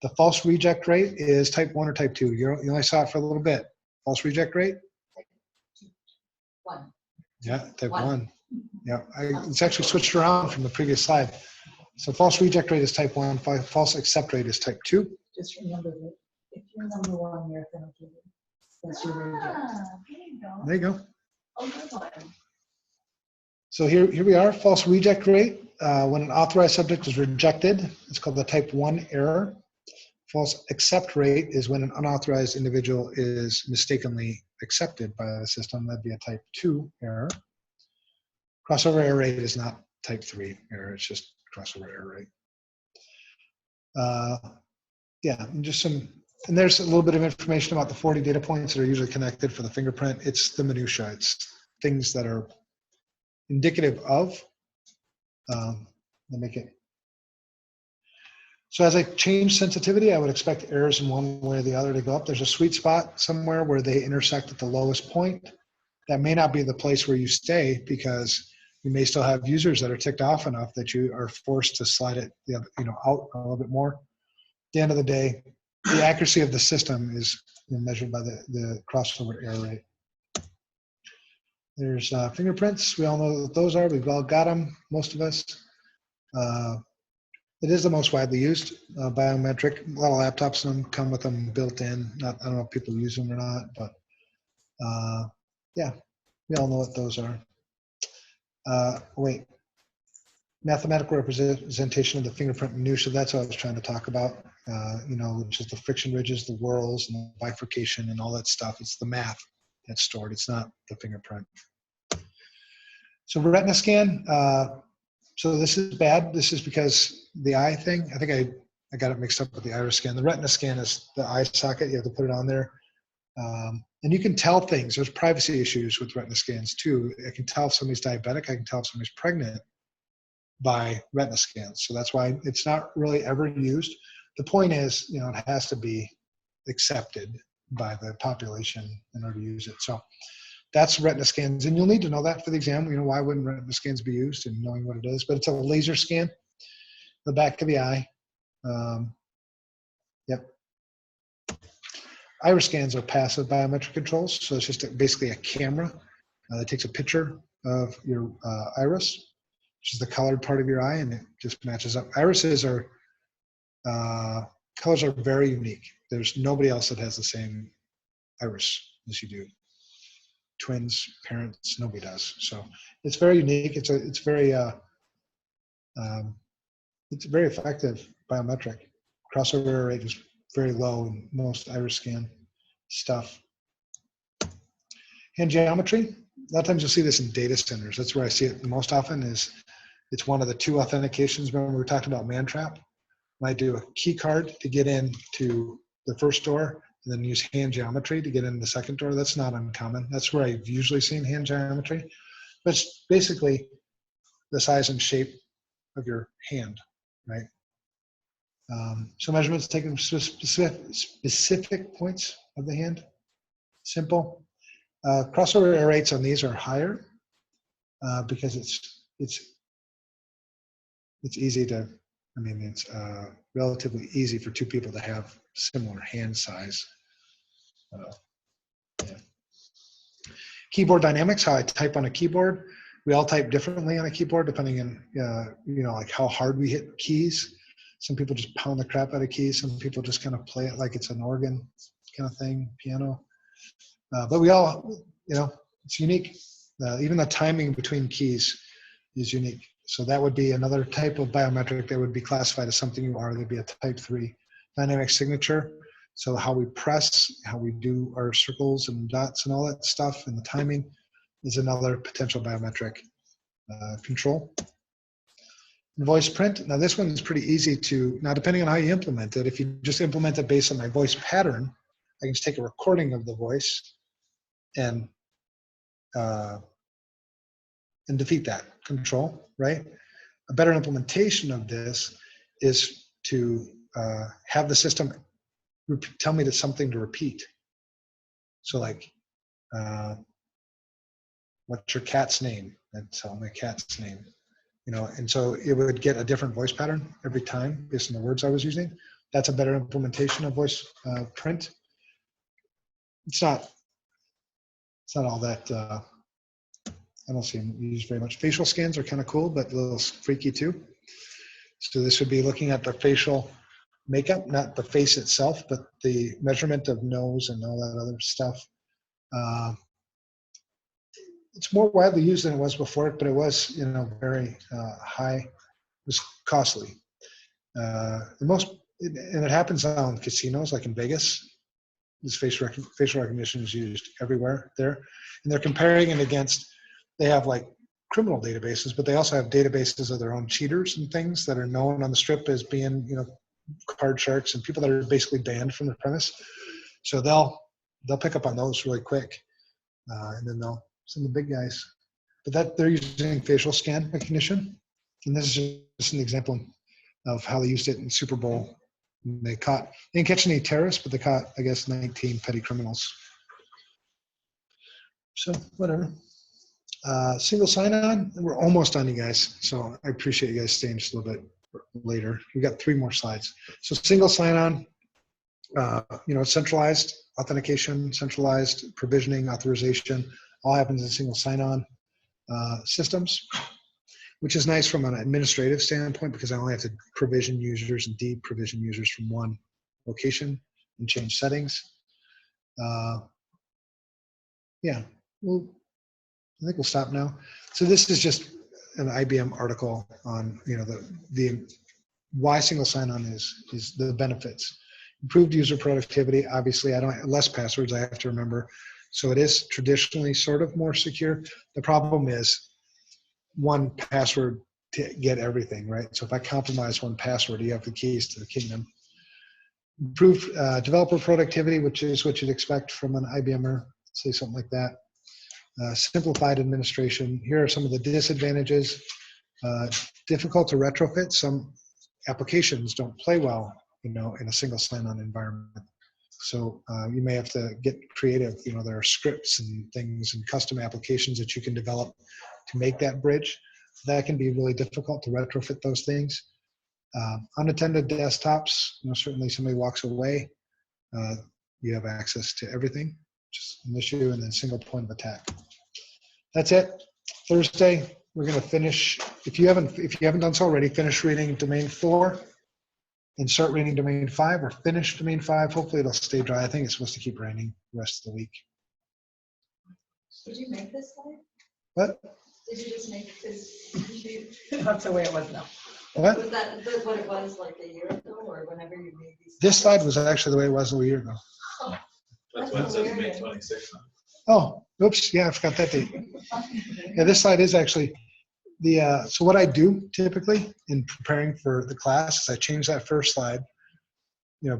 The false reject rate is type 1 or type 2. You only saw it for a little bit. False reject rate? 1. Yeah, type 1. Yeah, it's actually switched around from the previous slide. So false reject rate is type 1, false accept rate is type 2. Just remember that if you're number 1, you're authenticated. That's your reject. There you go. Oh, good one. So here we are, false reject rate. When an authorized subject is rejected, it's called the type 1 error. False accept rate is when an unauthorized individual is mistakenly accepted by the system. That'd be a type 2 error. Crossover error rate is not type 3 error, it's just crossover error rate. Yeah, and and there's a little bit of information about the 40 data points that are usually connected for the fingerprint. It's the minutia, it's things that are indicative of, they make it. So as I change sensitivity, I would expect errors in one way or the other to go up. There's a sweet spot somewhere where they intersect at the lowest point. That may not be the place where you stay, because you may still have users that are ticked off enough that you are forced to slide it out a little bit more. At the end of the day, the accuracy of the system is measured by the crossover error rate. There's fingerprints. We all know what those are. We've all got them, most of us. It is the most widely used biometric. A lot of laptops come with them built in. I don't know if people use them or not, but yeah, we all know what those are. Wait, mathematical representation of the fingerprint minutia. That's what I was trying to talk about. Which is the friction ridges, the whorls, and the bifurcation, and all that stuff. It's the math that's stored. It's not the fingerprint. So retina scan. So this is bad. This is because the eye thing. I think I got it mixed up with the iris scan. The retina scan is the eye socket. You have to put it on there. And you can tell things. There's privacy issues with retina scans too. I can tell if somebody's diabetic. I can tell if somebody's pregnant by retina scans. So that's why it's not really ever used. The point is, it has to be accepted by the population in order to use it. So that's retina scans. And you'll need to know that for the exam. Why wouldn't retina scans be used, and knowing what it is. But it's a laser scan, the back of the eye. Yep. Iris scans are passive biometric controls. So it's just basically a camera that takes a picture of your iris, which is the colored part of your eye, and it just matches up. Irises are, colors are very unique. There's nobody else that has the same iris as you do. Twins, parents, nobody does. So it's very unique. It's very effective biometric. Crossover error rate is very low in most iris scan stuff. Hand geometry. A lot of times you'll see this in data centers. That's where I see it the most often. It's one of the two authentications. Remember we were talking about man-trap? Might do a key card to get into the first door, and then use hand geometry to get into the second door. That's not uncommon. That's where I've usually seen hand geometry. But it's basically the size and shape of your hand, right? So measurements taken specific points of the hand. Simple. Crossover error rates on these are higher because it's easy to, it's relatively easy for two people to have similar hand size. Yeah. Keyboard dynamics, how I type on a keyboard. We all type differently on a keyboard depending on, like how hard we hit keys. Some people just pound the crap out of keys. Some people just kind of play it like it's an organ kind of thing, piano. But we all, it's unique. Even the timing between keys is unique. So that would be another type of biometric that would be classified as something you are. There'd be a type 3 dynamic signature. So how we press, how we do our circles and dots and all that stuff, and the timing is another potential biometric control. Voice print. Now this one is pretty easy to, now depending on how you implement it, if you just implement it based on my voice pattern, I can just take a recording of the voice and defeat that control, right? A better implementation of this is to have the system tell me something to repeat. So like, what's your cat's name? And tell my cat's name. And so it would get a different voice pattern every time based on the words I was using. That's a better implementation of voice print. It's not all that, I don't see them used very much. Facial scans are kind of cool, but a little freaky too. So this would be looking at the facial makeup, not the face itself, but the measurement of nose and all that other stuff. It's more widely used than it was before, but it was, very high. It was costly. And it happens on casinos, like in Vegas. This facial recognition is used everywhere there, and they're comparing it against. They have like criminal databases, but they also have databases of their own cheaters and things that are known on the strip as being, card sharks and people that are basically banned from the premise. So they'll pick up on those really quick, and then they'll send the big guys. But they're using facial scan recognition, and this is just an example of how they used it in Super Bowl. And they didn't catch any terrorists, but they caught, I guess, 19 petty criminals. So whatever. Single sign-on, we're almost done, you guys. So I appreciate you guys staying just a little bit later. We got 3 more slides. So single sign-on, centralized authentication, centralized provisioning, authorization, all happens in single sign-on systems, which is nice from an administrative standpoint because I only have to provision users and deprovision users from one location and change settings. Yeah, well, I think we'll stop now. So this is just an IBM article on the why single sign-on is the benefits. Improved user productivity. Obviously, I don't have less passwords I have to remember, so it is traditionally sort of more secure. The problem is one password to get everything, right? So if I compromise one password, you have the keys to the kingdom. Improved developer productivity, which is what you'd expect from an IBMer, say something like that. Simplified administration. Here are some of the disadvantages. Difficult to retrofit. Some applications don't play well, in a single sign-on environment. So you may have to get creative. There are scripts and things and custom applications that you can develop to make that bridge. That can be really difficult to retrofit those things. Unattended desktops. Certainly somebody walks away, you have access to everything. Just an issue, and then single point of attack. That's it. Thursday, we're going to finish. If you haven't done so already, finish reading domain 4 and start reading domain 5, or finish domain 5. Hopefully it'll stay dry. I think it's supposed to keep raining the rest of the week. Did you make this slide? What? Did you just make this? That's the way it was now. What? Was that what it was like a year ago or whenever you made these? This slide was actually the way it was a year ago. That's what it says May 26th. Oh, oops. Yeah, I forgot that date. Yeah, this slide is actually so what I do typically in preparing for the class is I change that first slide,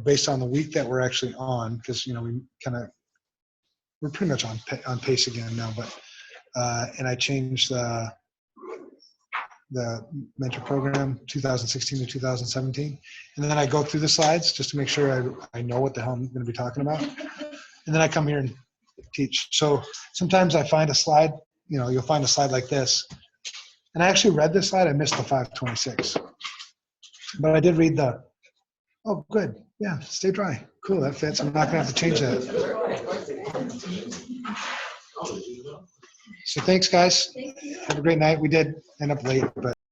based on the week that we're actually on, because, we're pretty much on pace again now, but, and I changed the mentor program 2016 to 2017. And then I go through the slides just to make sure I know what the hell I'm going to be talking about. And then I come here and teach. So sometimes I find a slide, you'll find a slide like this. And I actually read this slide. I missed the 526. But I did read oh, good. Yeah, stay dry. Cool, that fits. I'm not going to have to change that. So thanks, guys. Have a great night. We did end up late, but